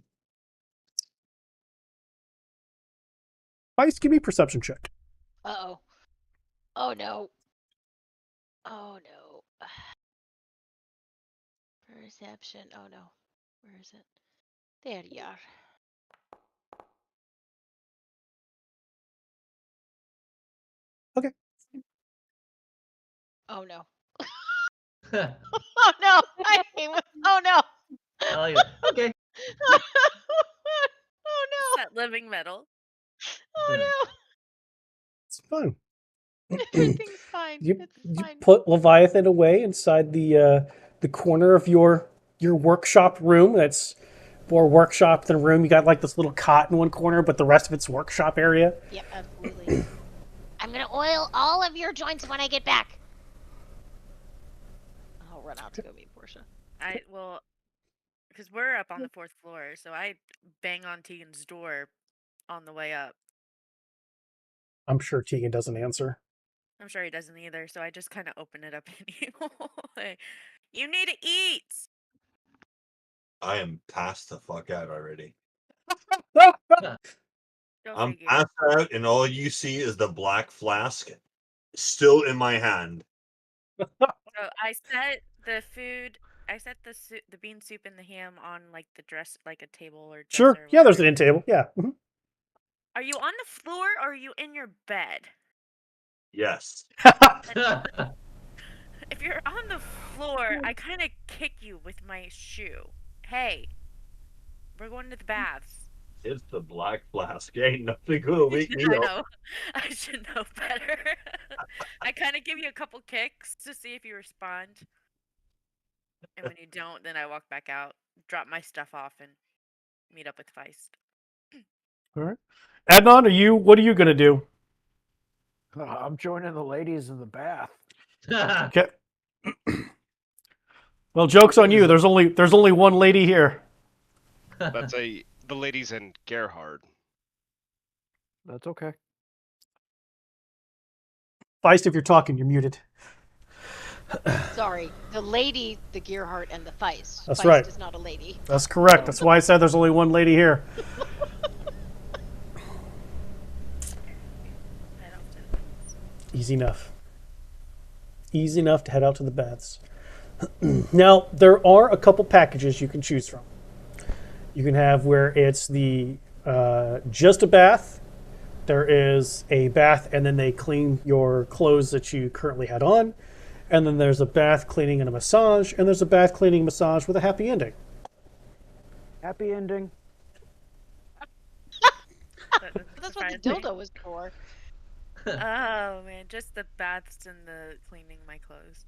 Vice, give me a perception check. Uh-oh. Oh no. Oh no. Perception. Oh no. Where is it? There you are. Okay. Oh no. I Oh no. Oh no. like it. Okay. Oh that living metal. no. Oh no. It's fine. Everything's fine. You It's you fine. put Leviathan away inside the corner of your workshop room. That's more workshop than room. You got like this little cot in one corner, but the rest of it's workshop area. Yep, absolutely. I'm gonna oil all of your joints when I get back. I'll run out to go meet Portia. I will, because we're up on the 4th floor, so I bang on Tegan's door on the way up. I'm sure Tegan doesn't answer. I'm sure he doesn't either, so I just kind of open it up anyway. You need to eat. I am passed the fuck out already. Go I'm figure. passed out, and all you see is the black flask still in my hand. So I set the food. I set the bean soup and the ham on like the dress, like a table or dresser. Sure. Or Yeah, there's an whatever. end table. Yeah. Mhm. Are you on the floor or are you in your bed? Yes. If you're on the floor, I kind of kick you with my shoe. Hey, we're going to the baths. It's the black flask. Ain't nothing gonna wake me I up. know. I should know better. I kind of give you a couple kicks to see if you respond. And when you don't, then I walk back out, drop my stuff off, and meet up with Feist. All right. Adnan, what are you gonna do? I'm joining the ladies in the bath. Okay. Well, joke's on you. There's only one lady here. That's the ladies and Gerhard. That's okay. Feist, if you're talking, you're muted. Sorry, the lady, the Gearhart, and the Feist. That's Feist right. is not a lady. That's correct. That's why I said there's only one lady here. Head off to the baths. Easy enough. Easy enough to head out to the baths. Now, there are a couple packages you can choose from. You can have where it's the just a bath. There is a bath, and then they clean your clothes that you currently had on. And then there's a bath cleaning and a massage, and there's a bath cleaning massage with a happy ending. Happy ending. That's what the surprised me. dildo was for. Oh man, just the baths and the cleaning my clothes.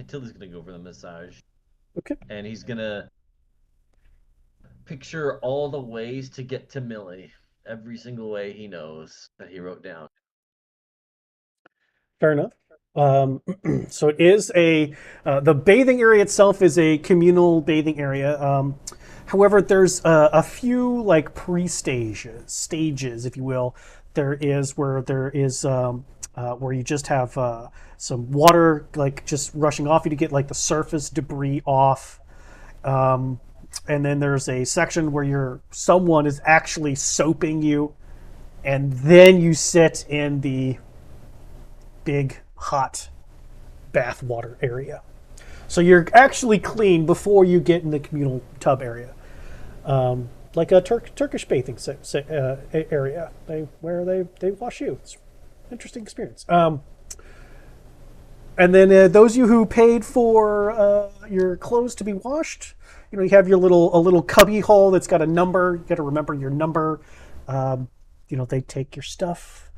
Tilly's gonna go for the massage. Okay. And he's gonna picture all the ways to get to Millie. Every single way he knows that he wrote down. Fair enough. So it is the bathing area itself is a communal bathing area. However, there's a few like stages, if you will. There is where where you just have some water like just rushing off you to get like the surface debris off. And then there's a section where someone is actually soaping you, and then you sit in the big hot bath water area. So you're actually clean before you get in the communal tub area, like a Turkish bathing area. Where they wash you. It's an interesting experience. And then those of you who paid for your clothes to be washed, you have a little cubby hole that's got a number. You got to remember your number. They take your stuff.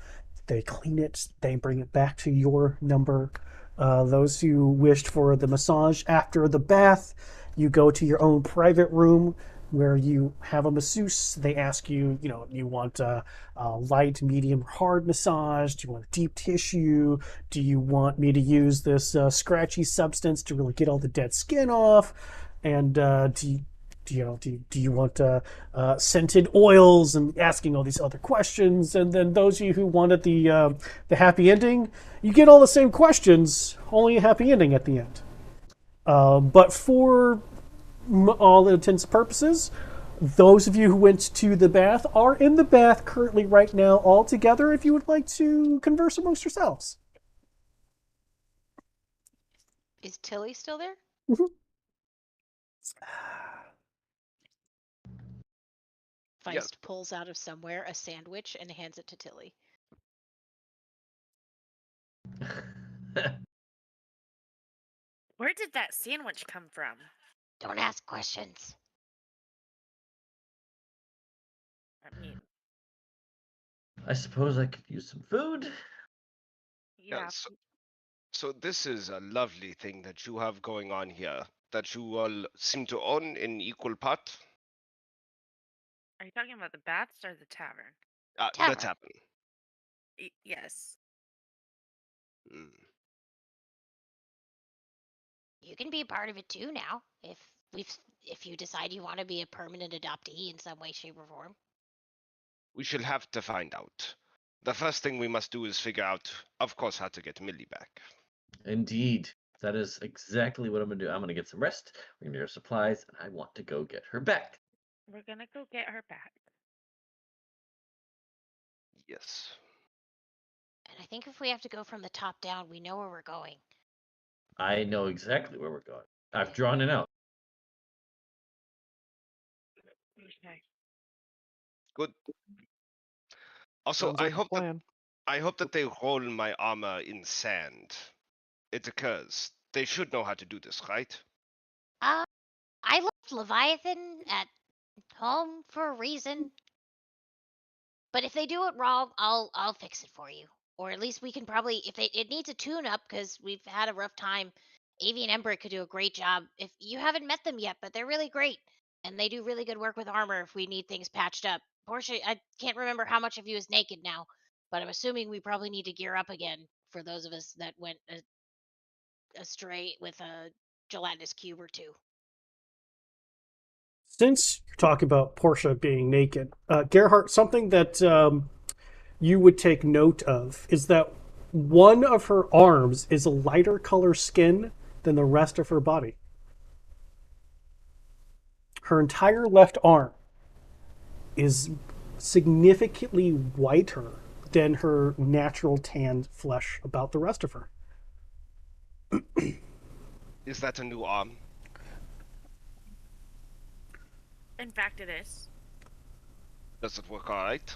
They clean it. They bring it back to your number. Those who wished for the massage after the bath, you go to your own private room where you have a masseuse. They ask you, you want a light, medium, hard massage? Do you want deep tissue? Do you want me to use this scratchy substance to really get all the dead skin off? And do you want scented oils, and asking all these other questions? And then those of you who wanted the happy ending, you get all the same questions, only a happy ending at the end. But for all intents and purposes, those of you who went to the bath are in the bath currently right now all together if you would like to converse amongst yourselves. Is Tilly still there? Mhm. Yeah. Feist pulls out of somewhere a sandwich and hands it to Tilly. Where did that sandwich come from? Don't ask questions. I mean, I suppose I could use some food. yeah. So this is a lovely thing that you have going on here, that you all seem to own in equal part. Are you talking about the baths or the tavern? The Tavern. tavern. Yes. Mm. You can be a part of it too now, if you decide you want to be a permanent adoptee in some way, shape, or form. We shall have to find out. The first thing we must do is figure out, of course, how to get Millie back. Indeed. That is exactly what I'm going to do. I'm going to get some rest. We're going to get our supplies, and I want to go get her back. We're gonna go get her back. Yes. And I think if we have to go from the top down, we know where we're going. I know exactly where we're going. I've drawn it out. Okay. Good. Also, Sounds like a plan. I hope that they roll my armor in sand. It occurs. They should know how to do this, right? I left Leviathan at home for a reason. But if they do it wrong, I'll fix it for you. Or at least we can probably, if it needs a tune up because we've had a rough time. Avi and Ember could do a great job. If you haven't met them yet, but they're really great, and they do really good work with armor if we need things patched up. Portia, I can't remember how much of you is naked now, but I'm assuming we probably need to gear up again for those of us that went astray with a gelatinous cube or two. Since you're talking about Portia being naked, Gerhardt, something that you would take note of is that one of her arms is a lighter color skin than the rest of her body. Her entire left arm is significantly whiter than her natural tanned flesh about the rest of her. Is that a new arm? In fact, it is. Does it work alright?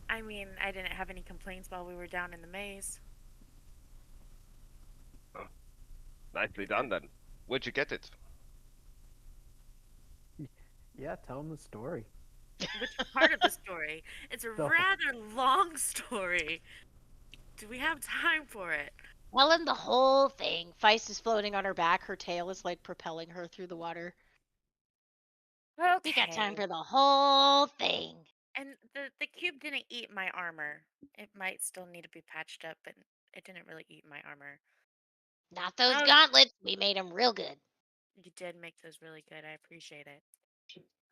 I mean, I didn't have any complaints while we were down in the maze. Nicely done then. Where'd you get it? Yeah, tell them the story. Which part of the story? It's a The- rather long story. Do we have time for it? Well, in the whole thing. Feist is floating on her back. Her tail is like propelling her through the water. We got time Okay. for the whole thing. And the cube didn't eat my armor. It might still need to be patched up, but it didn't really eat my armor. Not those Oh. gauntlets. We made them real good. You did make those really good. I appreciate it.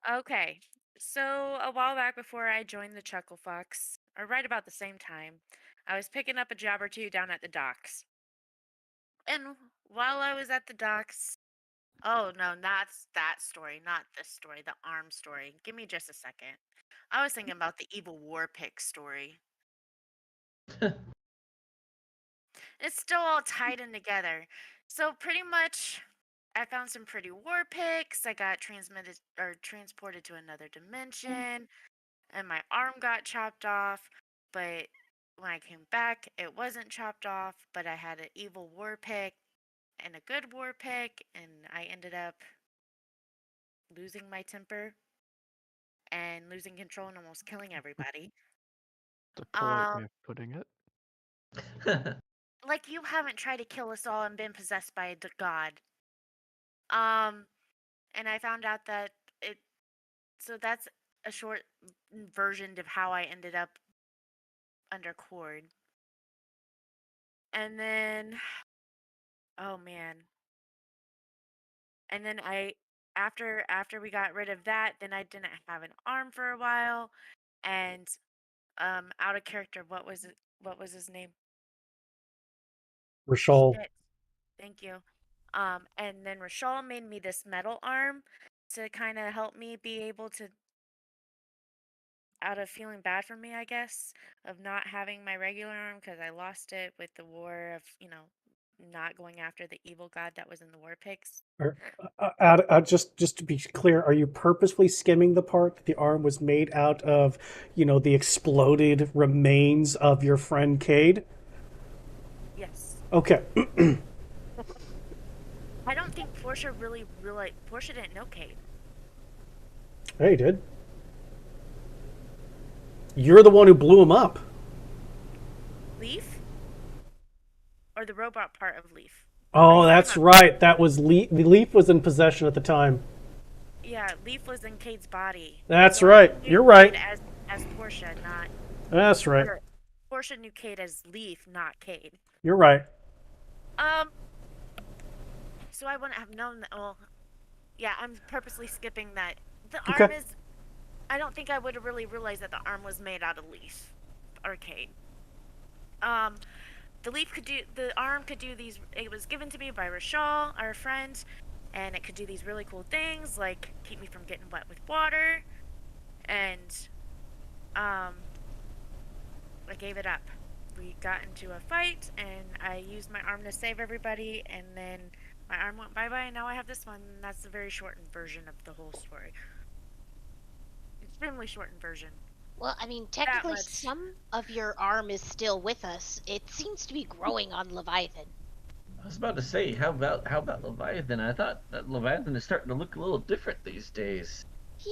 Okay. So a while back before I joined the Chuckle Fox, or right about the same time, I was picking up a job or two down at the docks. And while I was at the docks, oh no, not that story, not this story, the arm story. Give me just a second. I was thinking about the evil war pick story. It's still all tied in together. So pretty much I found some pretty war picks. I got transmitted or transported to another dimension, and my arm got chopped off. But when I came back, it wasn't chopped off, but I had an evil war pick and a good war pick, and I ended up losing my temper and losing control and almost killing everybody. The polite way of putting it. like you haven't tried to kill us all and been possessed by a god. And I found out that it. So that's a short version of how I ended up under cord. And then, oh man. And then after we got rid of that, then I didn't have an arm for a while, and out of character, what was it? What was his name? Rashal. Shit. Thank you. And then Rashal made me this metal arm to kind of help me be able to, out of feeling bad for me, I guess, of not having my regular arm because I lost it with the war of, not going after the evil god that was in the war pigs. Just to be clear, are you purposefully skimming the part that the arm was made out of, the exploded remains of your friend Cade? Yes. Okay. I don't think Portia really realized. Portia didn't know Cade. Hey, did. You're the one who blew him up. Leaf? Or the robot part of Leaf? Oh, that's right. That was Leaf. The Leaf was in possession at the time. Yeah, Leaf was in Cade's body. That's So right. I knew You're right. Cade as Portia, not. That's right. Portia knew Cade as Leaf, not Cade. You're right. So I wouldn't have known that. Well, yeah, I'm purposely skipping that. The Okay. arm is. I don't think I would have really realized that the arm was made out of Leaf or Cade. The arm could do these. It was given to me by Rashal, our friend, and it could do these really cool things like keep me from getting wet with water, and I gave it up. We got into a fight, and I used my arm to save everybody, and then my arm went bye-bye, and now I have this one. And that's a very shortened version of the whole story. Extremely shortened version. Well, I mean, technically, some of your arm is still with us. It seems to be growing on Leviathan. I was about to say, how about Leviathan? I thought that Leviathan is starting to look a little different these days. Yeah,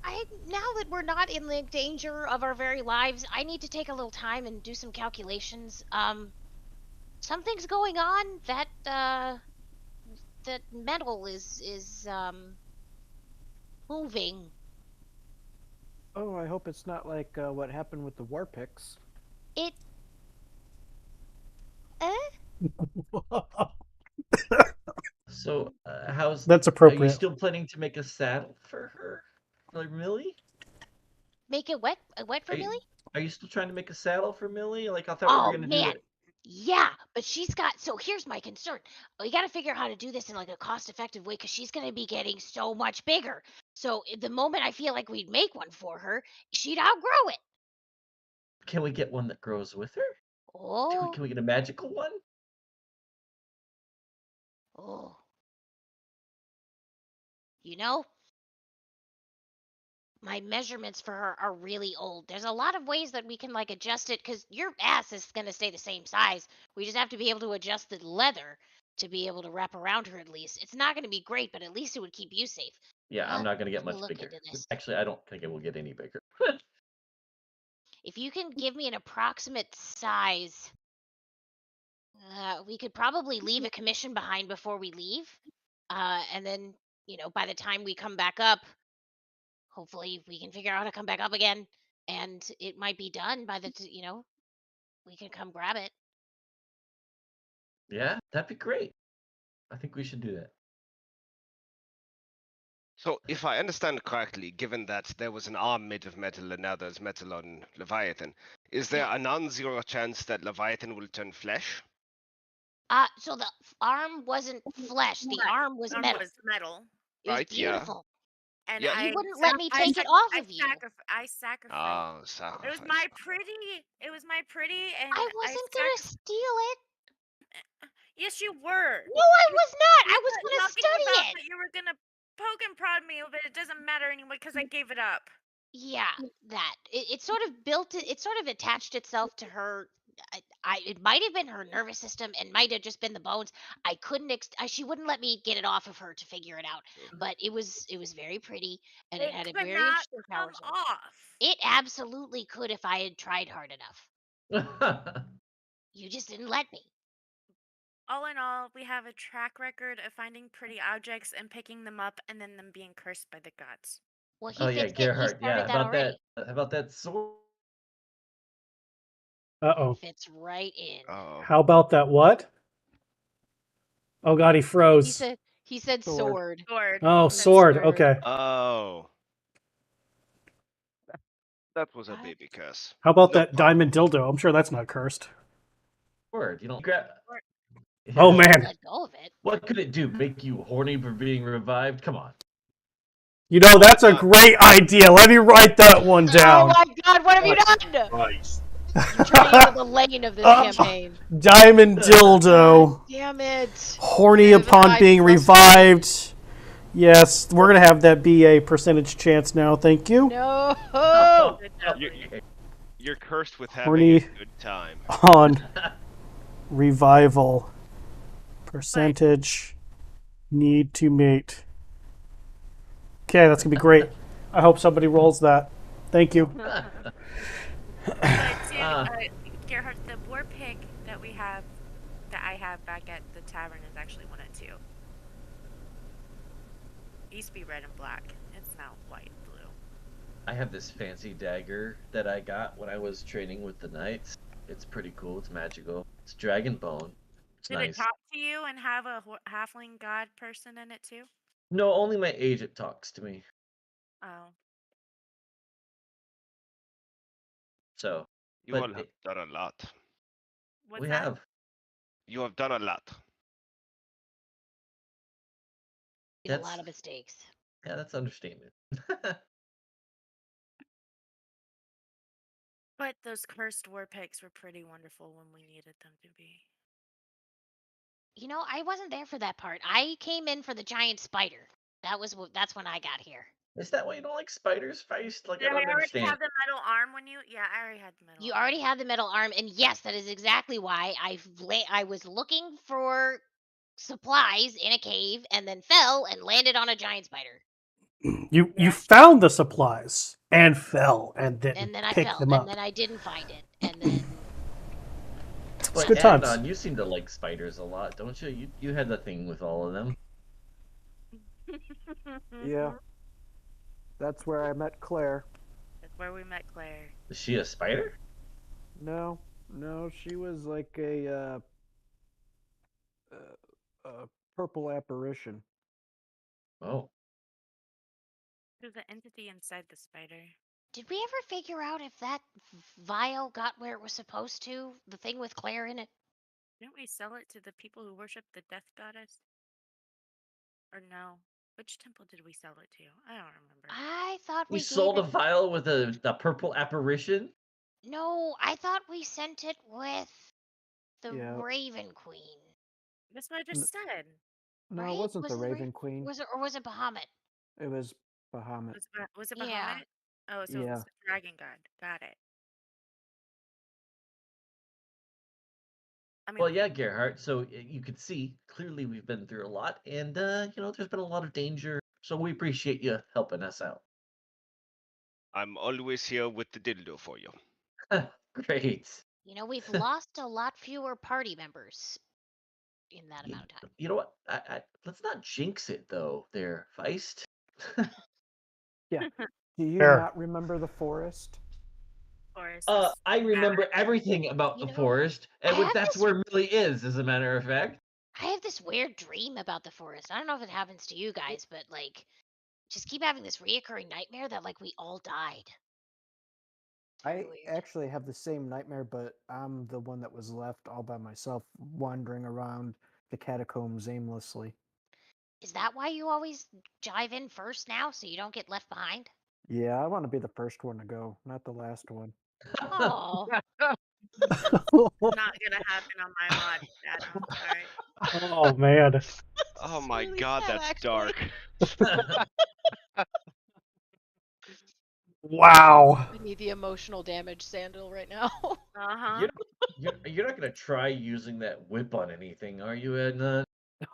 I now that we're not in the danger of our very lives, I need to take a little time and do some calculations. Something's going on that that metal is moving. Oh, I hope it's not like what happened with the war picks. It. So, how's That's Are you appropriate. still planning to make a saddle for her, like Millie? Make it wet? Wet for Millie? Are you still trying to make a saddle for Millie? Like I thought we were gonna do it. Yeah, but she's got. So here's my concern. We got to figure out how to do this in like a cost-effective way because she's going to be getting so much bigger. So the moment I feel like we'd make one for her, she'd outgrow it. Can we get one that grows with her? Oh. Can we get a magical one? Oh. You know, my measurements for her are really old. There's a lot of ways that we can like adjust it because your ass is going to stay the same size. We just have to be able to adjust the leather to be able to wrap around her at least. It's not going to be great, but at least it would keep you safe. Yeah, I'm not going to get Let me much look bigger. into this. Actually, I don't think it will get any bigger. If you can give me an approximate size, we could probably leave a commission behind before we leave. And then, by the time we come back up, hopefully we can figure out how to come back up again. And it might be done by we can come grab it. Yeah, that'd be great. I think we should do that. So, if I understand correctly, given that there was an arm made of metal and now there's metal on Leviathan, is there a non-zero chance that Leviathan will turn flesh? So the arm wasn't flesh. The arm was metal. It was beautiful. And Yeah. You wouldn't let me take it off of you. I sacrificed. Oh, sacrifice. It was my pretty, and I wasn't gonna steal it. Yes, you were. No, I was not. I was gonna study it. That you were gonna poke and prod me, but it doesn't matter anyway because I gave it up. Yeah, that it sort of it sort of attached itself to her. It might have been her nervous system and might have just been the bones. I couldn't she wouldn't let me get it off of her to figure it out. But it was very pretty and it had a very interesting power source. It absolutely could if I had tried hard enough. You just didn't let me. All in all, we have a track record of finding pretty objects and picking them up and then them being cursed by the gods. Well, he Oh yeah, fixed it. He Gerhardt. Yeah, started that already. how about that sword? Uh-oh. Fits right in. Oh. How about that what? Oh god, he froze. He said Sword. sword. Sword. Oh, Said sword. sword. Okay. Oh. That was a What? baby curse. How about No that problem. diamond dildo? I'm sure that's not cursed. Sword. You don't grab. Oh You didn't man. let go of it. What could it do? Make you horny for being revived? Come on. You know, that's a great idea. Let me write that one Oh down. my god, what have you done? Nice. You're turning into the Lane of this campaign. Diamond dildo. Damn it. Horny Live and upon die being frustrated. revived. Yes, we're gonna have that be a percentage chance now. Thank you. No. Good job, You're, Lee. you're cursed with having Horny. a good time. On revival. Percentage need to mate. Okay, that's gonna be great. I hope somebody rolls that. Thank you. But Gerhardt, the war pig that I have back at the tavern is actually 1 and 2. It used to be red and black. It's now white and blue. I have this fancy dagger that I got when I was training with the knights. It's pretty cool. It's magical. It's dragon bone. It's Did nice. it talk to you and have a halfling god person in it too? No, only my agent talks to me. Oh. So You all have done a lot. What's we that? have. You have done a lot. Made a lot of mistakes. Yeah, that's understatement. But those cursed war pigs were pretty wonderful when we needed them to be. You know, I wasn't there for that part. I came in for the giant spider. That's when I got here. Is that why you don't like spiders, Feist? Like, Did I I don't already understand. have the metal arm when you? Yeah, I already had the metal You arm. already had the metal arm, and yes, that is exactly why I was looking for supplies in a cave and then fell and landed on a giant spider. You found the supplies and fell and didn't And then I pick fell, them and up. then I didn't find it, and then It's But good times. Adnan, you seem to like spiders a lot, don't you? You had the thing with all of them. Yeah. That's where I met Claire. That's where we met Claire. Is she a spider? No, she was like a purple apparition. Oh. There's an entity inside the spider. did we ever figure out if that vial got where it was supposed to? The thing with Claire in it? Didn't we sell it to the people who worship the death goddess? Or no? Which temple did we sell it to? I don't remember. I thought We we gave sold a it. vial with a purple apparition? No, I thought we sent it with the Yeah. Raven Queen. That's what I just said. No, Right? it wasn't Was the it Raven Queen. Was it, or was it Bahamut? It was Bahamut. Was it Yeah. Bahamut? Oh, so it Yeah. was the dragon god. Got it. I mean, Well, yeah, Gerhardt. So you could see clearly we've been through a lot, and there's been a lot of danger. So we appreciate you helping us out. I'm always here with the dildo for you. Great. You know, we've lost a lot fewer party members in that amount of time. You know what? Let's not jinx it though. There, Feist. Yeah. Do you Fair. not remember the forest? Forest is I remember bad. everything about You the know, forest, I and have that's this- where Millie is, as a matter of fact. I have this weird dream about the forest. I don't know if it happens to you guys, but like, just keep having this reoccurring nightmare that like we all died. I Weird. actually have the same nightmare, but I'm the one that was left all by myself, wandering around the catacombs aimlessly. Is that why you always dive in first now, so you don't get left behind? Yeah, I want to be the first one to go, not the last one. Oh, Not gonna happen on my mod, Dad. I'm sorry. Oh man. Oh my really god, sad, that's actually. dark. Wow. I need the emotional damage sandal right now. Uh-huh. You're not gonna try using that whip on anything, are you, Edna?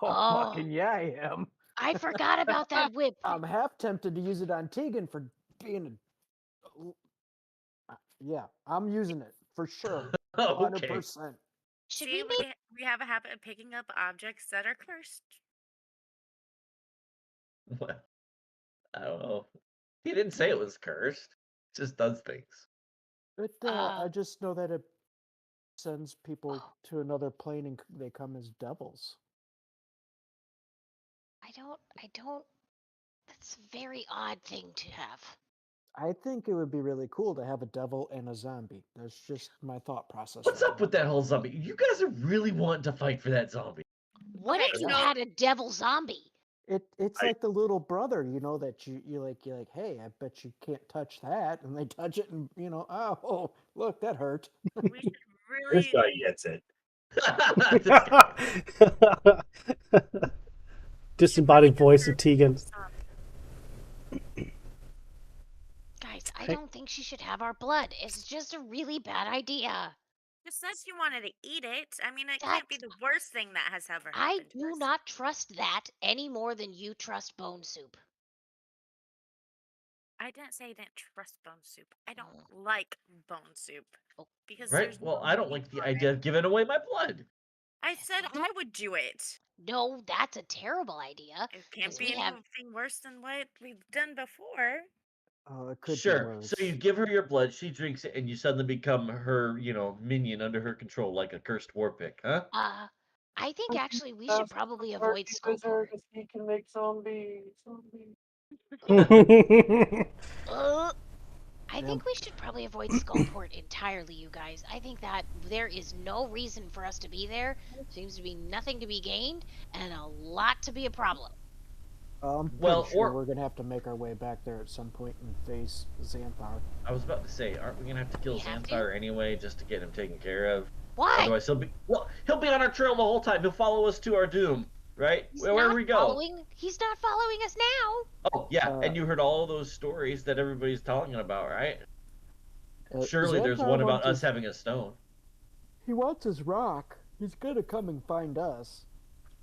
Oh. Fucking yeah, I am. I forgot about that whip. I'm half tempted to use it on Tegan for being a. Yeah, I'm using it for sure. Okay. 100%. Should See, we maybe? we have a habit of picking up objects that are cursed. Well, I don't know. He didn't say it was cursed. It just does things. But I just know that it sends people Oh, to another plane and they come as devils. I don't. That's a very odd thing to have. I think it would be really cool to have a devil and a zombie. That's just my thought process What's right up now. with that whole zombie? You guys are really wanting to fight for that zombie. What Okay, if you Yeah. had a devil zombie? It's I- like the little brother, that you're like, hey, I bet you can't touch that, and they touch it, and oh, look, that hurt. we should This really. guy gets it. This guy. We should really Disembodied voice of consider Tegan. Guys, I Hey. don't think she should have our blood. It's just a really bad idea. Just said you wanted to eat it. I mean, it That can't be the worst thing that has ever I happened to do us. not trust that any more than you trust bone soup. I didn't say I didn't trust bone soup. I don't Mm. like bone soup Oh, because Right? there's Well, no I don't meat like the on idea it. of giving away my blood. I said I would do it. No, that's a terrible idea. It can't 'Cause be we have anything worse than what we've done before. Oh, it could be Sure. So you worse. give her your blood, she drinks it, and you suddenly become her, minion under her control, like a cursed war pick, huh? I think actually we should probably avoid Skullport. He can make zombies. Uh, I Yeah. think we should probably avoid Skullport entirely, you guys. I think that there is no reason for us to be there. Seems to be nothing to be gained and a lot to be a problem. I'm pretty Well, sure or we're gonna have to make our way back there at some point and face Xanthar. I was about to say, aren't we gonna have to kill We have to? Xanthar anyway, just to get him taken care of? Why? Otherwise, he'll be on our trail the whole time. He'll follow us to our doom, right? He's Wherever not we go. following. He's not following us now. Oh yeah, Uh, and you heard all those stories that everybody's talking about, right? Surely there's Xanthar one about wants us his- having a stone. He wants his rock. He's gonna come and find us.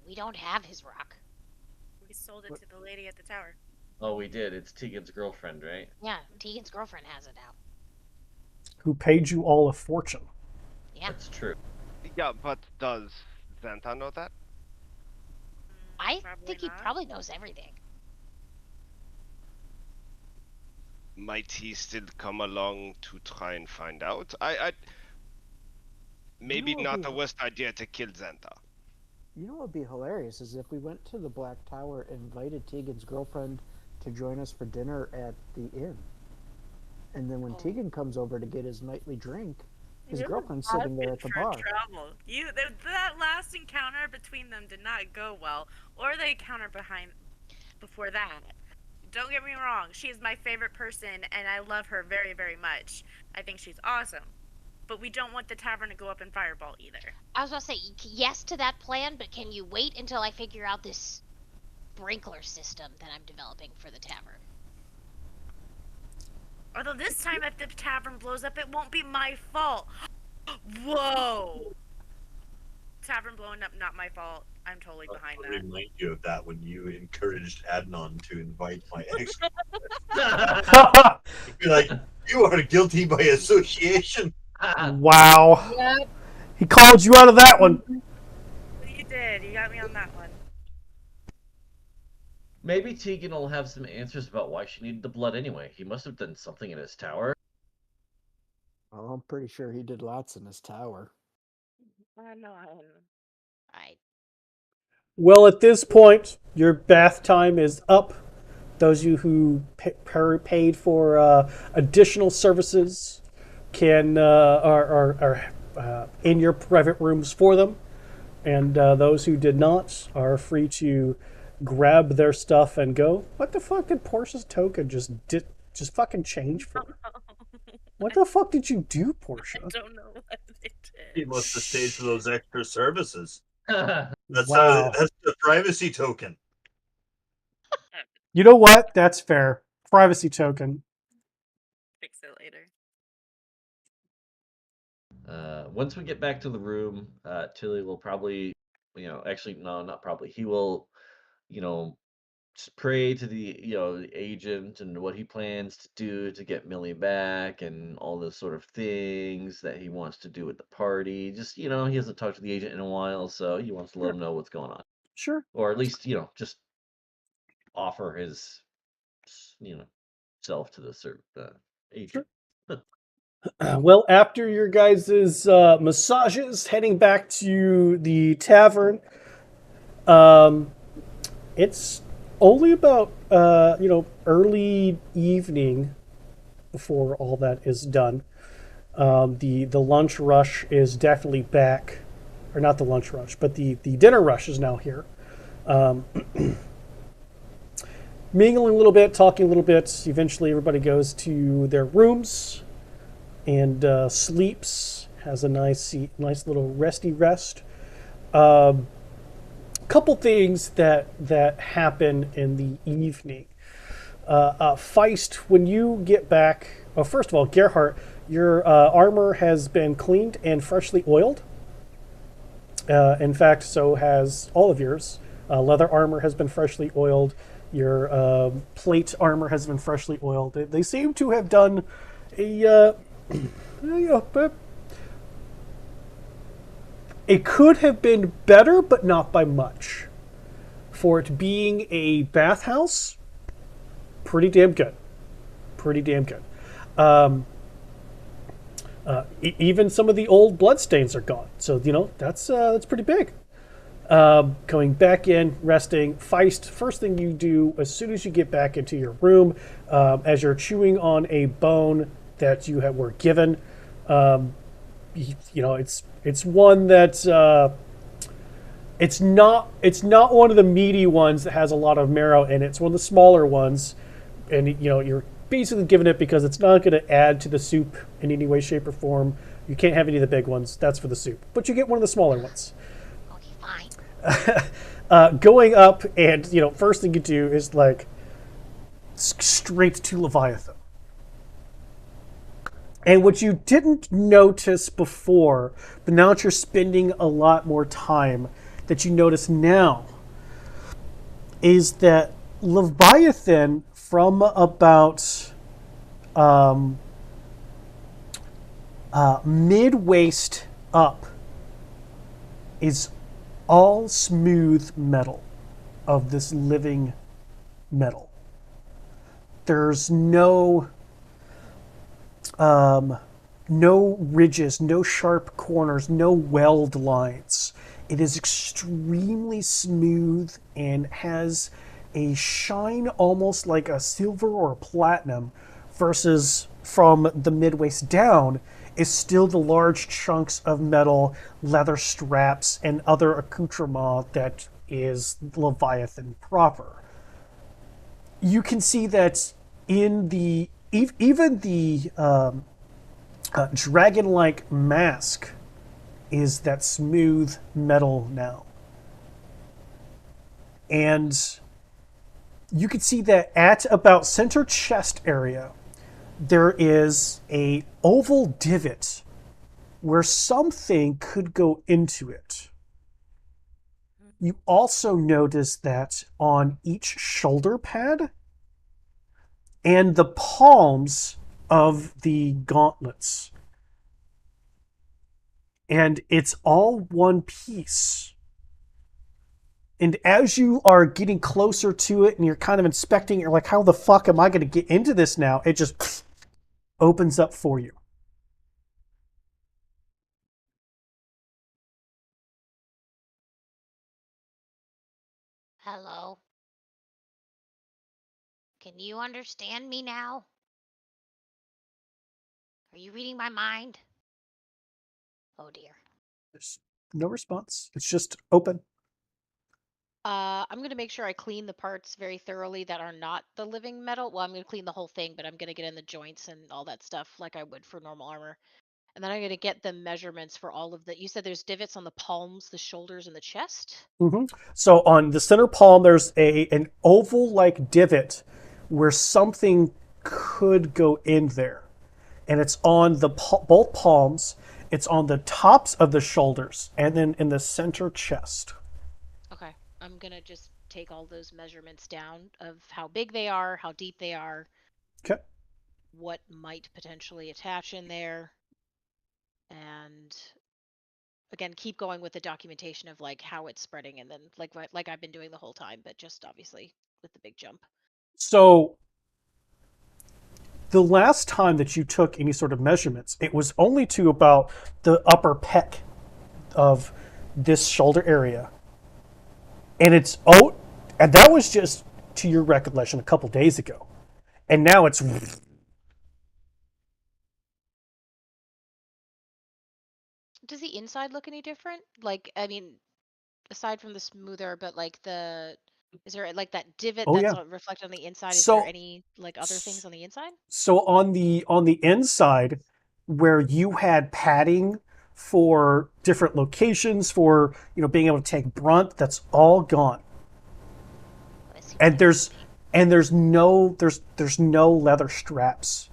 We don't have his rock. We sold it to the lady at the tower. Oh, we did. It's Tegan's girlfriend, right? Yeah, Tegan's girlfriend has it now. Who paid you all a fortune? Yeah, That's true. Yeah, but does Xanta know that? I Probably think he not. probably knows everything. Might he still come along to try and find out? Maybe what not would the be- worst idea to kill Xanta. You know what would be hilarious is if we went to the Black Tower and invited Tegan's girlfriend to join us for dinner at the inn. And then when Tegan comes over to get his nightly drink, his girlfriend's sitting there at the bar. Trouble. That last encounter between them did not go well, or the encounter before that. Don't get me wrong, she is my favorite person, and I love her very, very much. I think she's awesome, but we don't want the tavern to go up in fireball either. I was about to say yes to that plan, but can you wait until I figure out this sprinkler system that I'm developing for the tavern? Although this time, if the tavern blows up, it won't be my fault. Whoa! Tavern blowing up, not my fault. I'm totally behind I'll that. remind you of that when you encouraged Adnan to invite my ex. You're like, you are guilty by association. Wow. Yep. He called you out of that one. You did. You got me on that one. Maybe Tegan will have some answers about why she needed the blood anyway. He must have done something in his tower. Oh, I'm pretty sure he did lots in his tower. I know. Right. Well, at this point, your bath time is up. Those of you who paid for additional services are in your private rooms for them, and those who did not are free to grab their stuff and go. What the fuck did Portia's token just fucking change for? What the fuck did you do, Portia? I don't know what they He did. must have stayed for those extra services. That's Wow. that's the privacy token. You know what? That's fair. Privacy token. Fix it later. Once we get back to the room, Tilly will probably, actually, no, not probably. He will, pray to the agent and what he plans to do to get Millie back and all those sort of things that he wants to do with the party. Just he hasn't talked to the agent in a while, so he wants to let Sure. him know what's going on, Sure. or at least just offer his self to the agent. Sure. Well, after your guys' massages, heading back to the tavern, um, it's only about early evening before all that is done. The lunch rush is definitely back, or not the lunch rush, but the dinner rush is now here. Um, Mingling a little bit, talking a little bit. Eventually, everybody goes to their rooms and sleeps. Has a nice little resty rest. Couple things that happen in the evening. Feist, when you get back, well, first of all, Gerhardt, your armor has been cleaned and freshly oiled. In fact, so has all of yours. Leather armor has been freshly oiled. Your plate armor has been freshly oiled. They seem to have done a it could have been better, but not by much. For it being a bathhouse, pretty damn good. Pretty damn good. Even some of the old bloodstains are gone. So, that's pretty big. Going back in, resting. Feist, first thing you do as soon as you get back into your room, as you're chewing on a bone that you were given, it's one that it's not one of the meaty ones that has a lot of marrow in it. It's one of the smaller ones, and you're basically giving it because it's not going to add to the soup in any way, shape, or form. You can't have any of the big ones. That's for the soup, but you get one of the smaller ones. Okay, fine. Going up, and first thing you do is straight to Leviathan. And what you didn't notice before, but now that you're spending a lot more time, that you notice now, is that Leviathan, from about mid-waist up, is all smooth metal of this living metal. There's no ridges, no sharp corners, no weld lines. It is extremely smooth and has a shine almost like a silver or a platinum, versus from the mid-waist down is still the large chunks of metal, leather straps, and other accoutrement that is Leviathan proper. You can see that in even the dragon-like mask is that smooth metal now. And you can see that at about center chest area, there is a oval divot where something could go into it. You also notice that on each shoulder pad and the palms of the gauntlets. And it's all one piece. And as you are getting closer to it and you're kind of inspecting, you're like, how the fuck am I going to get into this now? It just opens up for you. Hello. Can you understand me now? Are you reading my mind? Oh dear. There's no response. It's just open. I'm gonna make sure I clean the parts very thoroughly that are not the living metal. Well, I'm gonna clean the whole thing, but I'm gonna get in the joints and all that stuff like I would for normal armor. And then I'm gonna get the measurements for all of the. You said there's divots on the palms, the shoulders, and the chest. Mm-hmm. So on the center palm, there's an oval-like divot where something could go in there. And it's on the both palms. It's on the tops of the shoulders, and then in the center chest. Okay, I'm gonna just take all those measurements down of how big they are, how deep they are, Okay. what might potentially attach in there, and again keep going with the documentation of like how it's spreading, and then like I've been doing the whole time, but just obviously with the big jump. So the last time that you took any sort of measurements, it was only to about the upper pec of this shoulder area. And and that was just to your recollection a couple days ago. And now it's Does the inside look any different? Like, I mean, aside from the smoother, but like is there like that divot oh that's yeah. reflected on the inside? Is there So any like other things on the inside? so on the inside where you had padding for different locations for, being able to take brunt, that's all gone. I see what And you're there's thinking. and there's no leather straps.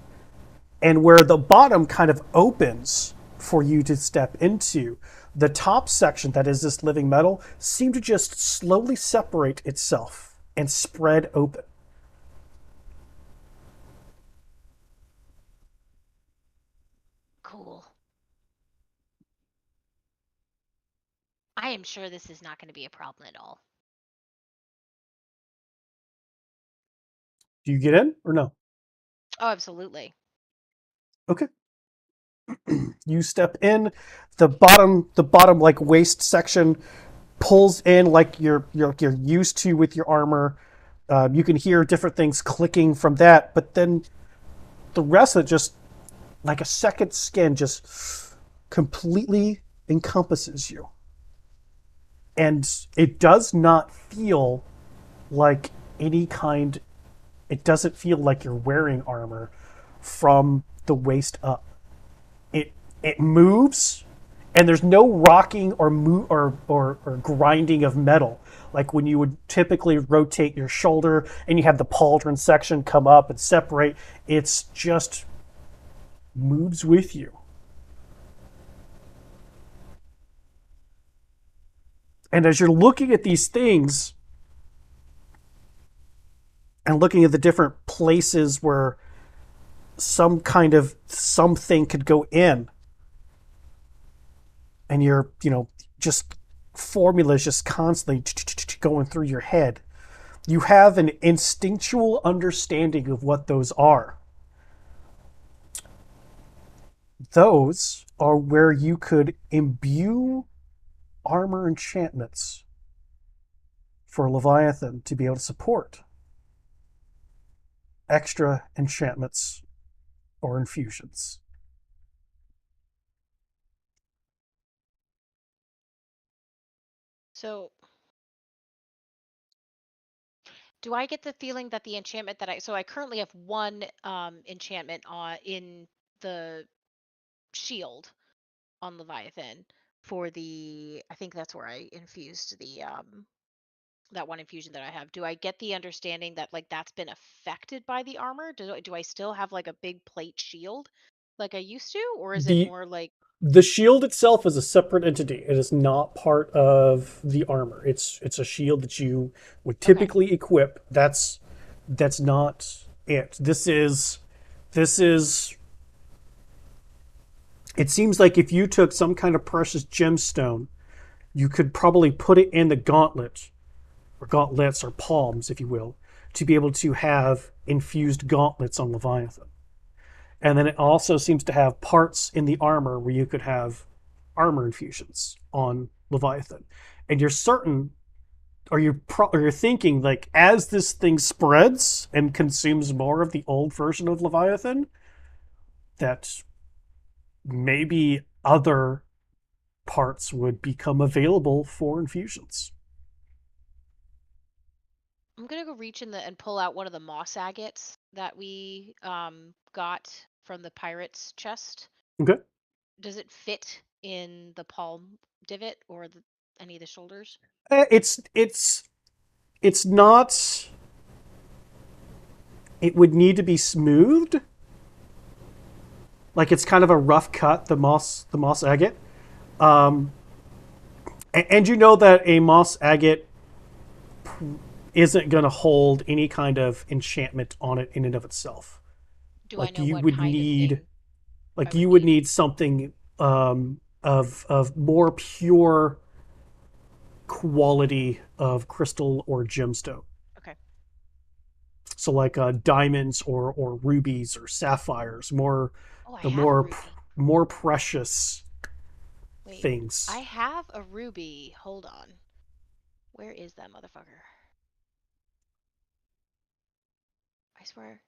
And where the bottom kind of opens for you to step into, the top section that is this living metal seemed to just slowly separate itself and spread open. Cool. I am sure this is not going to be a problem at all. Do you get in or no? Oh, absolutely. Okay. You step in, the bottom like waist section pulls in like you're used to with your armor. You can hear different things clicking from that, but then the rest of it just like a second skin just completely encompasses you. And it does not feel like any kind, it doesn't feel like you're wearing armor from the waist up. It moves, and there's no rocking or grinding of metal like when you would typically rotate your shoulder and you have the pauldron section come up and separate. It's just moves with you. And as you're looking at these things and looking at the different places where some kind of something could go in, and you're, just formulas just constantly going through your head, you have an instinctual understanding of what those are. Those are where you could imbue armor enchantments for Leviathan to be able to support extra enchantments or infusions. So, do I get the feeling that the enchantment that I currently have one enchantment in the shield on Leviathan for the I think that's where I infused the that one infusion that I have. Do I get the understanding that like that's been affected by the armor? Do I still have like a big plate shield like I used to, or is it The more like the shield itself is a separate entity. It is not part of the armor. It's a shield that you would okay? typically equip. That's not it. This is it seems like if you took some kind of precious gemstone, you could probably put it in the gauntlet or gauntlets or palms, if you will, to be able to have infused gauntlets on Leviathan. And then it also seems to have parts in the armor where you could have armor infusions on Leviathan. And you're certain, or you're thinking, like, as this thing spreads and consumes more of the old version of Leviathan, that maybe other parts would become available for infusions. I'm gonna go reach in and pull out one of the moss agates that we got from the pirate's chest. Okay. Does it fit in the palm divot or any of the shoulders? It's not. It would need to be smoothed. Like it's kind of a rough cut. The moss agate. Um, and you know that a moss agate isn't going to hold any kind of enchantment on it in and of itself. Do I Like know you what would kind of need, thing I like would you would need? need something of more pure quality of crystal or gemstone. Okay. So like diamonds or rubies or sapphires, more Oh, I the have a ruby. more precious Wait, I things. have a ruby. Hold on. Where is that motherfucker? I swear.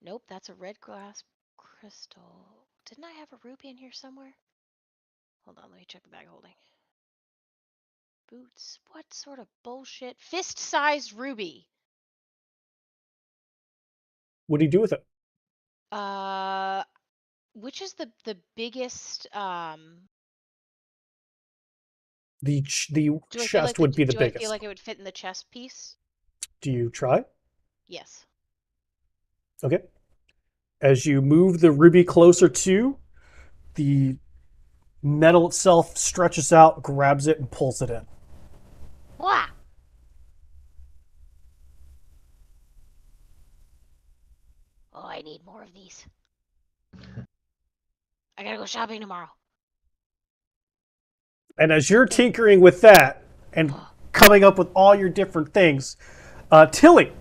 Nope, that's a red glass crystal. Didn't I have a ruby in here somewhere? Hold on, let me check the bag of holding. Boots. What sort of bullshit? Fist-sized ruby. What do you do with it? Uh, which is the biggest? The chest would be the Do I feel biggest. like it would fit in the chest piece? Do you try? Yes. Okay. As you move the ruby closer to, the metal itself stretches out, grabs it, and pulls it in. Wah! Oh, I need more of these. I gotta go shopping tomorrow. And as you're tinkering with that and Oh, coming up with all your different things, Tilly,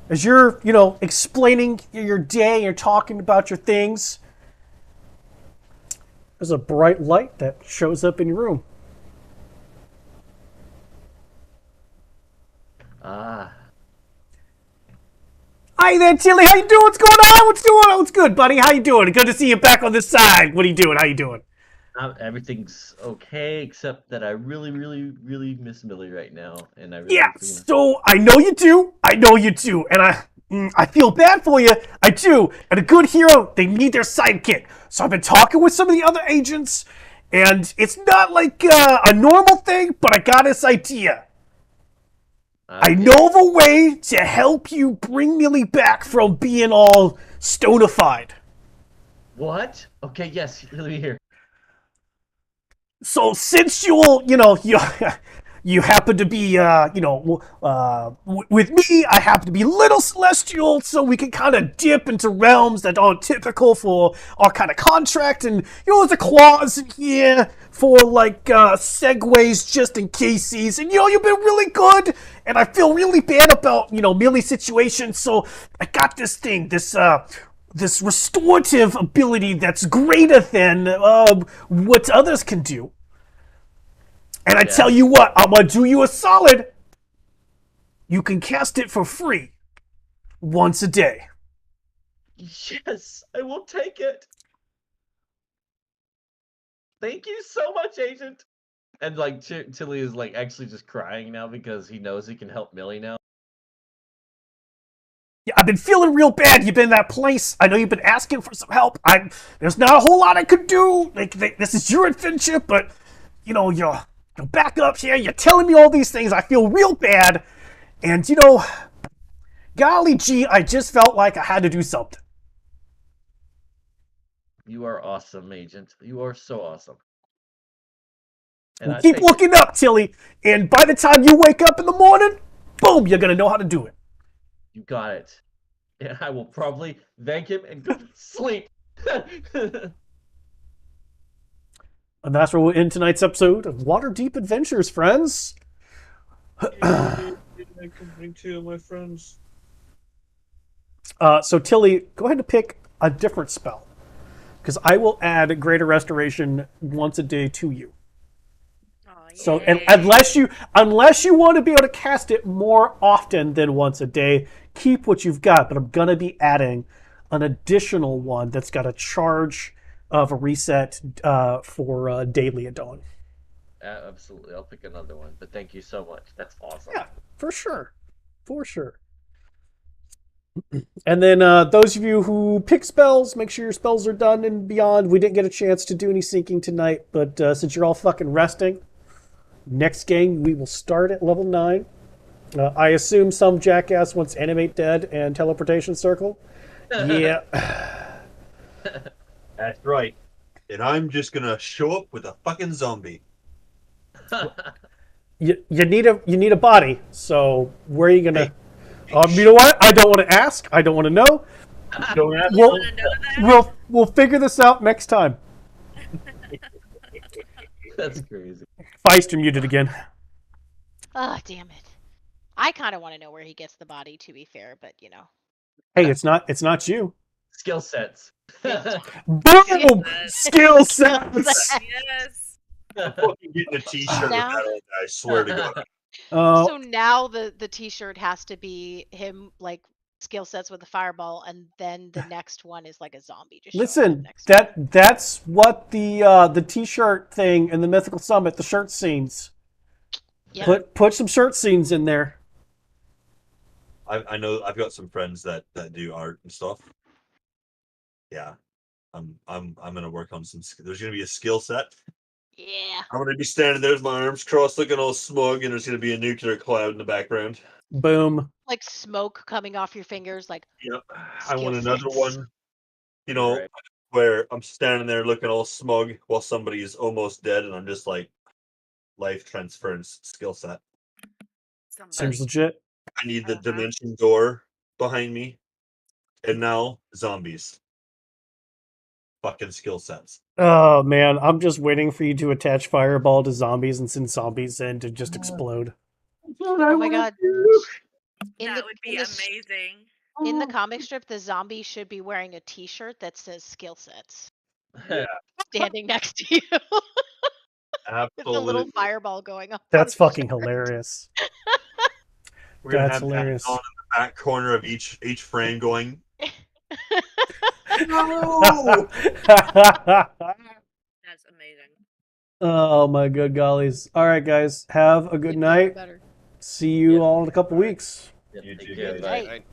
as you're, explaining your day, you're talking about your things, there's a bright light that shows up in your room. Ah, Hi there, Tilly. How you doing? What's going on? What's going on? What's good, buddy? How you doing? Good to see you back on this side. What are you doing? How you doing? everything's okay except that I really, really, really miss Millie right now, and I really Yeah. wish we can. So I know you do. I know you do, and I feel bad for you. I do. And a good hero, they need their sidekick. So I've been talking with some of the other agents, and it's not like a normal thing, but I got this idea. I Okay. know of a way to help you bring Millie back from being all stonified. What? Okay, yes, let me hear. So since you you happen to be with me, I happen to be little celestial, so we can kind of dip into realms that aren't typical for our kind of contract, and there's a clause in here for like segues just in cases, and you've been really good, and I feel really bad about Millie's situation, so I got this thing, this restorative ability that's greater than what others can do. And I tell you Yes. what, I'm gonna do you a solid. You can cast it for free once a day. Yes, I will take it. Thank you so much, Agent. And like Tilly is like actually just crying now because he knows he can help Millie now. Yeah, I've been feeling real bad. You've been in that place. I know you've been asking for some help. There's not a whole lot I could do. This is your adventure, but you're back up here. You're telling me all these things. I feel real bad, and golly gee, I just felt like I had to do something. You are awesome, Agent. You are so awesome. And Well, I keep take it. looking up, Tilly, and by the time you wake up in the morning, boom, you're gonna know how to do it. You got it. And I will probably thank him and go to sleep. And that's where we'll end tonight's episode of Waterdeep Adventures, friends. I can bring two of my friends. So Tilly, go ahead and pick a different spell, because I will add Greater Restoration once a day to you. Oh, So, yay. and unless you want to be able to cast it more often than once a day, keep what you've got. But I'm gonna be adding an additional one that's got a charge of a reset for daily at dawn. Absolutely. I'll pick another one. But thank you so much. That's awesome. Yeah, for sure. And then those of you who pick spells, make sure your spells are done and beyond. We didn't get a chance to do any syncing tonight, but since you're all fucking resting, next game we will start at level 9. I assume some jackass wants Animate Dead and Teleportation Circle. Yeah. That's right. And I'm just gonna show up with a fucking zombie. you need a body. So where are you gonna? Hey, You know what? I don't want to ask. I don't want to know. don't ask. We'll Want to know that? we'll figure this out next time. That's crazy. Feist, you're muted again. Oh, damn it. I kind of want to know where he gets the body, to be fair, but you know. Hey, it's not you. Skill sets. Boom! Skill sets. Yes. I'm fucking getting a T-shirt with Now- that on. I swear to God. So now the T-shirt has to be him like skill sets with a fireball, and then the next one is like a zombie just showing up Listen, next to him. that's what the T-shirt thing in the Mythical Summit, the shirt scenes. Yep. Put some shirt scenes in there. I know I've got some friends that do art and stuff. Yeah, I'm gonna work on some. There's gonna be a skill set. Yeah. I'm gonna be standing there with my arms crossed, looking all smug, and there's gonna be a nuclear cloud in the background. Boom. Like smoke coming off your fingers, like Yep. I skill want another sets. one. You know, Right. where I'm standing there looking all smug while somebody is almost dead, and I'm just like, life transference skill set. Seems legit. I need the dimension door behind me, and now zombies. Fucking skill sets. Oh man, I'm just waiting for you to attach fireball to zombies and send zombies in to just explode. Oh my god. In That the would in be the s- amazing. in the comic strip, the zombie should be wearing a T-shirt that says skill sets, standing next to you with a little Absolutely. fireball going off. That's on his fucking shirt. hilarious. We're gonna That's have that hilarious. on in the back corner of each frame going. Oh! That's amazing. Oh my good gollies. All right, guys. Have a good Get better and night. better. See you Yep. all in a couple weeks. Yep, You take too, care, guys. bye. Night.